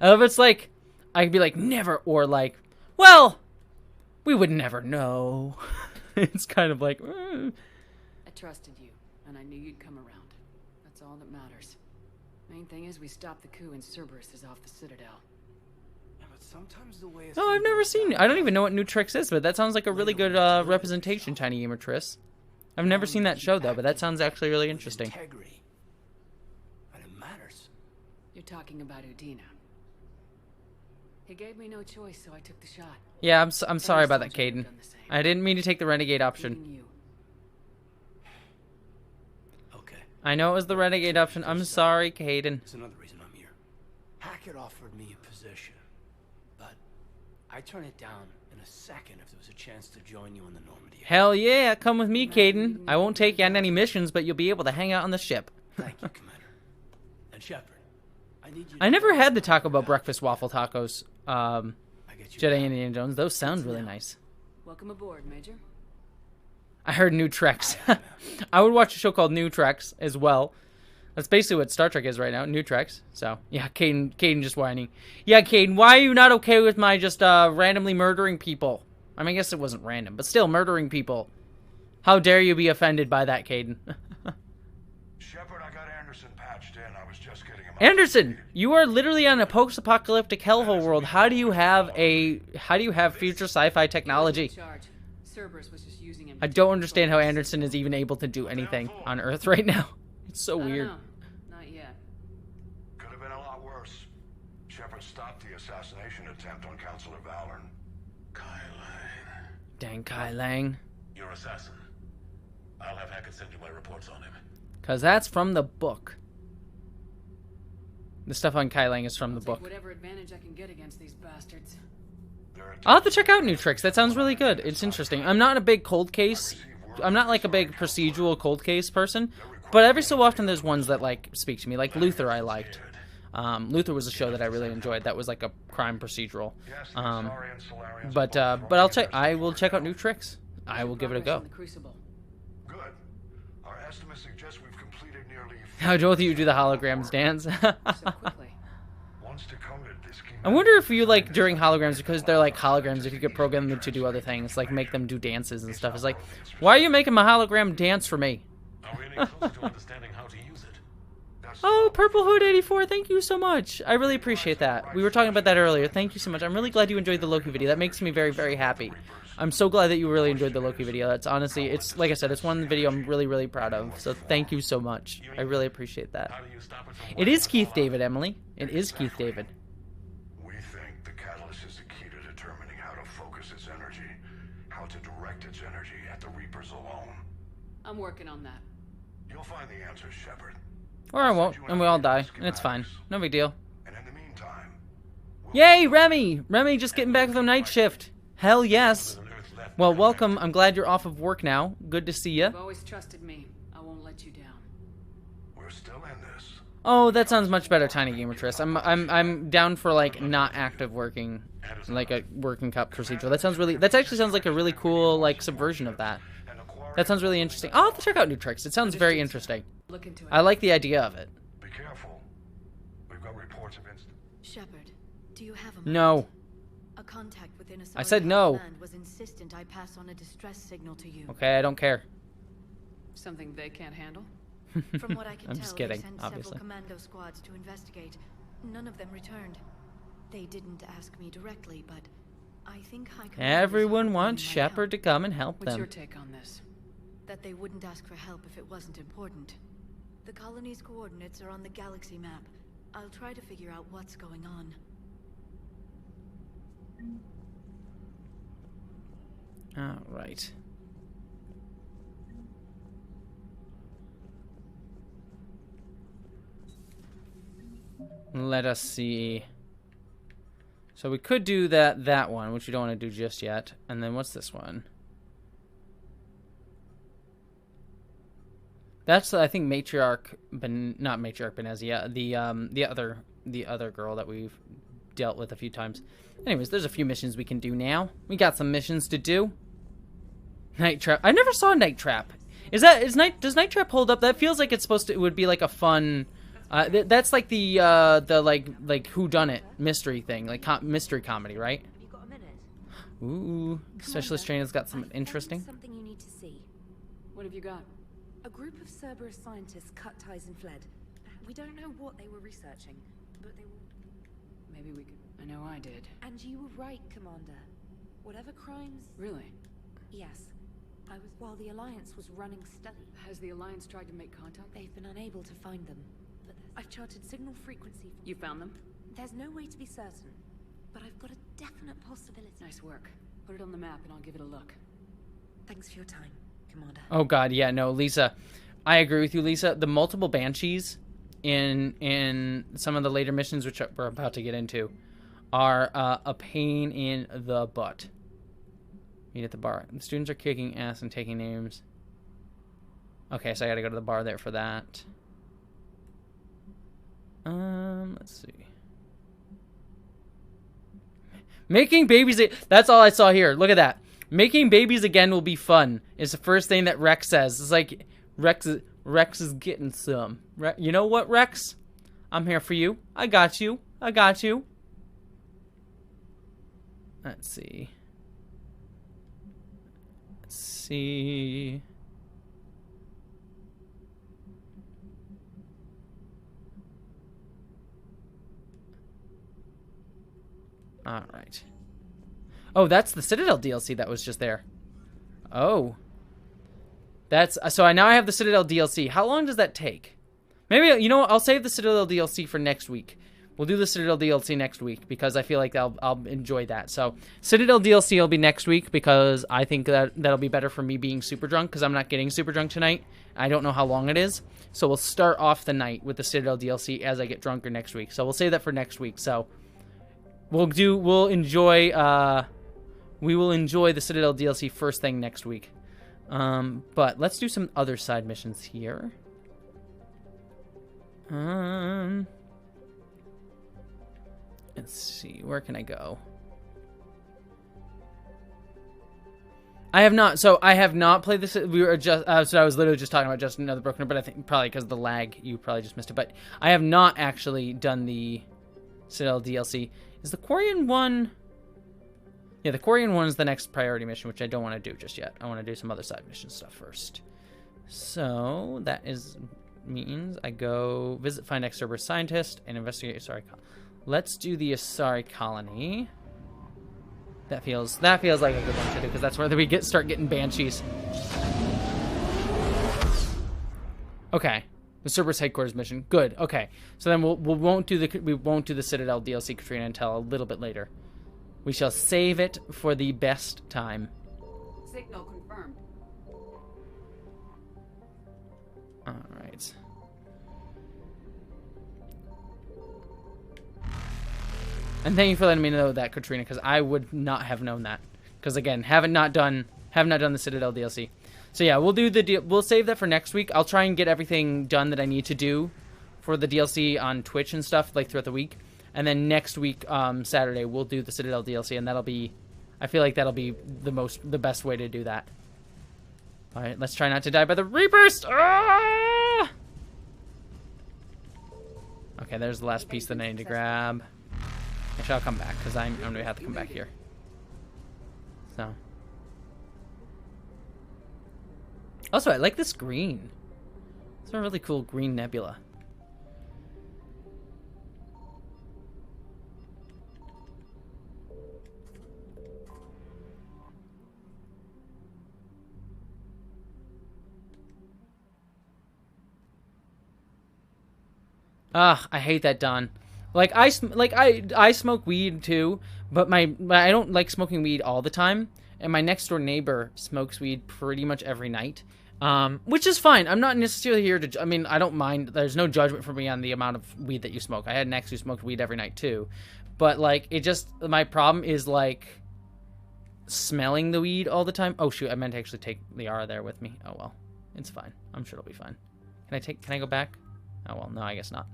If it's like, I could be like, never, or like, well, we would never know. It's kind of like, I trusted you, and I knew you'd come around. That's all that matters. Main thing is we stopped the coup and Cerberus is off the Citadel. Yeah, but sometimes the way oh, I've never seen, I don't even know what New Tricks is, but that sounds like a really good representation, Tiny Gamer Triss. I've never seen that show, though, but that sounds actually really interesting. Integrity. And it matters. You're talking about Udina. He gave me no choice, so I took the shot. Yeah, I'm sorry about that, Caden. I didn't mean to take the Renegade option. Okay. I know it was the Renegade option. I'm sorry, Caden. That's another reason I'm here. Hackett offered me a position, but I'd turn it down in a second if there was a chance to join you on the Normandy. Hell yeah, come with me, Caden. I won't take you on any missions, but you'll be able to hang out on the ship. Thank you, Commander. And Shepard, I never had the Taco Bell breakfast waffle tacos. Jedi Indiana Jones. Those sound really nice. Welcome aboard, Major. I heard New Treks. I would watch a show called New Treks as well. That's basically what Star Trek is right now, New Treks. So, yeah, Caden just whining. Yeah, Caden, why are you not okay with my just randomly murdering people? I mean, I guess it wasn't random, but still murdering people. How dare you be offended by that, Caden? Shepard, I got Anderson patched in. I was just getting him. Anderson, you are literally on a post-apocalyptic hellhole world. How do you have future sci-fi technology? Cerberus was just using him. I don't understand how Anderson is even able to do anything on Earth right now. It's so weird. Not yet. Could have been a lot worse. Shepard stopped the assassination attempt on Counselor Valorn. Kai Lang. Dang Kai Lang. Your assassin. I'll have Hackett send you my reports on him. Cause that's from the book. The stuff on Kai Lang is from the book. Whatever advantage I can get against these bastards. I'll have to check out New Tricks. That sounds really good. It's interesting. I'm not a big cold case. I'm not like a big procedural cold case person, but every so often there's ones that like speak to me. Like Luther, I liked. Luther was a show that I really enjoyed. That was like a crime procedural. But I will check out New Tricks. I will give it a go. Good. Our estimates suggest we've completed nearly. How both of you do the holograms dance? I wonder if you like during holograms, because they're like holograms, if you could program them to do other things, like make them do dances and stuff. It's like, why are you making my hologram dance for me? Oh, Purple Hood 84, thank you so much. I really appreciate that. We were talking about that earlier. Thank you so much. I'm really glad you enjoyed the Loki video. That makes me very, very happy. I'm so glad that you really enjoyed the Loki video. That's honestly, it's like I said, it's one video I'm really, really proud of. So thank you so much. I really appreciate that. It is Keith David, Emily. It is Keith David. We think the catalyst is the key to determining how to focus its energy, how to direct its energy at the Reapers alone. I'm working on that. You'll find the answers, Shepard. Or I won't, and we all die, and it's fine. No big deal. And in the meantime, Yay, Remy! Remy just getting back with a night shift. Hell yes. Well, welcome. I'm glad you're off of work now. Good to see you. You've always trusted me. I won't let you down. We're still in this. Oh, that sounds much better, Tiny Gamer Triss. I'm down for like not active working, like a working cup procedural. That sounds really. That actually sounds like a really cool like subversion of that. That sounds really interesting. I'll have to check out New Tricks. It sounds very interesting. Look into it. I like the idea of it. Be careful. We've got reports of incidents. Shepard, do you have a No. A contact within a I said no. land was insistent I pass on a distress signal to you. Okay, I don't care. Something they can't handle? From what I can I'm tell, just they kidding, sent obviously. several commando squads to investigate. None of them returned. They didn't ask me directly, but I think High Command Everyone wants Shepard to come and help What's them. your take on this? That they wouldn't ask for help if it wasn't important. The colony's coordinates are on the galaxy map. I'll try to figure out what's going on. All right. Let us see. So we could do that one, which we don't want to do just yet. And then what's this one? That's I think matriarch, not matriarch Benezia, the other girl that we've dealt with a few times. Anyways, there's a few missions we can do now. We got some missions to do. Night Trap. I never saw Night Trap. Does Night Trap hold up? That feels like it's supposed to. It would be like a fun. That's like the like whodunit mystery thing, like mystery comedy, right? Have you got a minute? Ooh, Specialist Training's got something interesting. Something you need to see. What have you got? A group of Cerberus scientists cut ties and fled. We don't know what they were researching, but they were... Maybe we could... I know I did. And you were right, Commander. Whatever crimes... Really? Yes. I was... While the Alliance was running study... Has the Alliance tried to make contact? They've been unable to find them. But I've charted signal frequency... You found them? There's no way to be certain. But I've got a definite possibility. Nice work. Put it on the map and I'll give it a look. Thanks for your time, Commander. Oh god, yeah, no, Lisa. I agree with you, Lisa. The multiple banshees in some of the later missions, which we're about to get into, are a pain in the butt. Meet at the bar. The students are kicking ass and taking names. Okay, so I gotta go to the bar there for that. Let's see. Making babies. That's all I saw here. Look at that. Making babies again will be fun. Is the first thing that Rex says. It's like Rex is getting some. You know what, Rex? I'm here for you. I got you. I got you. Let's see. Let's see. All right. Oh, that's the Citadel DLC that was just there. Oh. That's so now I have the Citadel DLC. How long does that take? Maybe, you know what, I'll save the Citadel DLC for next week. We'll do the Citadel DLC next week because I feel like I'll enjoy that. So, Citadel DLC will be next week because I think that'll be better for me being super drunk because I'm not getting super drunk tonight. I don't know how long it is. So, we'll start off the night with the Citadel DLC as I get drunker next week. So, we'll save that for next week. So, we will enjoy the Citadel DLC first thing next week. But let's do some other side missions here. Let's see, where can I go? I have not played this. We were just, so I was literally just talking about just another Broken, but I think probably because of the lag, you probably just missed it. But I have not actually done the Citadel DLC. Is the Quarian one? Yeah, the Quarian one is the next priority mission, which I don't want to do just yet. I want to do some other side mission stuff first. So that means I go visit, find Cerberus scientist, and investigate Asari colony. Let's do the Asari colony. That feels like a good one to do because that's where we start getting banshees. Okay, the Cerberus headquarters mission. Good. Okay, so then we won't do the Citadel DLC Katrina until a little bit later. We shall save it for the best time. Signal confirmed. All right. And thank you for letting me know that, Katrina, because I would not have known that. Because again, have not done the Citadel DLC. So yeah, we'll save that for next week. I'll try and get everything done that I need to do for the DLC on Twitch and stuff like throughout the week. And then next week, Saturday, we'll do the Citadel DLC, and I feel like that'll be the best way to do that. All right, let's try not to die by the Reapers. Ah! Okay, there's the last piece that I need to grab. Actually, I'll come back because I'm gonna have to come back here. So. Also, I like this green. It's a really cool green nebula. Ah, I hate that, Don. Like I smoke weed too, but I don't like smoking weed all the time. And my next door neighbor smokes weed pretty much every night, which is fine. I'm not necessarily here to. I mean, I don't mind. There's no judgment for me on the amount of weed that you smoke. I had an ex who smoked weed every night too, but like my problem is like smelling the weed all the time. Oh shoot, I meant to actually take Liara there with me. Oh well, it's fine. I'm sure it'll be fine. Can I go back? Oh well, no, I guess not.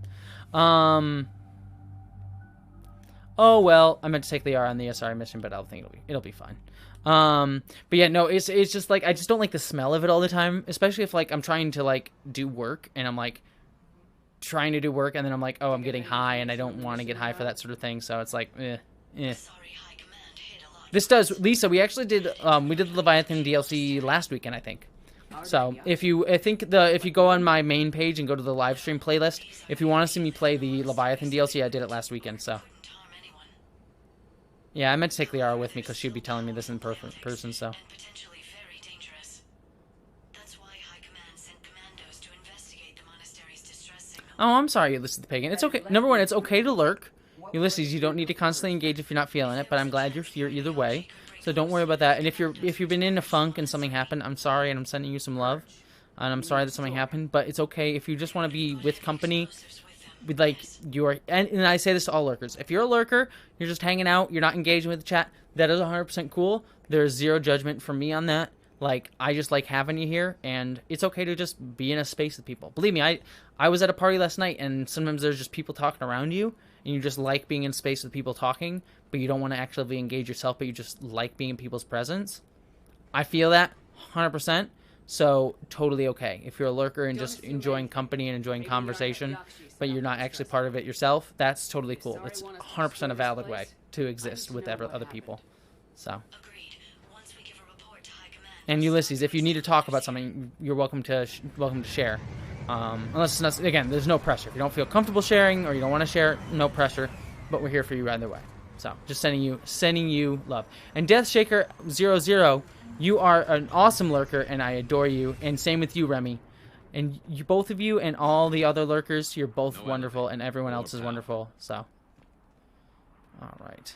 Oh well, I meant to take Liara on the SRI mission, but I don't think it'll be fine. But yeah, no, it's just like I just don't like the smell of it all the time, especially if like I'm trying to like do work and I'm like trying to do work and then I'm like, oh, I'm getting high and I don't want to get high for that sort of thing. So it's like, This does, Lisa. We actually did the Leviathan DLC last weekend, I think. So if you go on my main page and go to the live stream playlist, if you want to see me play the Leviathan DLC, I did it last weekend. So yeah, I meant to take Liara with me because she'd be telling me this in person. So. Oh, I'm sorry, Ulysses the Pagan. It's okay. Number one, it's okay to lurk. Ulysses, you don't need to constantly engage if you're not feeling it, but I'm glad you're here either way. So don't worry about that. And if you've been in a funk and something happened, I'm sorry, and I'm sending you some love. And I'm sorry that something happened, but it's okay if you just want to be with company. With like and I say this to all lurkers. If you're a lurker, you're just hanging out, you're not engaging with the chat, that is 100% cool. There's zero judgment from me on that. Like, I just like having you here, and it's okay to just be in a space with people. Believe me, I was at a party last night, and sometimes there's just people talking around you, and you just like being in space with people talking, but you don't want to actually engage yourself, but you just like being in people's presence. I feel that 100%, so totally okay. If you're a lurker and just enjoying company and enjoying conversation, but you're not actually part of it yourself, that's totally cool. It's 100% a valid way to exist with other people. So. And Ulysses, if you need to talk about something, you're welcome to share. Unless it's not, again, there's no pressure. If you don't feel comfortable sharing or you don't want to share, no pressure. But we're here for you either way. So just sending you love. And Deathshaker00, you are an awesome lurker, and I adore you. And same with you, Remy. And you, both of you, and all the other lurkers, you're both wonderful, and everyone else is wonderful. So, all right.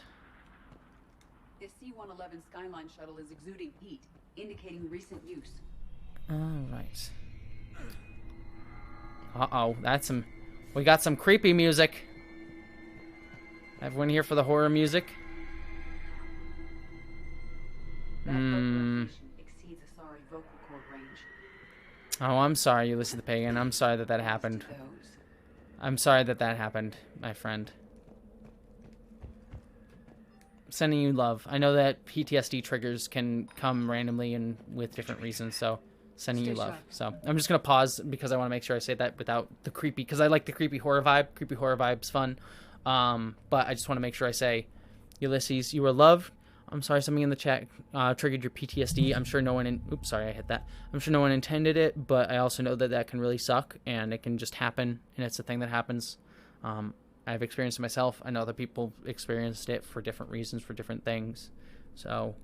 The C-111 Skyline shuttle is exuding heat, indicating recent use. All right. Uh-oh, we got some creepy music. Everyone here for the horror music? Exceeds a sorry vocal cord range. Oh, I'm sorry, Ulysses the Pagan. I'm sorry that happened. I'm sorry that happened, my friend. Sending you love. I know that PTSD triggers can come randomly and with different reasons, so sending you love. So I'm just gonna pause because I want to make sure I say that without the creepy, because I like the creepy horror vibe. Creepy horror vibe's fun. But I just want to make sure I say, Ulysses, you were loved. I'm sorry, something in the chat triggered your PTSD. I'm sure no one oops, sorry, I hit that. I'm sure no one intended it, but I also know that can really suck, and it can just happen, and it's a thing that happens. I've experienced it myself. I know other people experienced it for different reasons, for different things. So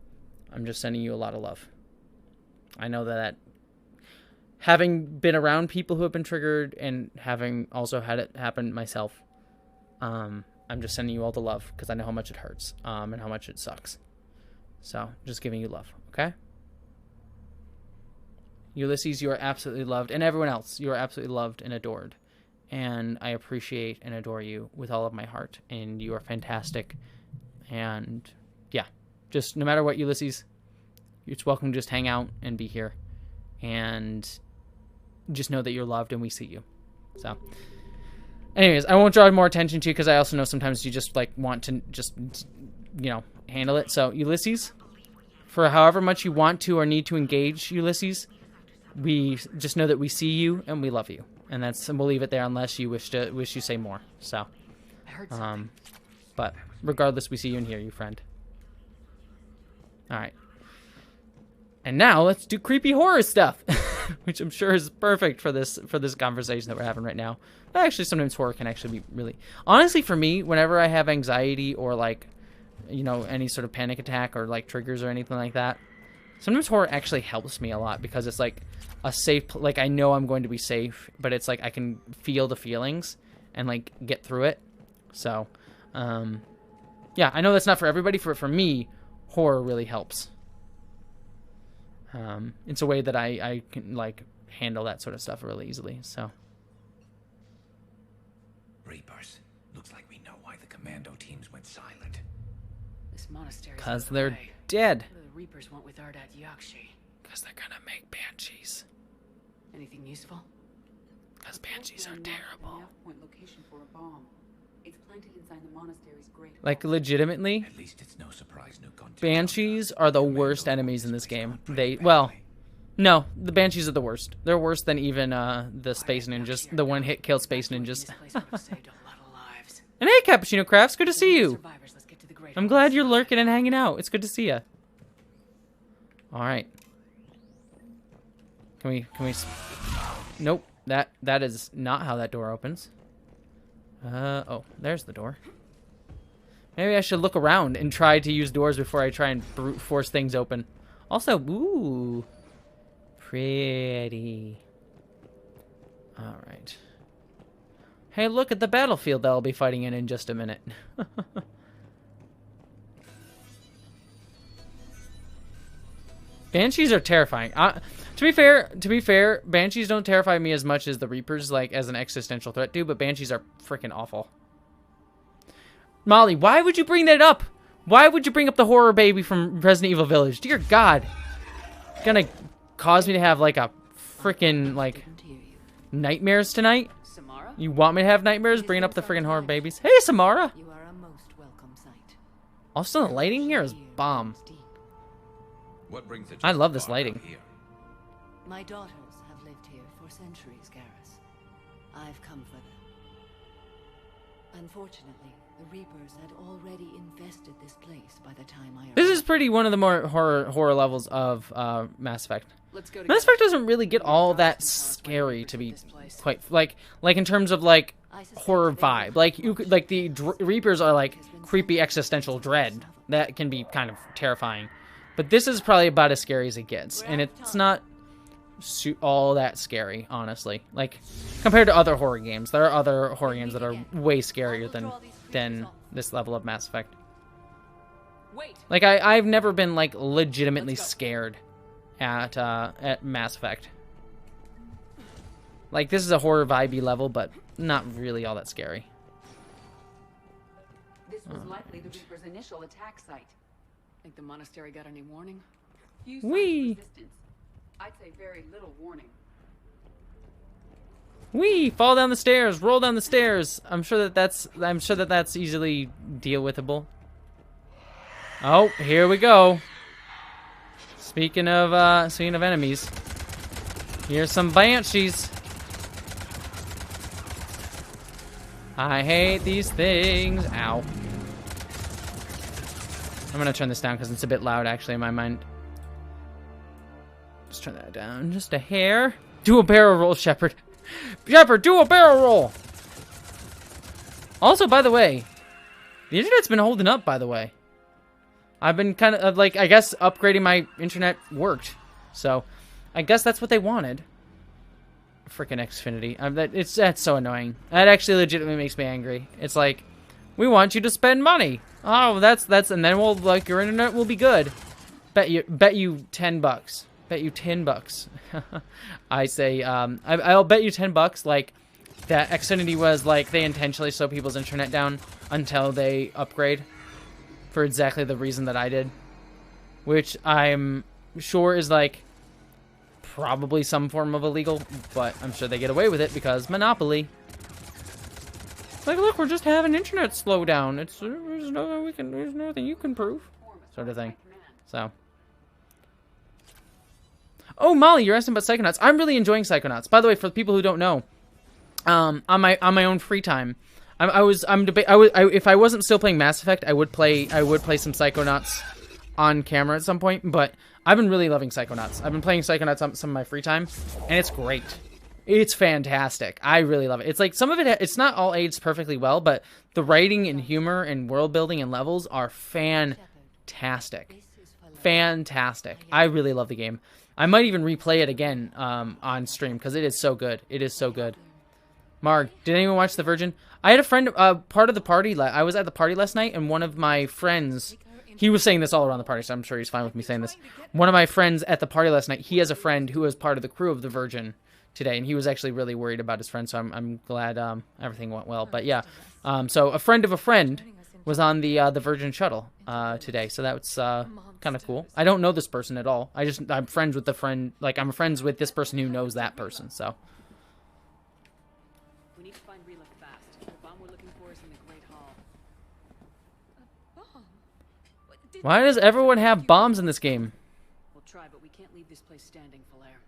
I'm just sending you a lot of love. I know that having been around people who have been triggered and having also had it happen myself, I'm just sending you all the love because I know how much it hurts and how much it sucks. So just giving you love, okay? Ulysses, you are absolutely loved, and everyone else, you are absolutely loved and adored. and I appreciate and adore you with all of my heart, and you are fantastic. And yeah, just no matter what, Ulysses, it's welcome to just hang out and be here, and just know that you're loved and we see you. So anyways, I won't draw more attention to you because I also know sometimes you just like want to just, you know, handle it. So Ulysses, for however much you want to or need to engage, Ulysses, we just know that we see you and we love you. And we'll leave it there unless you wish you say more. So, but regardless, we see you and hear you, friend. All right. And now let's do creepy horror stuff, which I'm sure is perfect for this conversation that we're having right now. But actually, sometimes horror can actually be really, honestly, for me, whenever I have anxiety or like, you know, any sort of panic attack or like triggers or anything like that, sometimes horror actually helps me a lot because it's like a safe, like I know I'm going to be safe, but it's like I can feel the feelings and like get through it. So, yeah, I know that's not for everybody. For me, horror really helps. It's a way that I can like handle that sort of stuff really easily. So, Reapers. Looks like we know why the commando teams went silent. This monastery. Because they're dead. The Reapers went with Ardat Yakshi. Because they're gonna make banshees. Anything useful? Because banshees are terrible. Point location for a bomb. It's planted inside the monastery's great. Like legitimately. At least it's no surprise new content. Banshees are the worst enemies in this game. Well, no, the banshees are the worst. They're worse than even the space ninjas, the one-hit kill space ninjas. And hey, Cappuccino Crafts, good to see you. I'm glad you're lurking and hanging out. It's good to see you. All right. Can we? Nope. That is not how that door opens. Oh, there's the door. Maybe I should look around and try to use doors before I try and brute force things open. Also, ooh, pretty. All right. Hey, look at the battlefield that I'll be fighting in just a minute. Banshees are terrifying. To be fair, Banshees don't terrify me as much as the Reapers, like, as an existential threat do, but Banshees are freaking awful. Molly, why would you bring that up? Why would you bring up the horror baby from Resident Evil Village? Dear God. It's gonna cause me to have, like, a freaking, like, nightmares tonight? You want me to have nightmares? Bringing up the freaking horror babies? Hey, Samara! Also, the lighting here is bomb. I love this lighting. My daughters have lived here for centuries, Garrus. I've come for them. Unfortunately, the Reapers had already infested this place by the time I arrived. This is pretty one of the more horror levels of Mass Effect. Mass Effect doesn't really get all that scary to be quite like in terms of like horror vibe. Like you could like the Reapers are like creepy existential dread that can be kind of terrifying. But this is probably about as scary as it gets, and it's not all that scary, honestly. Like, compared to other horror games, there are other horror games that are way scarier than this level of Mass Effect. Like, I've never been, like, legitimately scared at Mass Effect. Like, this is a horror vibey level, but not really all that scary. This was likely the Reaper's initial attack site. Think the monastery got any warning? Few signs of resistance. I'd say very little warning. Wee! Fall down the stairs, roll down the stairs. I'm sure that that's easily deal withable. Oh, here we go. Speaking of enemies, here's some banshees. I hate these things. Ow. I'm gonna turn this down because it's a bit loud, actually, in my mind. Just turn that down just a hair. Do a barrel roll, Shepard. Shepard, do a barrel roll. Also, by the way, the internet's been holding up, by the way. I've been kind of, like, I guess upgrading my internet worked. So, I guess that's what they wanted. Freaking Xfinity. That's so annoying. That actually legitimately makes me angry. It's like, we want you to spend money. Oh, that's, and then we'll, like, your internet will be good. Bet you $10. Bet you $10. I say, I'll bet you $10, like, that Xfinity was like they intentionally slow people's internet down until they upgrade for exactly the reason that I did, which I'm sure is like probably some form of illegal, but I'm sure they get away with it because monopoly. Like, look, we're just having internet slow down. There's nothing you can prove, sort of thing. So. Oh, Molly, you're asking about Psychonauts. I'm really enjoying Psychonauts. By the way, for the people who don't know, on my own free time, if I wasn't still playing Mass Effect, I would play some Psychonauts on camera at some point. But I've been really loving Psychonauts. I've been playing Psychonauts on some of my free time, and it's great. It's fantastic. I really love it. It's like some of it, it's not all aged perfectly well, but the writing and humor and world building and levels are fantastic. Fantastic. I really love the game. I might even replay it again on stream because it is so good. It is so good. Marg, did anyone watch The Virgin? I had a friend, part of the party. I was at the party last night, and one of my friends, he was saying this all around the party, so I'm sure he's fine with me saying this. One of my friends at the party last night, he has a friend who was part of the crew of The Virgin today, and he was actually really worried about his friend, so I'm glad everything went well. But yeah, so a friend of a friend was on the Virgin shuttle today, so that's kind of cool. I don't know this person at all. I'm friends with the friend, like I'm friends with this person who knows that person. So. We need to find Rila fast. The bomb we're looking for is in the Great Hall. A bomb? Why does everyone have bombs in this game? We'll try, but we can't leave this place standing, Flair.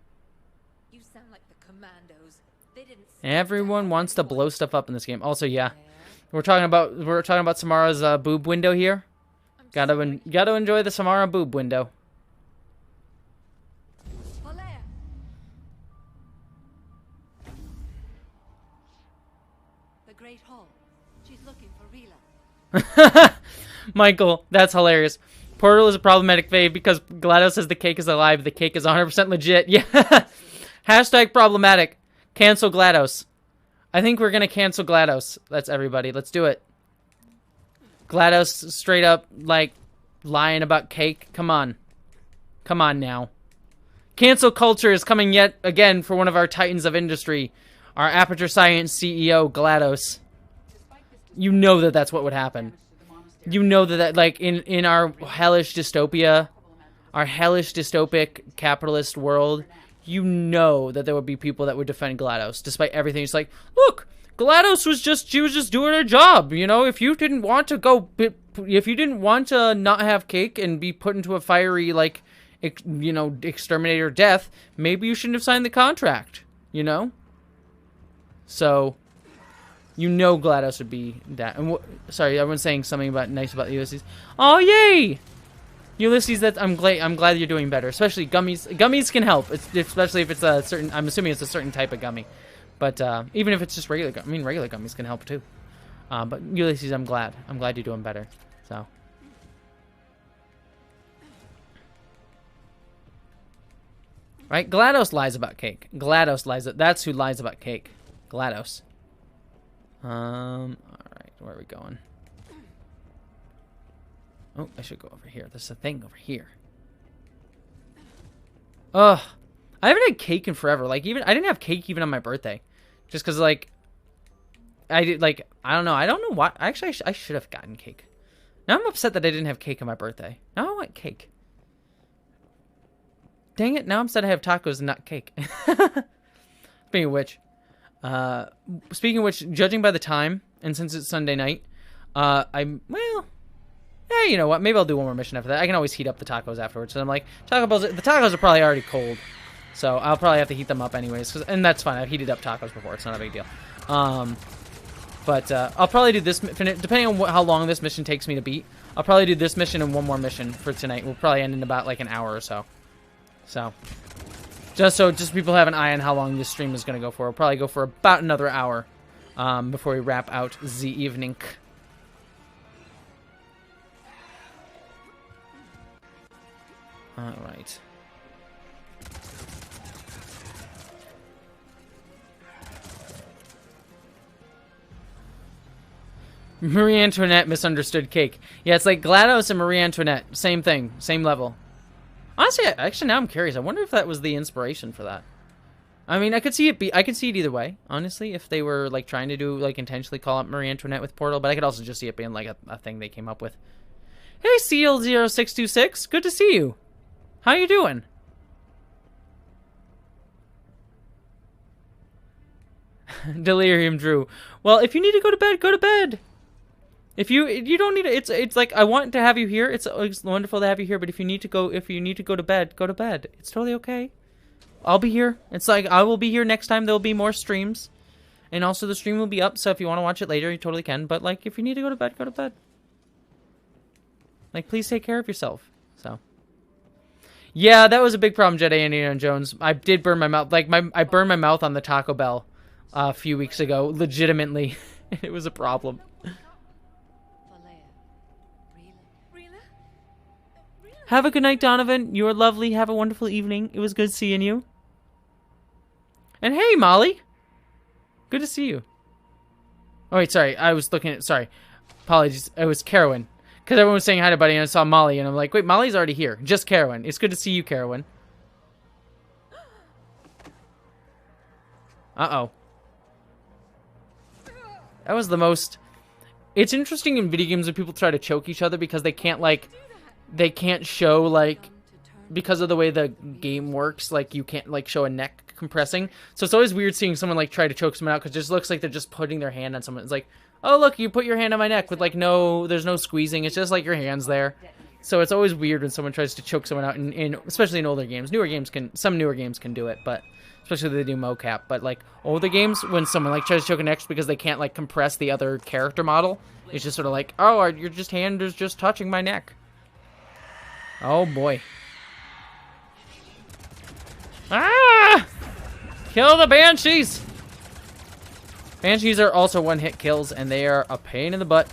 You sound like the commandos. They didn't. Everyone wants to blow stuff up in this game. Also, yeah, we're talking about Samara's boob window here. Gotta enjoy the Samara boob window. The Great Hall. She's looking for Rila. Michael, that's hilarious. Portal is a problematic fave because GLaDOS says the cake is alive. The cake is 100% legit. Yeah. Hashtag problematic. Cancel GLaDOS. I think we're gonna cancel GLaDOS. That's everybody. Let's do it. GLaDOS straight up, like, lying about cake. Come on. Come on now. Cancel culture is coming yet again for one of our titans of industry. Our Aperture Science CEO, GLaDOS. You know that that's what would happen. You know that, like, in our hellish dystopia, our hellish dystopic capitalist world, you know that there would be people that would defend GLaDOS, despite everything. It's like, look, GLaDOS was just doing her job, you know. If you didn't want to not have cake and be put into a fiery, like, you know, exterminator death, maybe you shouldn't have signed the contract, you know. So, you know, GLaDOS would be that. And sorry, everyone's saying something nice about Ulysses. Oh yay, Ulysses! I'm glad you're doing better. Especially gummies. Gummies can help, especially if it's a certain. I'm assuming it's a certain type of gummy. But even if it's just regular, regular gummies can help too. But Ulysses, I'm glad you're doing better. So. Right? GLaDOS lies about cake. GLaDOS lies. That's who lies about cake. GLaDOS. Alright, where are we going? Oh, I should go over here. There's a thing over here. Ugh. I haven't had cake in forever. Like, I didn't have cake even on my birthday. Just because, like, I don't know why. Actually, I should have gotten cake. Now I'm upset that I didn't have cake on my birthday. Now I want cake. Dang it, now I'm sad I have tacos and not cake. Speaking of which, judging by the time, and since it's Sunday night, yeah, you know what, maybe I'll do one more mission after that. I can always heat up the tacos afterwards. So I'm like, the tacos are probably already cold. So I'll probably have to heat them up anyways, and that's fine. I've heated up tacos before. It's not a big deal. But I'll probably do this, depending on how long this mission takes me to beat, I'll probably do this mission and one more mission for tonight. We'll probably end in about like an hour or so. So just people have an eye on how long this stream is going to go for. We'll probably go for about another hour before we wrap out the evening. All right. Marie Antoinette misunderstood cake. Yeah, it's like GLaDOS and Marie Antoinette. Same thing. Same level. Honestly, actually, now I'm curious. I wonder if that was the inspiration for that. I mean, I could see it either way, honestly, if they were like trying to do like intentionally call up Marie Antoinette with Portal, but I could also just see it being like a thing they came up with. Hey, CL0626, good to see you. How you doing? Delirium Drew. Well, if you need to go to bed, go to bed. If you don't need it, it's like I want to have you here. It's wonderful to have you here, but if you need to go to bed, go to bed. It's totally okay. I'll be here. It's like I will be here next time. There'll be more streams. And also the stream will be up, so if you want to watch it later, you totally can. But like if you need to go to bed, go to bed. Like please take care of yourself. So yeah, that was a big problem, Jedi Indiana Jones. I did burn my mouth. Like I burned my mouth on the Taco Bell a few weeks ago, legitimately. It was a problem. Have a good night, Donovan. You are lovely. Have a wonderful evening. It was good seeing you. And hey, Molly. Good to see you. Oh, wait, sorry. I was looking at... Sorry. Apologies. It was Carowin. Because everyone was saying hi to Buddy, and I saw Molly, and I'm like, wait, Molly's already here. Just Carowin. It's good to see you, Carowin. Uh-oh. That was the most... It's interesting in video games when people try to choke each other because they can't, like... They can't show, like, because of the way the game works, like, you can't, like, show a neck compressing. So it's always weird seeing someone, like, try to choke someone out because it just looks like they're just putting their hand on someone. It's like, oh, look, you put your hand on my neck with, like, there's no squeezing. It's just, like, your hand's there. So it's always weird when someone tries to choke someone out, especially in older games. Some newer games can do it, but especially if they do mocap. But, like, older games, when someone, like, tries to choke a neck because they can't, like, compress the other character model, it's just sort of like, oh, your hand is just touching my neck. Oh boy. Ah! Kill the Banshees! Banshees are also one-hit kills, and they are a pain in the butt.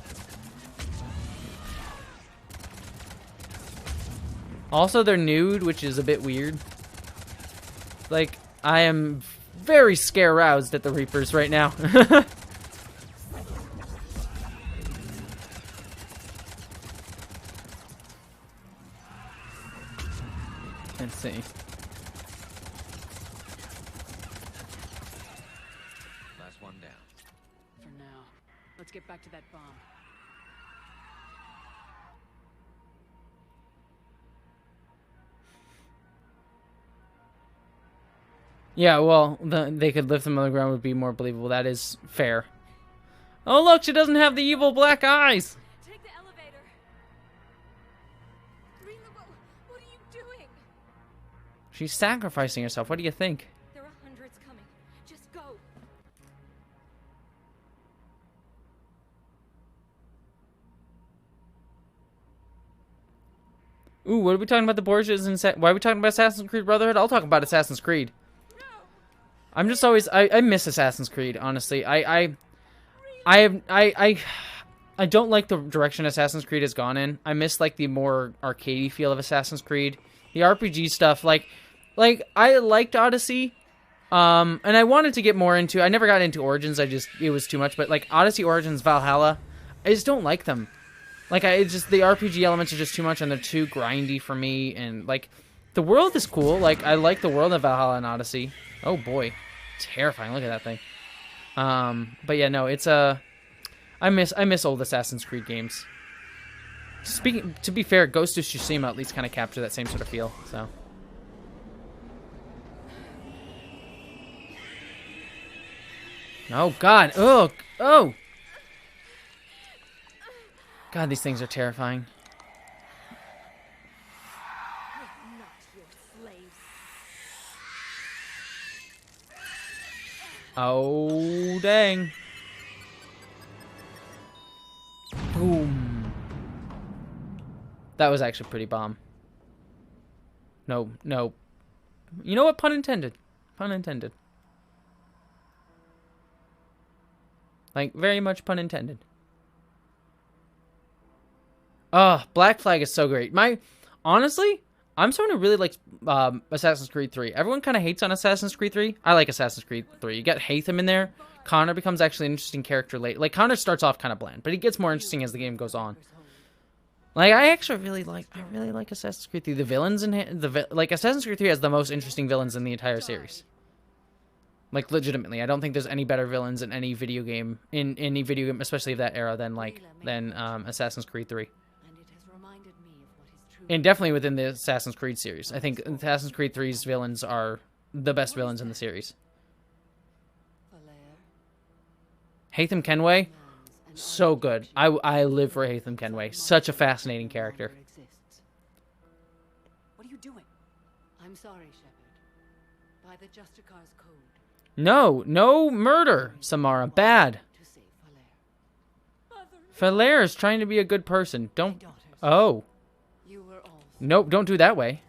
Also, they're nude, which is a bit weird. Like, I am very scare-roused at the Reapers right now. Let's see. Last one down. For now. Let's get back to that bomb. Yeah, well, they could lift them on the ground would be more believable. That is fair. Oh, look, she doesn't have the evil black eyes. Take the elevator. What are you doing? She's sacrificing herself. What do you think? There are hundreds coming. Just go. Ooh, what are we talking about the Borgias and why are we talking about Assassin's Creed Brotherhood? I'll talk about Assassin's Creed. I'm just always I miss Assassin's Creed, honestly. I don't like the direction Assassin's Creed has gone in. I miss like the more arcadey feel of Assassin's Creed. The RPG stuff, like I liked Odyssey. And I wanted to get more into I never got into Origins, it was too much, but like Odyssey, Origins, Valhalla, I just don't like them. Like the RPG elements are just too much and they're too grindy for me, and like the world is cool. Like I like the world of Valhalla and Odyssey. Oh boy. Terrifying. Look at that thing. But yeah, no, it's I miss old Assassin's Creed games. To be fair, Ghost of Tsushima at least kind of captured that same sort of feel. So. Oh God! Oh! Oh! God, these things are terrifying. Oh, dang. Boom. That was actually pretty bomb. No, no. You know what? Pun intended. Pun intended. Like, very much pun intended. Oh, Black Flag is so great. Honestly, I'm someone who really likes Assassin's Creed 3. Everyone kind of hates on Assassin's Creed 3. I like Assassin's Creed 3. You got Hatham in there. Connor becomes actually an interesting character late. Like, Connor starts off kind of bland, but he gets more interesting as the game goes on. Like, I actually really like Assassin's Creed 3. The villains in like Assassin's Creed 3 has the most interesting villains in the entire series. Like, legitimately, I don't think there's any better villains in any video game, especially of that era, than Assassin's Creed 3. And definitely within the Assassin's Creed series. I think Assassin's Creed 3's villains are the best villains in the series. Haytham Kenway, so good. I live for Haytham Kenway. Such a fascinating character. What are you doing? I'm sorry, Shepard. By the Justicar's code. No murder, Samara. Bad. Falair is trying to be a good person. Don't. Oh. Nope, don't do that way.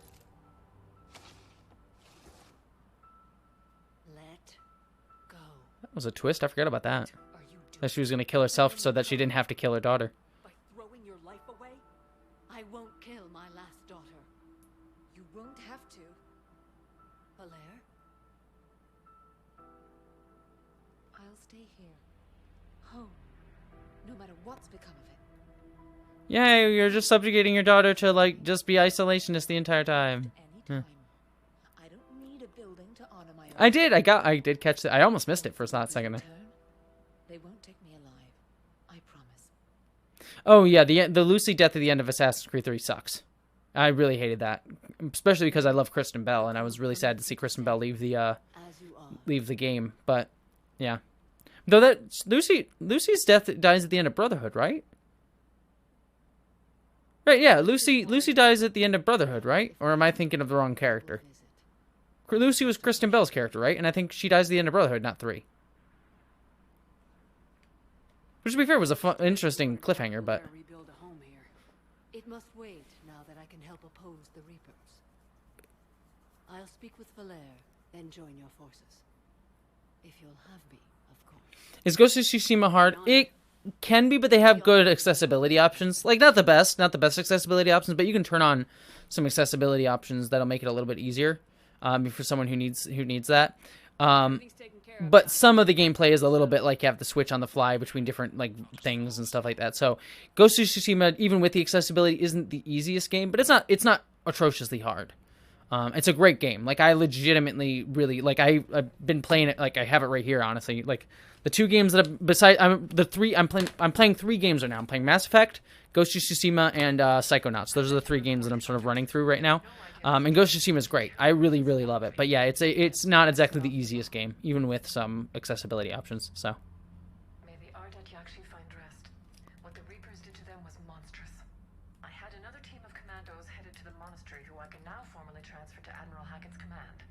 That was a twist. I forgot about that. That she was going to kill herself so that she didn't have to kill her daughter. By throwing your life away, I won't kill my last daughter. You won't have to. Falair? I'll stay here. Home. No matter what's become of it. Yeah, you're just subjugating your daughter to, like, just be isolationist the entire time. Huh. I don't need a building to honor my own. I did catch it. I almost missed it for a hot second. They won't take me alive. I promise. Oh yeah, the Lucy death at the end of Assassin's Creed 3 sucks. I really hated that, especially because I love Kristen Bell, and I was really sad to see Kristen Bell leave the game. But yeah, though that Lucy's death dies at the end of Brotherhood, right? Right, yeah, Lucy dies at the end of Brotherhood, right? Or am I thinking of the wrong character? Lucy was Kristen Bell's character, right? And I think she dies at the end of Brotherhood, not 3. Which, to be fair, was a fun, interesting cliffhanger, but... It must wait now that I can help oppose the Reapers. I'll speak with Falair, then join your forces. If you'll have me, of course. Is Ghost of Tsushima hard? It can be, but they have good accessibility options. Like, not the best accessibility options, but you can turn on some accessibility options that'll make it a little bit easier for someone who needs that. But some of the gameplay is a little bit like you have to switch on the fly between different like things and stuff like that. So Ghost of Tsushima, even with the accessibility, isn't the easiest game, but it's not atrociously hard. It's a great game. Like, I legitimately really like. I've been playing it. Like, I have it right here. Honestly, like the 2 games that I'm playing 3 games right now. I'm playing Mass Effect, Ghost of Tsushima, and Psychonauts. Those are the 3 games that I'm sort of running through right now. And Ghost of Tsushima is great. I really, really love it. But yeah, it's not exactly the easiest game, even with some accessibility options. So. May the Ardat-Yakshi find rest. What the Reapers did to them was monstrous. I had another team of commandos headed to the monastery who I can now formally transfer to Admiral Hackett's command.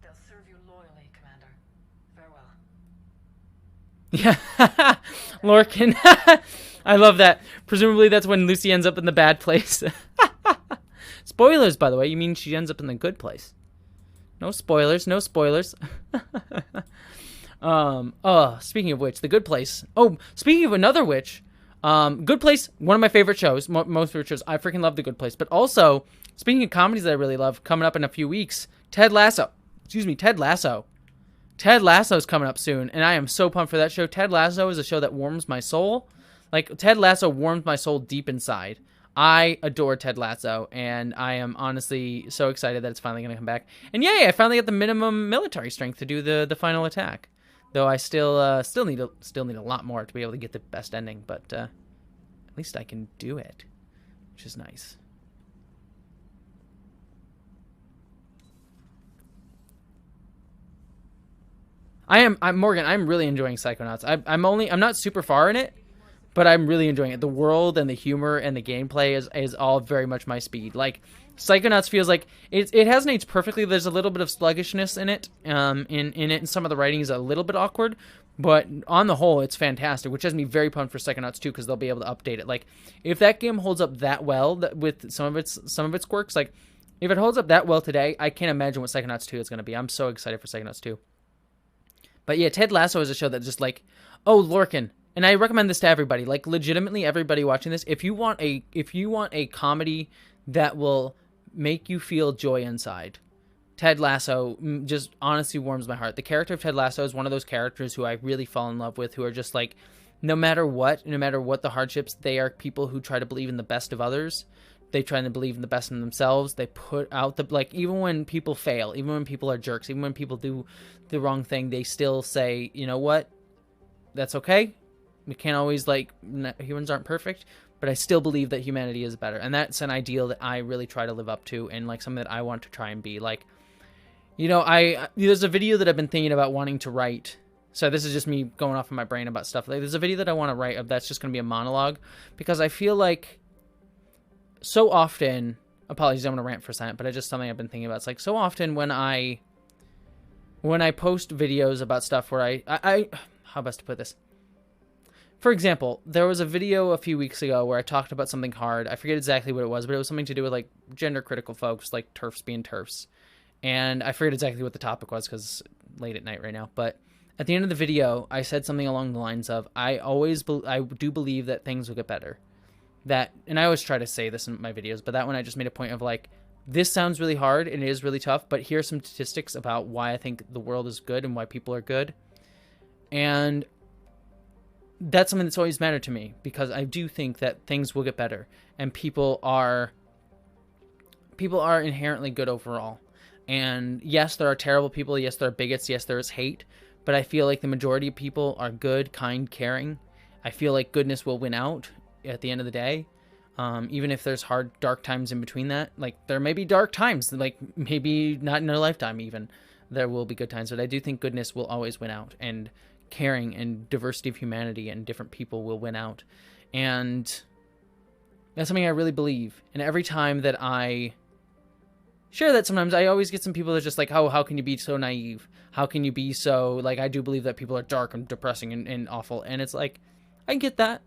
They'll serve you loyally, Commander. Farewell. Yeah, Lorcan. I love that. Presumably that's when Lucy ends up in the bad place. Spoilers, by the way. You mean she ends up in the good place? No spoilers. No spoilers. Speaking of which, the Good Place. Oh, speaking of another witch, Good Place, one of my favorite shows. Most favorite shows. I freaking love The Good Place. But also, speaking of comedies that I really love, coming up in a few weeks, Ted Lasso. Ted Lasso. Ted Lasso is coming up soon, and I am so pumped for that show. Ted Lasso is a show that warms my soul. Like, Ted Lasso warmed my soul deep inside. I adore Ted Lasso, and I am honestly so excited that it's finally going to come back. And yay, I finally got the minimum military strength to do the final attack. Though I still need a lot more to be able to get the best ending, but at least I can do it, which is nice. I'm Morgan. I'm really enjoying Psychonauts. I'm not super far in it, but I'm really enjoying it. The world and the humor and the gameplay is all very much my speed. Like, Psychonauts feels like it hasn't aged perfectly. There's a little bit of sluggishness in it. In it, and some of the writing is a little bit awkward, but on the whole, it's fantastic. Which has me very pumped for Psychonauts 2 because they'll be able to update it. Like, if that game holds up that well with some of its quirks, like if it holds up that well today, I can't imagine what Psychonauts 2 is going to be. I'm so excited for Psychonauts 2. But yeah, Ted Lasso is a show that just like, oh, Lorcan. And I recommend this to everybody, like legitimately everybody watching this. If you want a comedy that will make you feel joy inside, Ted Lasso just honestly warms my heart. The character of Ted Lasso is one of those characters who I really fall in love with, who are just like, no matter what the hardships, they are people who try to believe in the best of others, They try to believe in the best in themselves. They put out the, like, even when people fail, even when people are jerks, even when people do the wrong thing, they still say, you know what? That's okay. We can't always, like, humans aren't perfect, but I still believe that humanity is better. And that's an ideal that I really try to live up to, and, like, something that I want to try and be. Like, you know, there's a video that I've been thinking about wanting to write. So this is just me going off of my brain about stuff. Like, there's a video that I want to write that's just going to be a monologue, because I feel like so often, apologies, I'm going to rant for a second, but it's just something I've been thinking about. It's like, so often when I post videos about stuff where I how best to put this? For example, there was a video a few weeks ago where I talked about something hard. I forget exactly what it was, but it was something to do with, like, gender critical folks, like TERFs being TERFs. And I forget exactly what the topic was because late at night right now. But at the end of the video, I said something along the lines of, I do believe that things will get better. That, and I always try to say this in my videos, but that one I just made a point of, like, this sounds really hard and it is really tough, but here's some statistics about why I think the world is good and why people are good. And that's something that's always mattered to me, because I do think that things will get better and people are inherently good overall. And yes, there are terrible people. Yes, there are bigots. Yes, there is hate, but I feel like the majority of people are good, kind, caring. I feel like goodness will win out at the end of the day. Even if there's hard, dark times in between that, like, there may be dark times, like, maybe not in our lifetime even, there will be good times, but I do think goodness will always win out, and caring and diversity of humanity and different people will win out. And that's something I really believe. And every time that I share that, sometimes I always get some people that are just like, oh, how can you be so naive? How can you be so, like, I do believe that people are dark and depressing and awful. And it's like, I get that.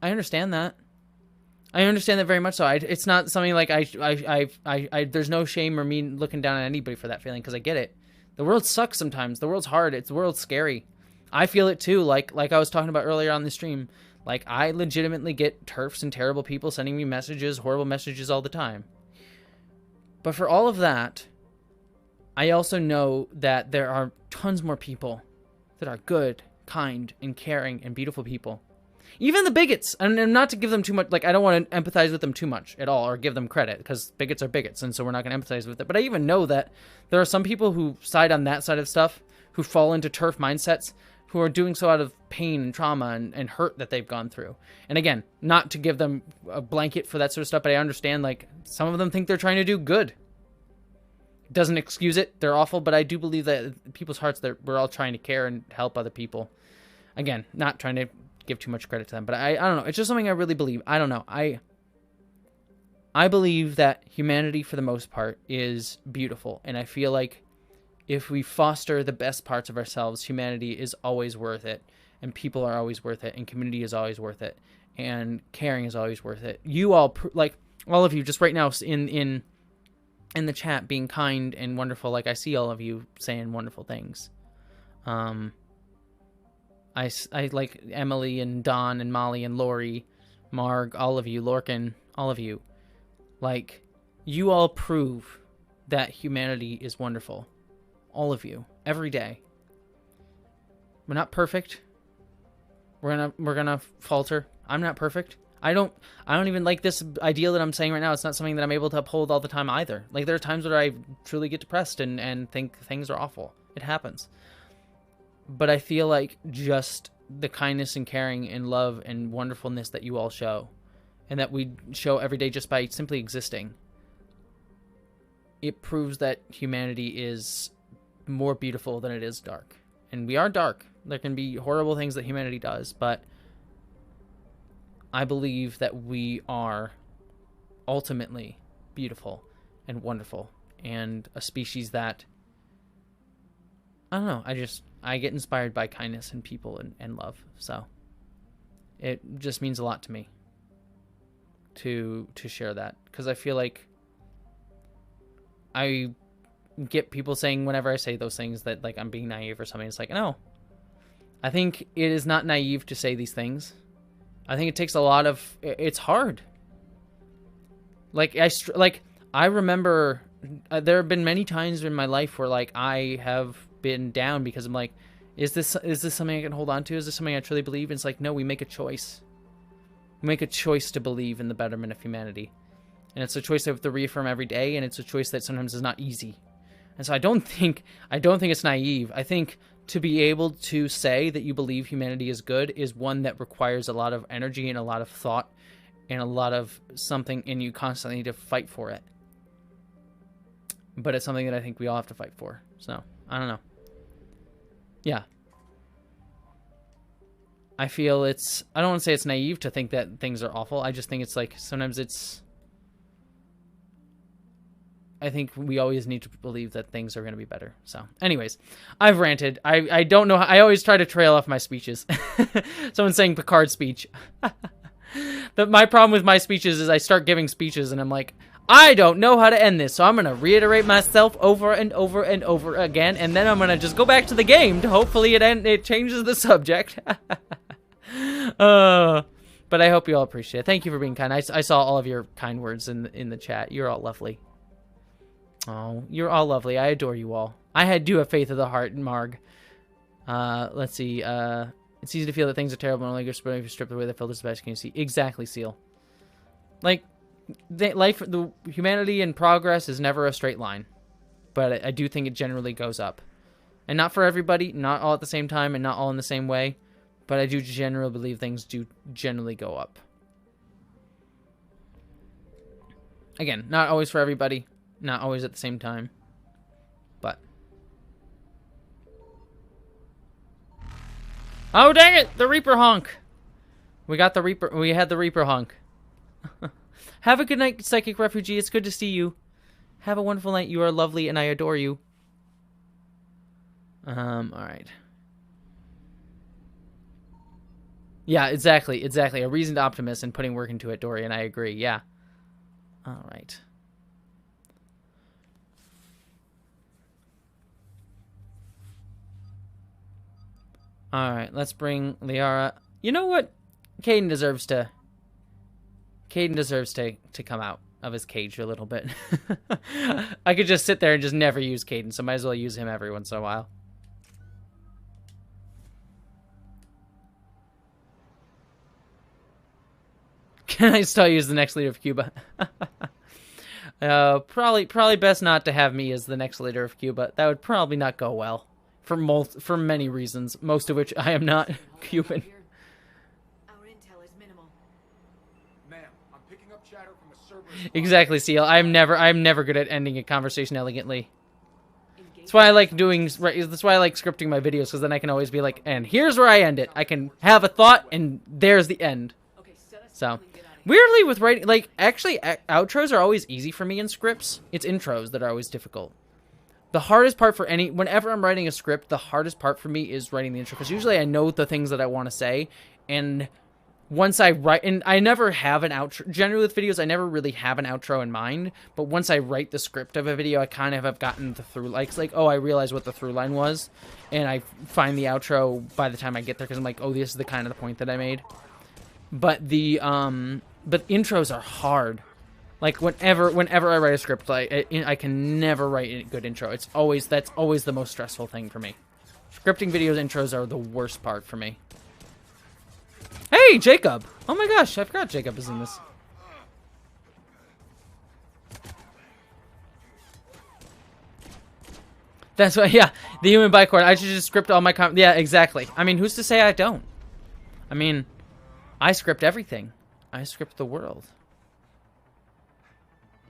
I understand that. I understand that very much so. It's not something like there's no shame or me looking down on anybody for that feeling, because I get it. The world sucks sometimes. The world's hard. The world's scary. I feel it too. Like I was talking about earlier on the stream. Like, I legitimately get TERFs and terrible people sending me messages, horrible messages all the time. But for all of that, I also know that there are tons more people that are good, kind, and caring, and beautiful people. Even the bigots, and not to give them too much, like, I don't want to empathize with them too much at all, or give them credit, because bigots are bigots, and so we're not going to empathize with it. But I even know that there are some people who side on that side of stuff, who fall into TERF mindsets, who are doing so out of pain and trauma and hurt that they've gone through. And again, not to give them a blanket for that sort of stuff, but I understand, like, some of them think they're trying to do good. Doesn't excuse it. They're awful, but I do believe that people's hearts, we're all trying to care and help other people. Again, not trying to give too much credit to them, but I don't know. It's just something I really believe. I don't know. I believe that humanity, for the most part, is beautiful, and I feel like if we foster the best parts of ourselves, humanity is always worth it, and people are always worth it, and community is always worth it, and caring is always worth it. You all, like, all of you, just right now in the chat, being kind and wonderful. Like, I see all of you saying wonderful things. I like Emily and Don and Molly and Lori, Marg, all of you, Lorcan, all of you. Like, you all prove that humanity is wonderful. All of you, every day. We're not perfect. We're gonna falter. I'm not perfect. I don't even like this ideal that I'm saying right now. It's not something that I'm able to uphold all the time either. Like, there are times where I truly get depressed and think things are awful. It happens. But I feel like just the kindness and caring and love and wonderfulness that you all show, and that we show every day just by simply existing, it proves that humanity is more beautiful than it is dark. And we are dark. There can be horrible things that humanity does, but I believe that we are ultimately beautiful and wonderful, and a species that, I don't know, I get inspired by kindness and people and love. So it just means a lot to me to share that, because I feel like I get people saying whenever I say those things that, like, I'm being naive or something. It's like, no, I think it is not naive to say these things. I think it takes a lot of, it's hard. Like, I remember there have been many times in my life where, like, I have been down because I'm like, is this something I can hold on to? Is this something I truly believe? And it's like, no, we make a choice. We make a choice to believe in the betterment of humanity. And it's a choice I have to reaffirm every day, and it's a choice that sometimes is not easy. And so I don't think it's naive. I think to be able to say that you believe humanity is good is one that requires a lot of energy and a lot of thought and a lot of something in you constantly to fight for it. But it's something that I think we all have to fight for. So, I don't know. Yeah. I feel it's... I don't want to say it's naive to think that things are awful. I just think it's like, sometimes it's... I think we always need to believe that things are going to be better. So, anyways, I've ranted. I don't know. I always try to trail off my speeches. Someone's saying Picard speech. My problem with my speeches is I start giving speeches and I'm like, I don't know how to end this. So I'm going to reiterate myself over and over and over again. And then I'm going to just go back to the game to hopefully it changes the subject. But I hope you all appreciate it. Thank you for being kind. I saw all of your kind words in the chat. You're all lovely. Oh, you're all lovely. I adore you all. I do have faith of the heart, Marg. Let's see. It's easy to feel that things are terrible and only good if you strip away the filters best can you see. Exactly, Seal. Like, the humanity and progress is never a straight line. But I do think it generally goes up. And not for everybody, not all at the same time, and not all in the same way. But I do generally believe things do generally go up. Again, not always for everybody. Not always at the same time, but... Oh, dang it! The Reaper honk! We got the Reaper... We had the Reaper honk. Have a good night, Psychic Refugee. It's good to see you. Have a wonderful night. You are lovely, and I adore you. Alright. Yeah, exactly. A reasoned optimist and putting work into it, Dorian. I agree, yeah. Alright. Alright, let's bring Liara. You know what? Caden deserves to come out of his cage a little bit. I could just sit there and just never use Caden, so might as well use him every once in a while. Can I still use the next leader of Cuba? Probably best not to have me as the next leader of Cuba. That would probably not go well. For many reasons, most of which I am not Cuban. Our intel is minimal. Ma'am, I'm picking up chatter from a server. Exactly, Seal. I'm never good at ending a conversation elegantly. That's why I like scripting my videos, because then I can always be like, and here's where I end it. I can have a thought, and there's the end. So, weirdly with writing, like, actually, outros are always easy for me in scripts. It's intros that are always difficult. The hardest part for whenever I'm writing a script, the hardest part for me is writing the intro. Because usually I know the things that I want to say. And once I write, and I never have an outro. Generally with videos, I never really have an outro in mind. But once I write the script of a video, I kind of have gotten the through, like, oh, I realize what the through line was. And I find the outro by the time I get there. Because I'm like, oh, this is the kind of the point that I made. But but intros are hard. Like, whenever I write a script, I can never write a good intro. That's always the most stressful thing for me. Scripting videos intros are the worst part for me. Hey, Jacob! Oh my gosh, I forgot Jacob is in this. That's why, yeah, the human bicord. I should just script all my yeah, exactly. I mean, who's to say I don't? I mean, I script everything. I script the world.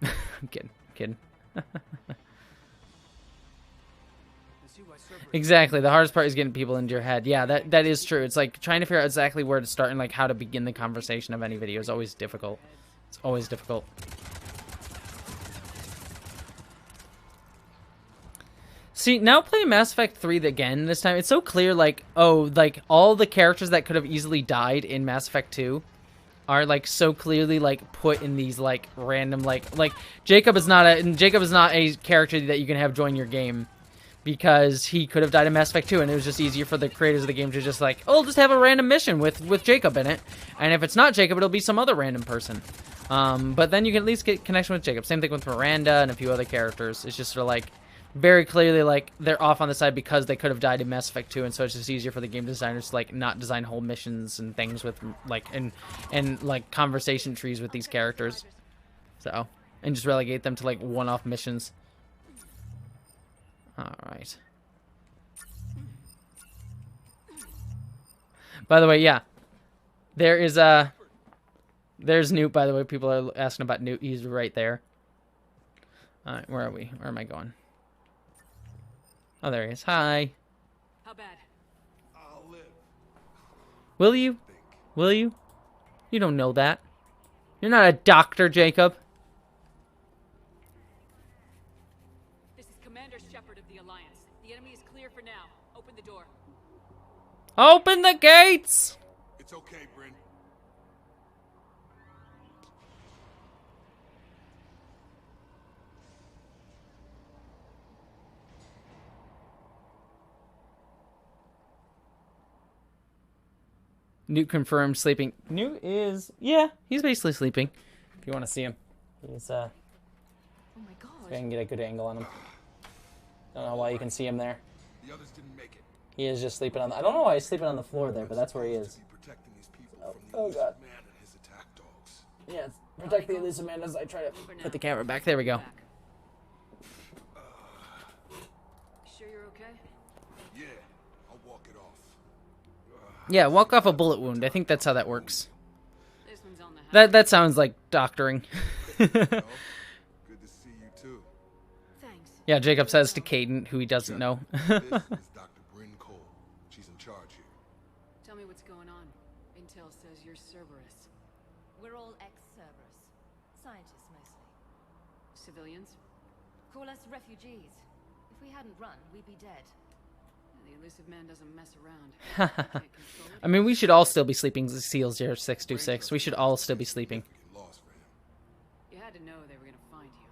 I'm kidding. Exactly. The hardest part is getting people into your head. Yeah, that is true. It's like trying to figure out exactly where to start and like how to begin the conversation of any video is always difficult. It's always difficult. See, now playing Mass Effect 3 again this time, it's so clear, like, oh, like, all the characters that could have easily died in Mass Effect 2 are, like, so clearly, like, put in these, like, random, like, Jacob is not a character that you can have join your game, because he could have died in Mass Effect 2, and it was just easier for the creators of the game to just, like, oh, just have a random mission with Jacob in it, and if it's not Jacob, it'll be some other random person. But then you can at least get connection with Jacob. Same thing with Miranda and a few other characters. It's just sort of, like, very clearly, like, they're off on the side because they could have died in Mass Effect 2, and so it's just easier for the game designers to, like, not design whole missions and things with, like, and like, conversation trees with these characters. So, and just relegate them to like one-off missions. All right. By the way, yeah, there's Newt. By the way, people are asking about Newt. He's right there. All right, where are we? Where am I going? Oh, there he is. Hi. How bad? I'll live. Will you? Will you? You don't know that. You're not a doctor, Jacob. This is Commander Shepard of the Alliance. The enemy is clear for now. Open the door. Open the gates! It's okay, Bryn. Newt confirmed sleeping. Newt is, yeah, he's basically sleeping. If you want to see him. He's, Oh my god. I can get a good angle on him. Don't know why you can see him there. The others didn't make it. He is just sleeping on the, I don't know why he's sleeping on the floor there, but that's where he is. Oh god. Yeah, protect the elusive man as I try to put the camera back. There we go. Sure you're okay? Yeah, I'll walk it off. Yeah, walk off a bullet wound. I think that's how that works. This one's on the That sounds like doctoring. Good to see you too. Thanks. Yeah, Jacob says to Caden, who he doesn't know. This is Dr. Bryn Cole. She's in charge here. Tell me what's going on. Intel says you're Cerberus. We're all ex-Cerberus. Scientists, mostly. Civilians? Call us refugees. If we hadn't run, we'd be dead. The elusive man doesn't mess around. I mean, we should all still be sleeping, Seal 0626. We should all still be sleeping. You had to know they were gonna find you.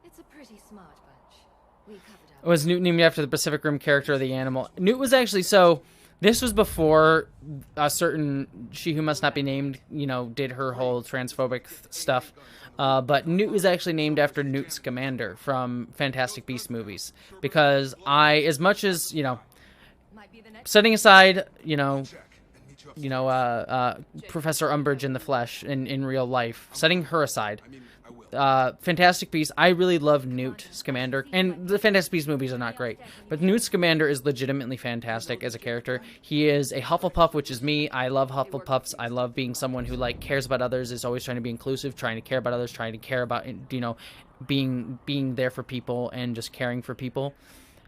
It's a pretty smart bunch. We covered up. Was Newt named after the Pacific Rim character or the animal? Newt was actually, so this was before a certain She Who Must Not Be Named, you know, did her whole transphobic stuff. But Newt was actually named after Newt Scamander from Fantastic Beasts movies. Because as much as, you know, setting aside, Professor Umbridge in the flesh, in real life, setting her aside, Fantastic Beasts, I really love Newt Scamander, and the Fantastic Beasts movies are not great, but Newt Scamander is legitimately fantastic as a character. He is a Hufflepuff, which is me. I love Hufflepuffs. I love being someone who, like, cares about others, is always trying to be inclusive, trying to care about others, trying to care about, you know, being there for people and just caring for people.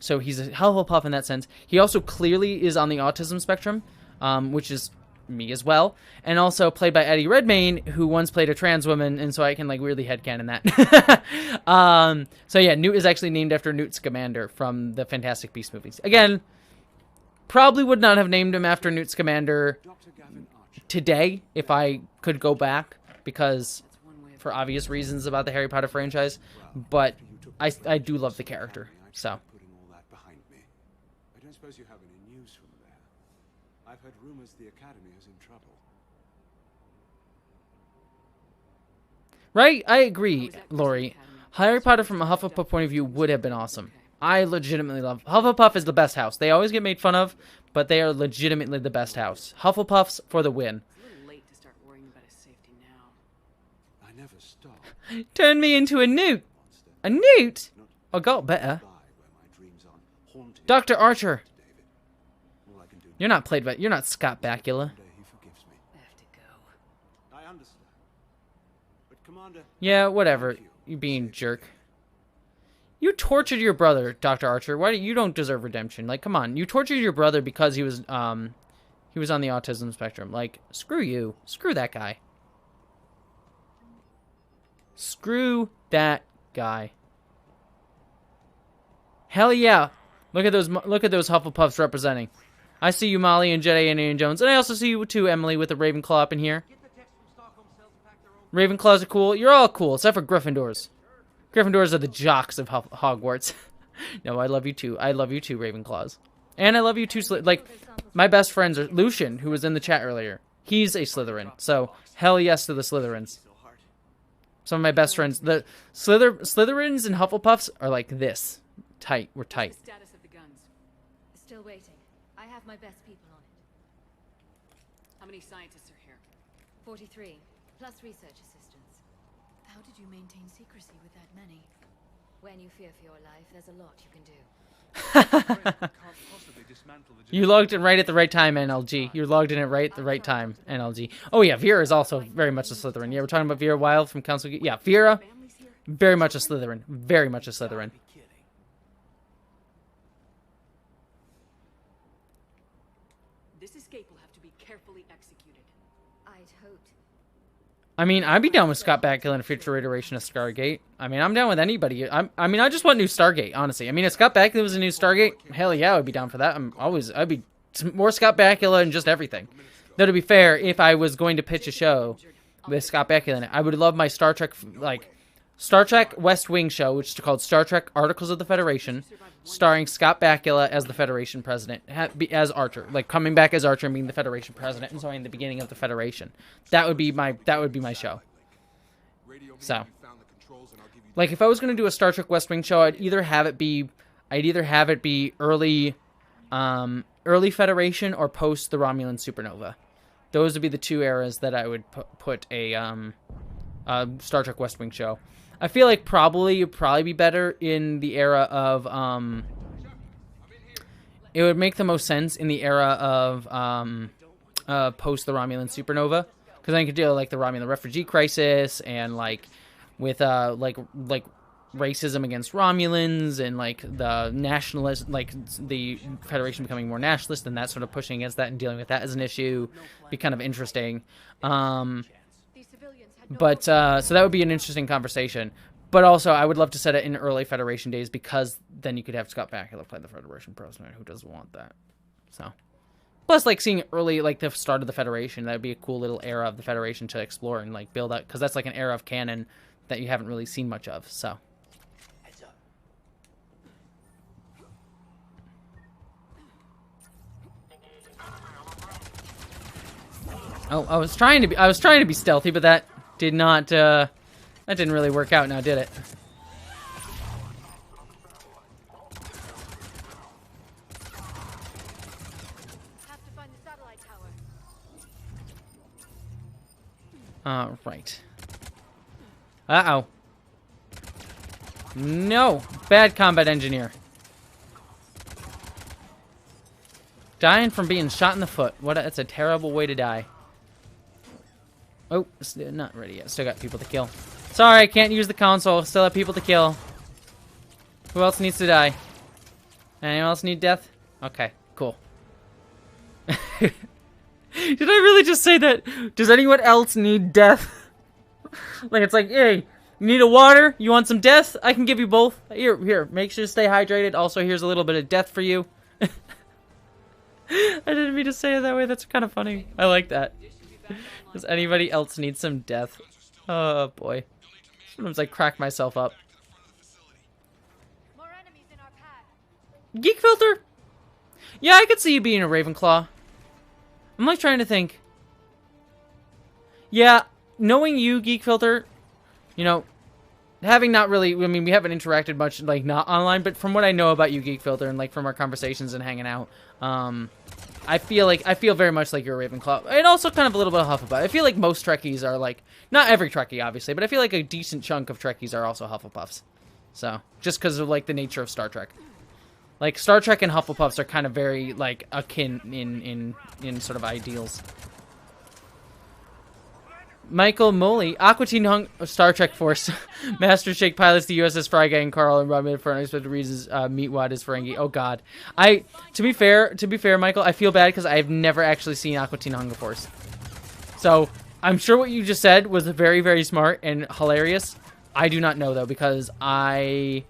So he's a Hufflepuff in that sense. He also clearly is on the autism spectrum, which is me as well, and also played by Eddie Redmayne, who once played a trans woman, and so I can, like, weirdly headcanon that. So yeah, Newt is actually named after Newt Scamander from the Fantastic Beasts movies. Again, probably would not have named him after Newt Scamander today if I could go back, because for obvious reasons about the Harry Potter franchise, but I do love the character, so. I don't suppose you have any news from there. I've heard rumors the Academy is in trouble. Right? I agree, Lori. Harry Potter from a Hufflepuff point of view would have been awesome. I legitimately love... Hufflepuff is the best house. They always get made fun of, but they are legitimately the best house. Hufflepuffs for the win. It's a little late to start worrying about his safety now. I never stop. Turn me into a newt. A newt? I got better. Dr. Archer. You're not played by... You're not Scott Bakula. I understand. But Commander... Yeah, whatever. You being jerk. You tortured your brother, Dr. Archer. Why you don't deserve redemption? Like, come on. You tortured your brother because he was on the autism spectrum. Like, screw you. Screw that guy. Screw that guy. Hell yeah. Look at those Hufflepuffs representing. I see you, Molly, and Jedi, and Indiana Jones. And I also see you, too, Emily, with the Ravenclaw up in here. Ravenclaws are cool. You're all cool, except for Gryffindors. Gryffindors are the jocks of Hogwarts. No, I love you, too. I love you, too, Ravenclaws. And I love you, too. Like, my best friends are Lucian, who was in the chat earlier. He's a Slytherin. So, hell yes to the Slytherins. Some of my best friends. The Slytherins and Hufflepuffs are like this. Tight. We're tight. What's the status of the guns? Still waiting. I have my best people on it. How many scientists are here? 43, plus research assistants. How did you maintain secrecy with that many? When you fear for your life, there's a lot you can do. You logged in right at the right time, NLG. You logged in at right the right time, NLG. Oh yeah, Vera is also very much a Slytherin. Yeah, we're talking about Vera Wild from Council. Yeah, Vera, very much a Slytherin. Very much a Slytherin. This escape will have to be carefully executed. I'd hoped. I mean, I'd be down with Scott Bakula in a future iteration of Stargate. I mean, I'm down with anybody. I mean, I just want new Stargate, honestly. I mean, if Scott Bakula was a new Stargate, hell yeah, I'd be down for that. I'd be more Scott Bakula and just everything. Though, to be fair, if I was going to pitch a show with Scott Bakula in it, I would love my Star Trek, like, Star Trek West Wing show, which is called Star Trek Articles of the Federation, starring Scott Bakula as the Federation president, as Archer, like coming back as Archer and being the Federation president and showing the beginning of the Federation. That would be my show. So, like, if I was going to do a Star Trek West Wing show, I'd either have it be early Federation or post the Romulan supernova. Those would be the two eras that I would put a Star Trek West Wing show. I feel like it'd probably be better in the era of it would make the most sense in the era of post the Romulan supernova, because then you could deal with, like, the Romulan refugee crisis and like with like racism against Romulans and like the nationalist, like the Federation becoming more nationalist and that sort of pushing against that and dealing with that as an issue be kind of interesting. But so that would be an interesting conversation. But also, I would love to set it in early Federation days, because then you could have Scott Bakula play the Federation president. Who doesn't want that? So, plus, like, seeing early, like, the start of the Federation, that would be a cool little era of the Federation to explore and, like, build up, because that's like an era of canon that you haven't really seen much of. So. Oh, I was trying to be stealthy, but that did not, that didn't really work out now, did it? Have to find the satellite tower. Right. Uh-oh. No! Bad combat engineer. Dying from being shot in the foot. That's a terrible way to die. Oh, not ready yet. Still got people to kill. Sorry, I can't use the console. Still have people to kill. Who else needs to die? Anyone else need death? Okay, cool. Did I really just say that? Does anyone else need death? Like, it's like, hey, you need a water? You want some death? I can give you both. Here, make sure to stay hydrated. Also, here's a little bit of death for you. I didn't mean to say it that way. That's kind of funny. I like that. Does anybody else need some death? Oh, boy. Sometimes I crack myself up. More enemies in our path. Geek Filter? Yeah, I could see you being a Ravenclaw. I'm like trying to think. Yeah, knowing you, Geek Filter, you know, having not really, I mean, we haven't interacted much, like, not online, but from what I know about you, Geek Filter, and, like, from our conversations and hanging out, I feel very much like you're a Ravenclaw, and also kind of a little bit of Hufflepuff. I feel like most Trekkies are, like, not every Trekkie, obviously, but I feel like a decent chunk of Trekkies are also Hufflepuffs. So, just because of, like, the nature of Star Trek. Like, Star Trek and Hufflepuffs are kind of very, like, akin in sort of ideals. Michael Moley, Aqua Teen Hung, Star Trek Force, Master Shake pilots the USS Fryguy and Carl and Robin for unexpected reasons. Meatwad is Ferengi. Oh God, to be fair, Michael, I feel bad because I've never actually seen Aqua Teen Hunger Force. So I'm sure what you just said was very, very smart and hilarious. I do not know though, because I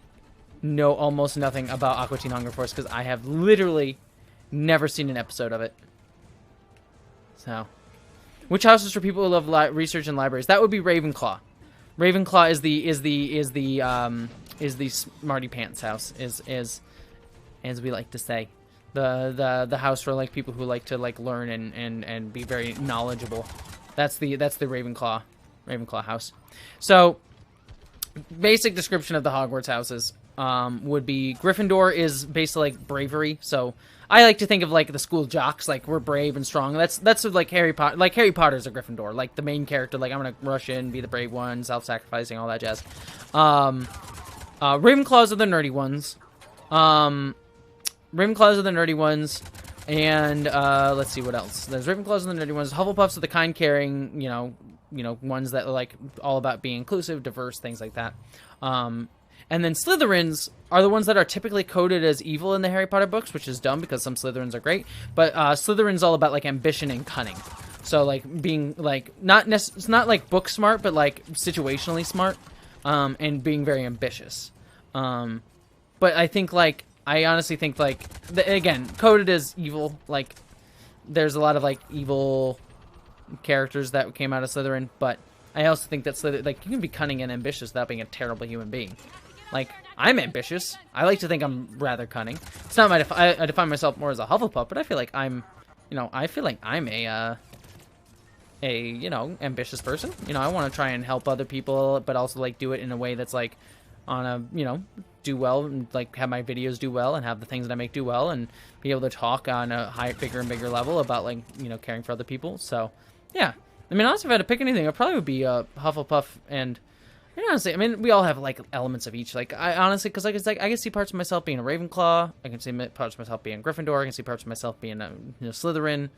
know almost nothing about Aqua Teen Hunger Force because I have literally never seen an episode of it. So. Which house is for people who love research and libraries? That would be Ravenclaw. Ravenclaw is the smarty pants house, is as we like to say, the house for like people who like to like learn and be very knowledgeable. That's the Ravenclaw house. So, basic description of the Hogwarts houses. would be Gryffindor is basically like bravery. So I like to think of like the school jocks, like we're brave and strong. That's like Harry Potter. Like Harry Potter's a Gryffindor, like the main character. Like I'm gonna rush in, be the brave one, self-sacrificing, all that jazz. Ravenclaws are the nerdy ones. Ravenclaws are the nerdy ones. And let's see what else. There's Ravenclaws and the nerdy ones. Hufflepuffs are the kind, caring, you know, ones that are like all about being inclusive, diverse, things like that. And then Slytherins are the ones that are typically coded as evil in the Harry Potter books, which is dumb because some Slytherins are great. But Slytherin's all about like ambition and cunning. So like being like it's not like book smart, but like situationally smart, and being very ambitious. But I think like. I honestly think, like, again, coded as evil. Like, there's a lot of, like, evil characters that came out of Slytherin. But I also think that Slytherin, like, you can be cunning and ambitious without being a terrible human being. Like, I'm ambitious. I like to think I'm rather cunning. It's not my, I define myself more as a Hufflepuff, but I feel like I'm, you know, a, you know, ambitious person. You know, I want to try and help other people, but also, like, do it in a way that's, like, on a, you know, do well and like have my videos do well and have the things that I make do well and be able to talk on a bigger and bigger level about like, you know, caring for other people. So yeah, I mean, honestly, if I had to pick anything, it probably would be Hufflepuff. And you know, honestly, I mean, we all have like elements of each. Like I honestly, because like it's like I can see parts of myself being a Ravenclaw, I can see parts of myself being Gryffindor, I can see parts of myself being a, you know, Slytherin.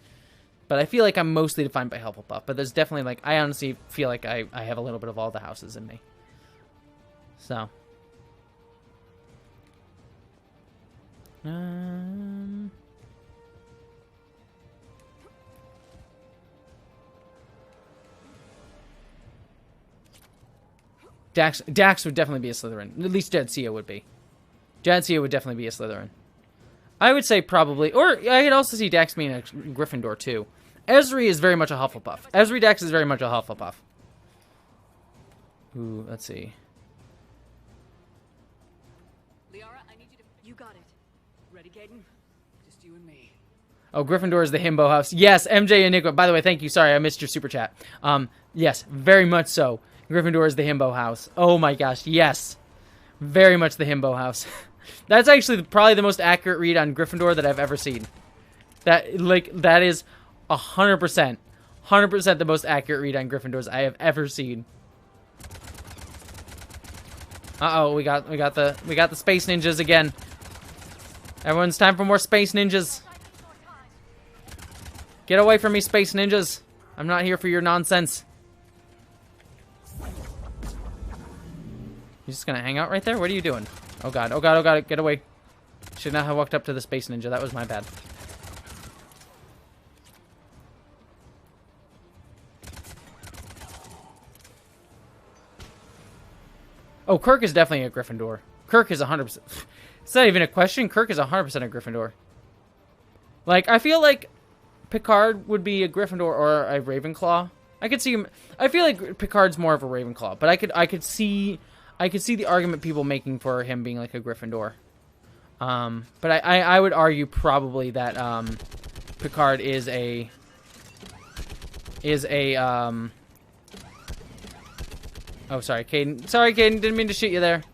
But I feel like I'm mostly defined by Hufflepuff. But there's definitely like I honestly feel like I have a little bit of all the houses in me. So. Dax would definitely be a Slytherin. At least Jadzia would be. Jadzia would definitely be a Slytherin. I would say probably, or I could also see Dax being a Gryffindor too. Esri is very much a Hufflepuff. Esri Dax is very much a Hufflepuff. Ooh, let's see. You got it. Ready, Caden? Just you and me. Oh, Gryffindor is the himbo house. Yes, MJ and Nico. By the way, thank you. Sorry, I missed your super chat. Yes, very much so. Gryffindor is the himbo house. Oh my gosh, yes. Very much the himbo house. That's actually probably the most accurate read on Gryffindor that I've ever seen. That is 100%. 100% the most accurate read on Gryffindors I have ever seen. Uh-oh, we got the space ninjas again. Everyone's time for more space ninjas. Get away from me, space ninjas. I'm not here for your nonsense. You just gonna hang out right there? What are you doing? Oh god, oh god, oh god, get away. Should not have walked up to the space ninja. That was my bad. Oh, Kirk is definitely a Gryffindor. Kirk is 100%. It's not even a question. Kirk is 100% a Gryffindor. Like, I feel like Picard would be a Gryffindor or a Ravenclaw. I could see him. I feel like Picard's more of a Ravenclaw, but I could see the argument people making for him being like a Gryffindor. But I would argue probably that Picard is a oh, sorry, Caden. Sorry, Caden. Didn't mean to shoot you there.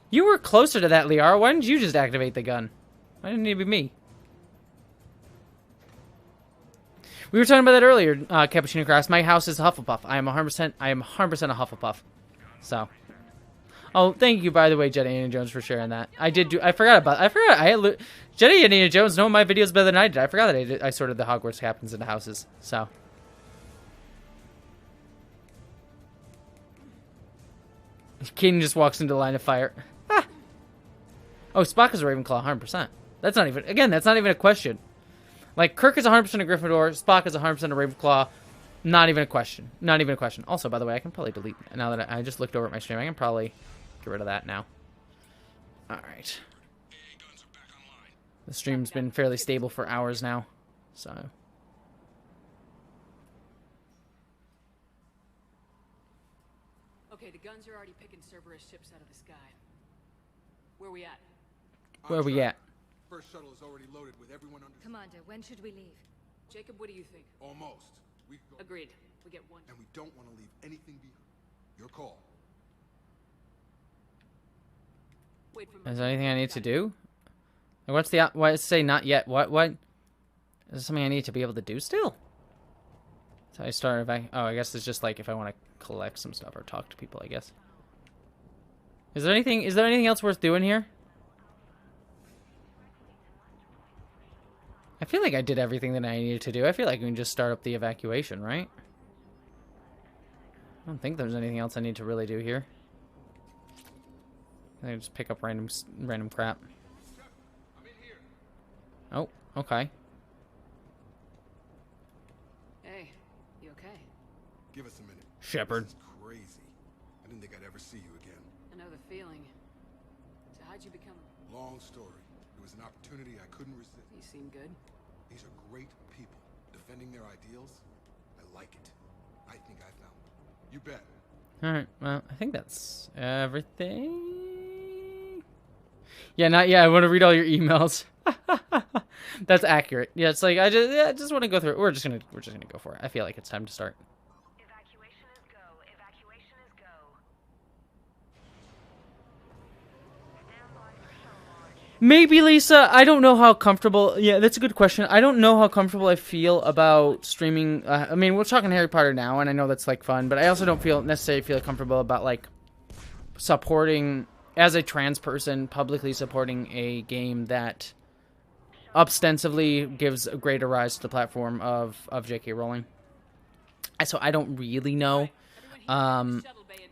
You were closer to that, Liara. Why didn't you just activate the gun? Why didn't it be me? We were talking about that earlier, Cappuccino Cross. My house is Hufflepuff. I am 100% a Hufflepuff. So. Oh, thank you, by the way, Jedi Indiana Jones, for sharing that. I had Jedi Indiana Jones know my videos better than I did. I forgot that I sorted the Hogwarts captains into houses. So. Caden just walks into the line of fire. Ah. Oh, Spock is a Ravenclaw, 100%. That's not even a question. Like, Kirk is 100% a Gryffindor, Spock is 100% a Ravenclaw. Not even a question. Not even a question. Also, by the way, I can probably delete, now that I just looked over at my stream, I can probably get rid of that now. Alright. The stream's been fairly stable for hours now, so. Okay, the guns are already picking Cerberus ships out of the sky. Where we at? Where we at? First shuttle is already loaded with everyone under. Commander, when should we leave? Jacob, what do you think? Almost. we could go. Agreed. We get one. And we don't want to leave anything behind. Your call. Wait for Is there anything I need to do? Like, what's the... Why does it say not yet? What? Is there something I need to be able to do still? So I start... Oh, I guess it's just like if I want to collect some stuff or talk to people, I guess. Is there anything else worth doing here? I feel like I did everything that I needed to do. I feel like we can just start up the evacuation, right? I don't think there's anything else I need to really do here. I can just pick up random crap. Oh, okay. Hey, you okay? Give us a minute. Shepard. This is crazy. I didn't think I'd ever see you again. I know the feeling. So how'd you become... Long story. It was an opportunity I couldn't resist. You seem good. These are great people. Defending their ideals. I like it. I think I found them. You bet. Alright, well, I think that's everything. Yeah, not yet. I want to read all your emails. That's accurate. Yeah, it's like I just want to go through it. We're just gonna go for it. I feel like it's time to start. Evacuation is go. Evacuation is go. Maybe, Lisa. I don't know how comfortable... Yeah, that's a good question. I don't know how comfortable I feel about streaming... I mean, we're talking Harry Potter now, and I know that's, like, fun, but I also don't necessarily feel comfortable about, like, supporting... As a trans person, publicly supporting a game that ostensibly gives a greater rise to the platform of J.K. Rowling. So I don't really know.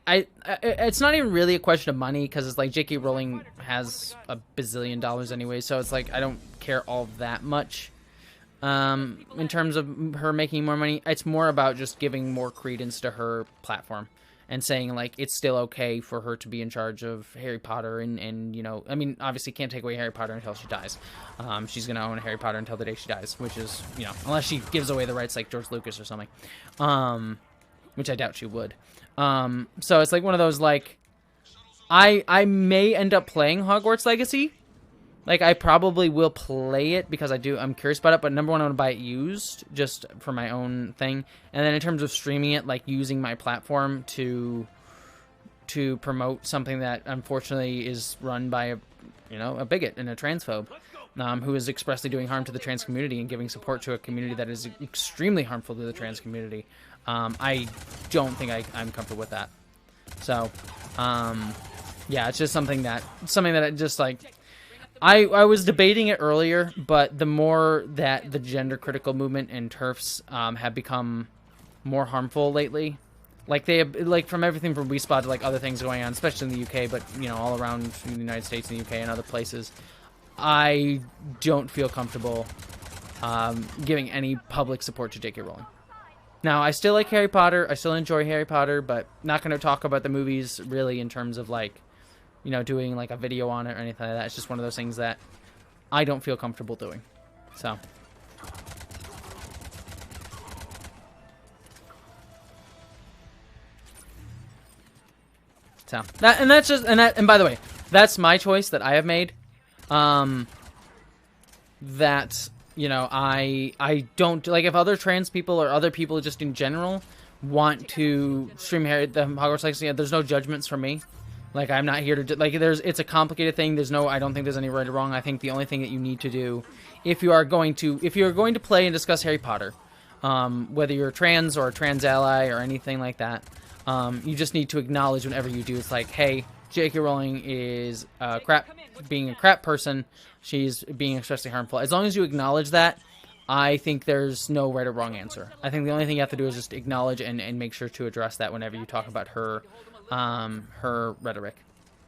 It's not even really a question of money, because it's like J.K. Rowling has $1 bazillion anyway, so it's like I don't care all that much in terms of her making more money. It's more about just giving more credence to her platform and saying like it's still okay for her to be in charge of Harry Potter and you know, I mean, obviously can't take away Harry Potter until she dies. She's gonna own Harry Potter until the day she dies, which is, you know, unless she gives away the rights like George Lucas or something, which I doubt she would. So it's like one of those, like, I may end up playing Hogwarts Legacy. Like, I probably will play it because I'm curious about it, but number one, I want to buy it used, just for my own thing. And then in terms of streaming it, like, using my platform to promote something that, unfortunately, is run by a bigot and a transphobe, who is expressly doing harm to the trans community and giving support to a community that is extremely harmful to the trans community. I don't think I'm comfortable with that. So, yeah, it's just something that I just, like... I was debating it earlier, but the more that the gender critical movement and TERFs have become more harmful lately, like they have, like from everything from WeSpot to like other things going on, especially in the UK, but you know, all around the United States and the UK and other places, I don't feel comfortable giving any public support to J.K. Rowling. Now, I still like Harry Potter. I still enjoy Harry Potter, but not going to talk about the movies really in terms of like, you know, doing like a video on it or anything like that. It's just one of those things that I don't feel comfortable doing. So. And by the way, that's my choice that I have made. That, you know, I don't, like, if other trans people or other people just in general want to stream the Hogwarts Legacy, there's no judgments from me. Like, I'm not here to, like, it's a complicated thing. I don't think there's any right or wrong. I think the only thing that you need to do, if you are going to play and discuss Harry Potter, whether you're trans or a trans ally or anything like that, you just need to acknowledge whenever you do, it's like, hey, J.K. Rowling is being a crap person. She's being extremely harmful. As long as you acknowledge that, I think there's no right or wrong answer. I think the only thing you have to do is just acknowledge and make sure to address that whenever you talk about her rhetoric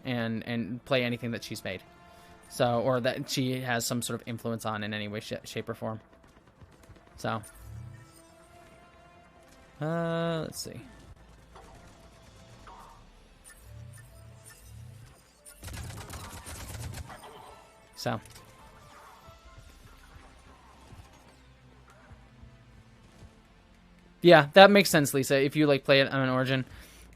and play anything that she's made, so, or that she has some sort of influence on in any way, shape, or form. So, let's see. So, yeah, that makes sense, Lisa, if you like play it on an Origin.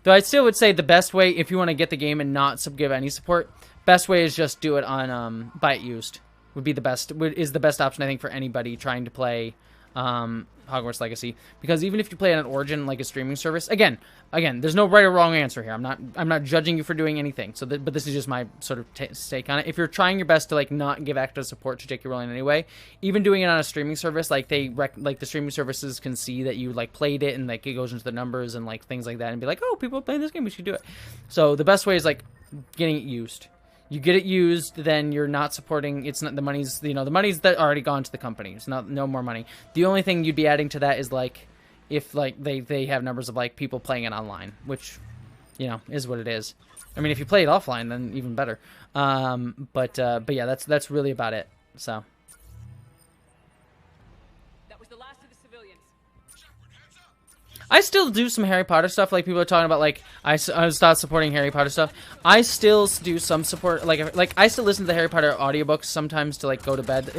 Though I still would say the best way, if you want to get the game and not give any support, best way is just do it on buy it used. Would be the best, is the best option, I think, for anybody trying to play Hogwarts Legacy, because even if you play on an Origin, like a streaming service, again, there's no right or wrong answer here. I'm not judging you for doing anything. So, but this is just my sort of take on it. If you're trying your best to like not give active support to J.K. Rowling anyway, even doing it on a streaming service, like like the streaming services can see that you like played it and like it goes into the numbers and like things like that, and be like, oh, people are playing this game, we should do it. So the best way is like getting it used. You get it used, then you're not supporting. It's not the money's, the money's that already gone to the company. It's no more money. The only thing you'd be adding to that is like, if like they have numbers of like people playing it online, which, is what it is. I mean, if you play it offline, then even better. But yeah, that's really about it. So. I still do some Harry Potter stuff. Like, people are talking about, like, I stopped supporting Harry Potter stuff. I still do some support. Like I still listen to the Harry Potter audiobooks sometimes to, like, go to bed.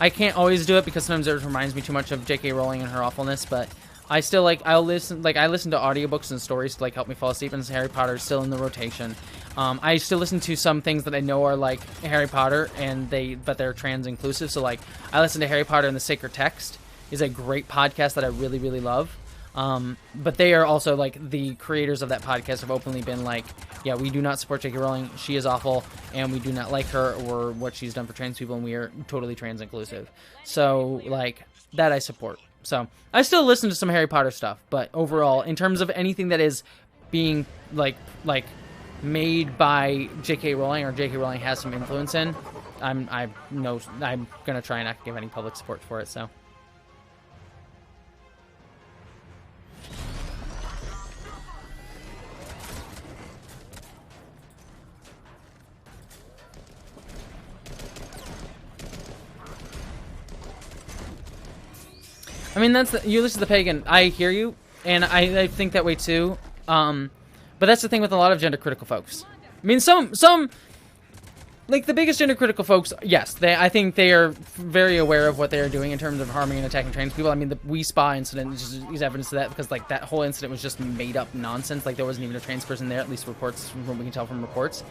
I can't always do it because sometimes it reminds me too much of J.K. Rowling and her awfulness, but I still, like, I listen to audiobooks and stories to, like, help me fall asleep, and Harry Potter is still in the rotation. I still listen to some things that I know are, like, Harry Potter, but they're trans-inclusive. So, like, I listen to Harry Potter and the Sacred Text is a great podcast that I really, really love. But they are also, like, the creators of that podcast have openly been like, yeah, we do not support J.K. Rowling. She is awful, and we do not like her or what she's done for trans people, and we are totally trans inclusive. So, like, that I support. So, I still listen to some Harry Potter stuff, but overall, in terms of anything that is being, like made by J.K. Rowling or J.K. Rowling has some influence in, I'm gonna try and not give any public support for it, so. I mean, you listen to the pagan. I hear you, and I think that way too. But that's the thing with a lot of gender critical folks. I mean, some like the biggest gender critical folks, yes, I think they are very aware of what they are doing in terms of harming and attacking trans people. I mean, the We Spa incident is evidence of that, because like that whole incident was just made up nonsense. Like there wasn't even a trans person there, at least reports from what we can tell from reports.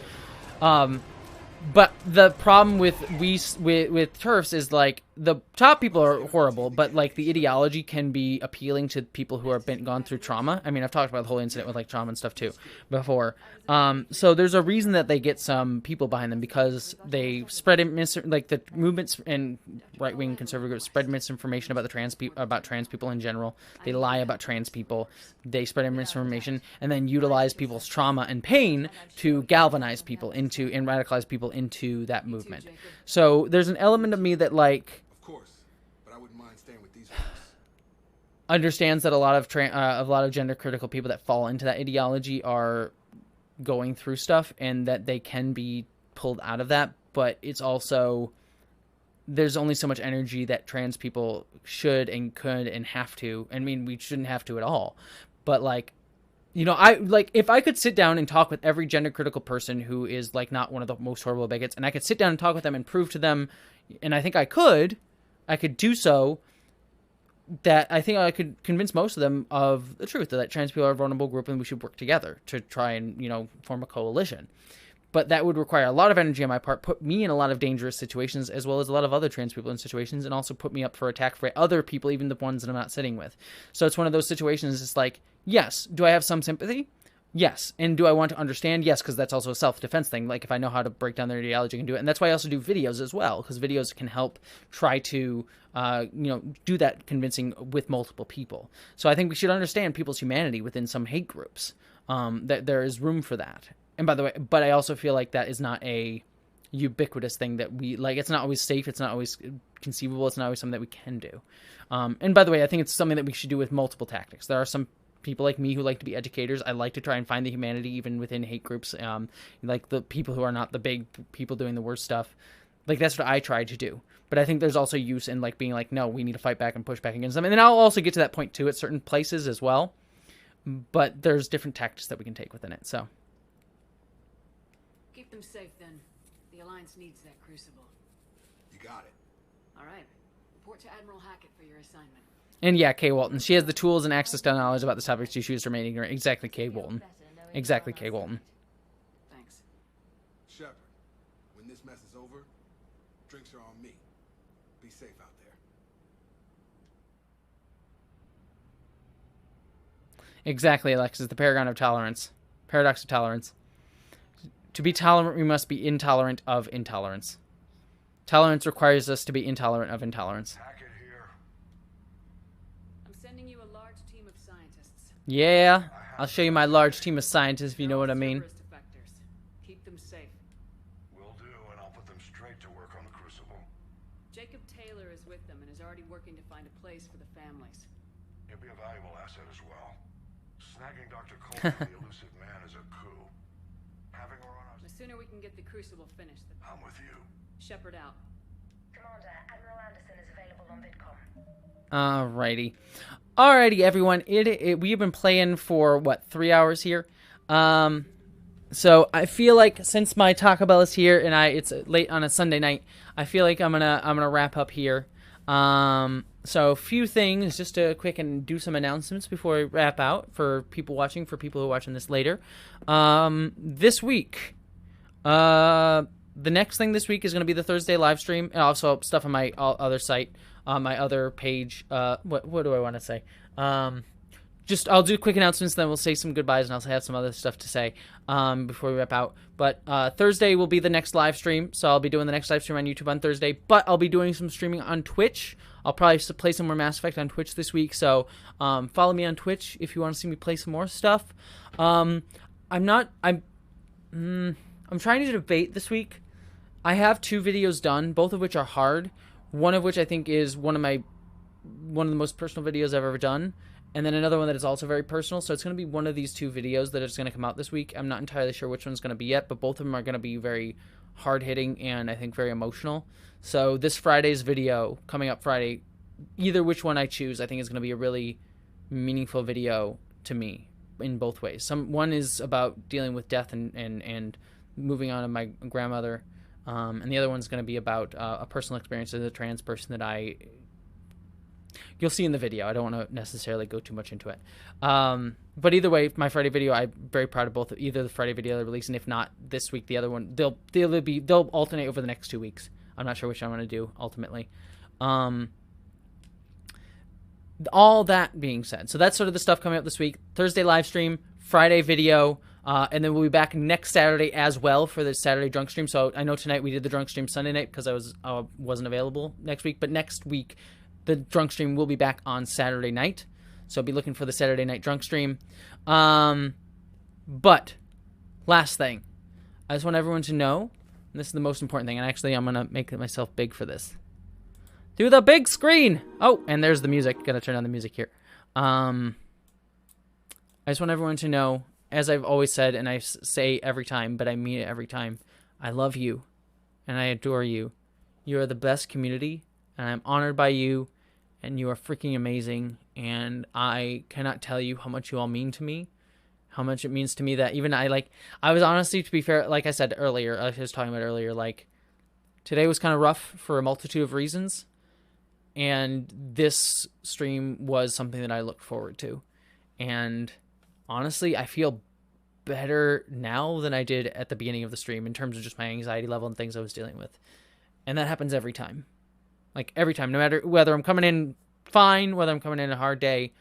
But the problem with TERFs is, like, the top people are horrible, but, like, the ideology can be appealing to people who have gone through trauma. I mean, I've talked about the whole incident with, like, trauma and stuff, too, before. So there's a reason that they get some people behind them, because they spread, like, the movements and right-wing conservative groups spread misinformation about about trans people in general. They lie about trans people. They spread misinformation, and then utilize people's trauma and pain to galvanize people and radicalize people into that movement. So there's an element of me that, like, of course, but I wouldn't mind staying with these understands that a lot of gender critical people that fall into that ideology are going through stuff, and that they can be pulled out of that. But it's also, there's only so much energy that trans people should and could and have to. I mean, we shouldn't have to at all, but like, if I could sit down and talk with every gender critical person who is, like, not one of the most horrible bigots, and I could sit down and talk with them and prove to them, and I think I could do so, that I think I could convince most of them of the truth, that trans people are a vulnerable group and we should work together to try and, form a coalition. But that would require a lot of energy on my part, put me in a lot of dangerous situations, as well as a lot of other trans people in situations, and also put me up for attack for other people, even the ones that I'm not sitting with. So it's one of those situations, it's like, yes, do I have some sympathy? Yes. And do I want to understand? Yes, because that's also a self-defense thing. Like, if I know how to break down their ideology, I can do it. And that's why I also do videos as well, because videos can help try to, do that convincing with multiple people. So I think we should understand people's humanity within some hate groups, that there is room for that. And by the way, but I also feel like that is not a ubiquitous thing that we, like, it's not always safe, it's not always conceivable, it's not always something that we can do. And by the way, I think it's something that we should do with multiple tactics. There are some people like me who like to be educators. I like to try and find the humanity even within hate groups, like the people who are not the big people doing the worst stuff. Like, that's what I try to do. But I think there's also use in, like, being like, no, we need to fight back and push back against them. And then I'll also get to that point too at certain places as well. But there's different tactics that we can take within it, so. Keep them safe, then. The Alliance needs that crucible. You got it. All right. Report to Admiral Hackett for your assignment. And yeah, Kay Walton. She has the tools and access to knowledge about the topics she chooses to remain ignorant. Exactly, Kay Walton. Exactly, Kay Walton. Thanks. Shepard, when this mess is over, drinks are on me. Be safe out there. Exactly, Alexis. The paragon of tolerance. Paradox of tolerance. To be tolerant, we must be intolerant of intolerance. Tolerance requires us to be intolerant of intolerance. I'm sending you a large team of scientists. Yeah, I'll show you my large team of scientists if you know what I mean. Keep them safe. Will do, and I'll put them straight to work on the Crucible. Jacob Taylor is with them and is already working to find a place for the families. He'll be a valuable asset as well. Snagging Dr. Cole from the elusive man is a coup. Having her on our... The sooner we can get the Crucible finished, the better. I'm with you. Shepard out. Commander, Admiral Anderson is available on VidCom. Alrighty, everyone. We have been playing for, what, 3 hours here? So I feel like since my Taco Bell is here and it's late on a Sunday night, I feel like I'm gonna wrap up here. So a few things, just to quick and do some announcements before we wrap out for people watching, for people who are watching this later. This week, the next thing this week is going to be the Thursday live stream, and also stuff on my other site, my other page. What do I want to say? I'll do quick announcements, then we'll say some goodbyes, and I'll have some other stuff to say before we wrap out. But Thursday will be the next live stream, so I'll be doing the next live stream on YouTube on Thursday, but I'll be doing some streaming on Twitch. I'll probably play some more Mass Effect on Twitch this week, so follow me on Twitch if you want to see me play some more stuff. I'm trying to debate this week. I have 2 videos done, both of which are hard. One of which I think is one of the most personal videos I've ever done. And then another one that is also very personal. So it's going to be one of these 2 videos that is going to come out this week. I'm not entirely sure which one's going to be yet, but both of them are going to be very hard-hitting and I think very emotional. So this Friday's video, coming up Friday, either which one I choose, I think is going to be a really meaningful video to me in both ways. One is about dealing with death and moving on to my grandmother. And the other one's going to be about a personal experience as a trans person that you'll see in the video. I don't want to necessarily go too much into it. But either way, my Friday video, I'm very proud of both. Either the Friday video I release, and if not this week, the other one, they'll alternate over the next 2 weeks. I'm not sure which I'm going to do ultimately. All that being said, so that's sort of the stuff coming up this week. Thursday live stream, Friday video. And then we'll be back next Saturday as well for the Saturday drunk stream. So I know tonight we did the drunk stream Sunday night because I wasn't available next week. But next week, the drunk stream will be back on Saturday night. So be looking for the Saturday night drunk stream. But last thing, I just want everyone to know, and this is the most important thing, and actually I'm going to make myself big for this. Do the big screen! Oh, and there's the music. Got to turn on the music here. I just want everyone to know, as I've always said, and I say every time, but I mean it every time, I love you, and I adore you. You are the best community, and I'm honored by you, and you are freaking amazing, and I cannot tell you how much you all mean to me, how much it means to me that even I was honestly, to be fair, like I said earlier, I was talking about earlier, today was kind of rough for a multitude of reasons, and this stream was something that I looked forward to, and honestly, I feel better now than I did at the beginning of the stream in terms of just my anxiety level and things I was dealing with. And that happens every time. Every time, no matter whether I'm coming in fine, whether I'm coming in a hard day,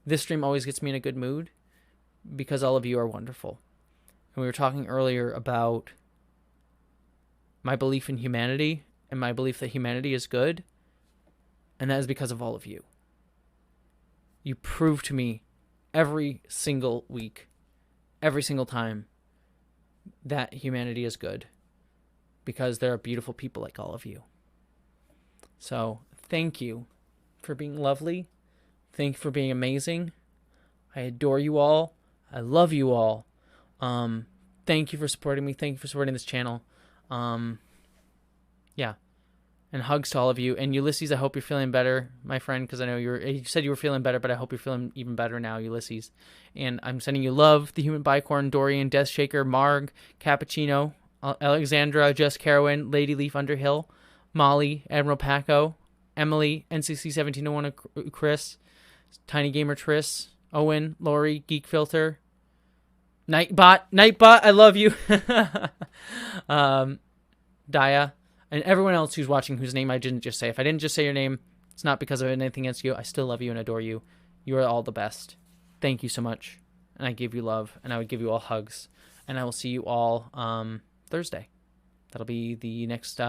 this stream always gets me in a good mood because all of you are wonderful. And we were talking earlier about my belief in humanity and my belief that humanity is good. And that is because of all of you. You prove to me every single week, every single time, that humanity is good because there are beautiful people like all of you. So thank you for being lovely. Thank you for being amazing. I adore you all. I love you all. Thank you for supporting me. Thank you for supporting this channel. Yeah. And hugs to all of you. And Ulysses, I hope you're feeling better, my friend, because I know you said you were feeling better, but I hope you're feeling even better now, Ulysses. And I'm sending you love, the Human Bicorn, Dorian, Death Shaker, Marg, Cappuccino, Alexandra, Jess Carowin, Lady Leaf Underhill, Molly, Admiral Paco, Emily, NCC 1701, Chris, Tiny Gamer Triss, Owen, Lori, Geek Filter, Nightbot, I love you. Daya. And everyone else who's watching whose name I didn't just say. If I didn't just say your name, it's not because of anything against you. I still love you and adore you. You are all the best. thank you so much. And I give you love, and I would give you all hugs. And I will see you all Thursday. That'll be the next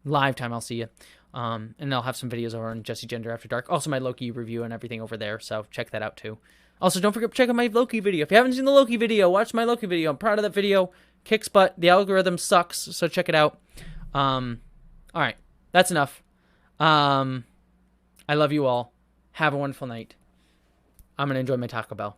live time I'll see you. And I'll have some videos over on Jessie Gender After Dark. Also my Loki review and everything over there, so check that out too. Also, don't forget to check out my Loki video. If you haven't seen the Loki video, watch my Loki video. I'm proud of that video. Kicks butt. The algorithm sucks, so check it out. Alright, that's enough. I love you all. Have a wonderful night. I'm going to enjoy my Taco Bell.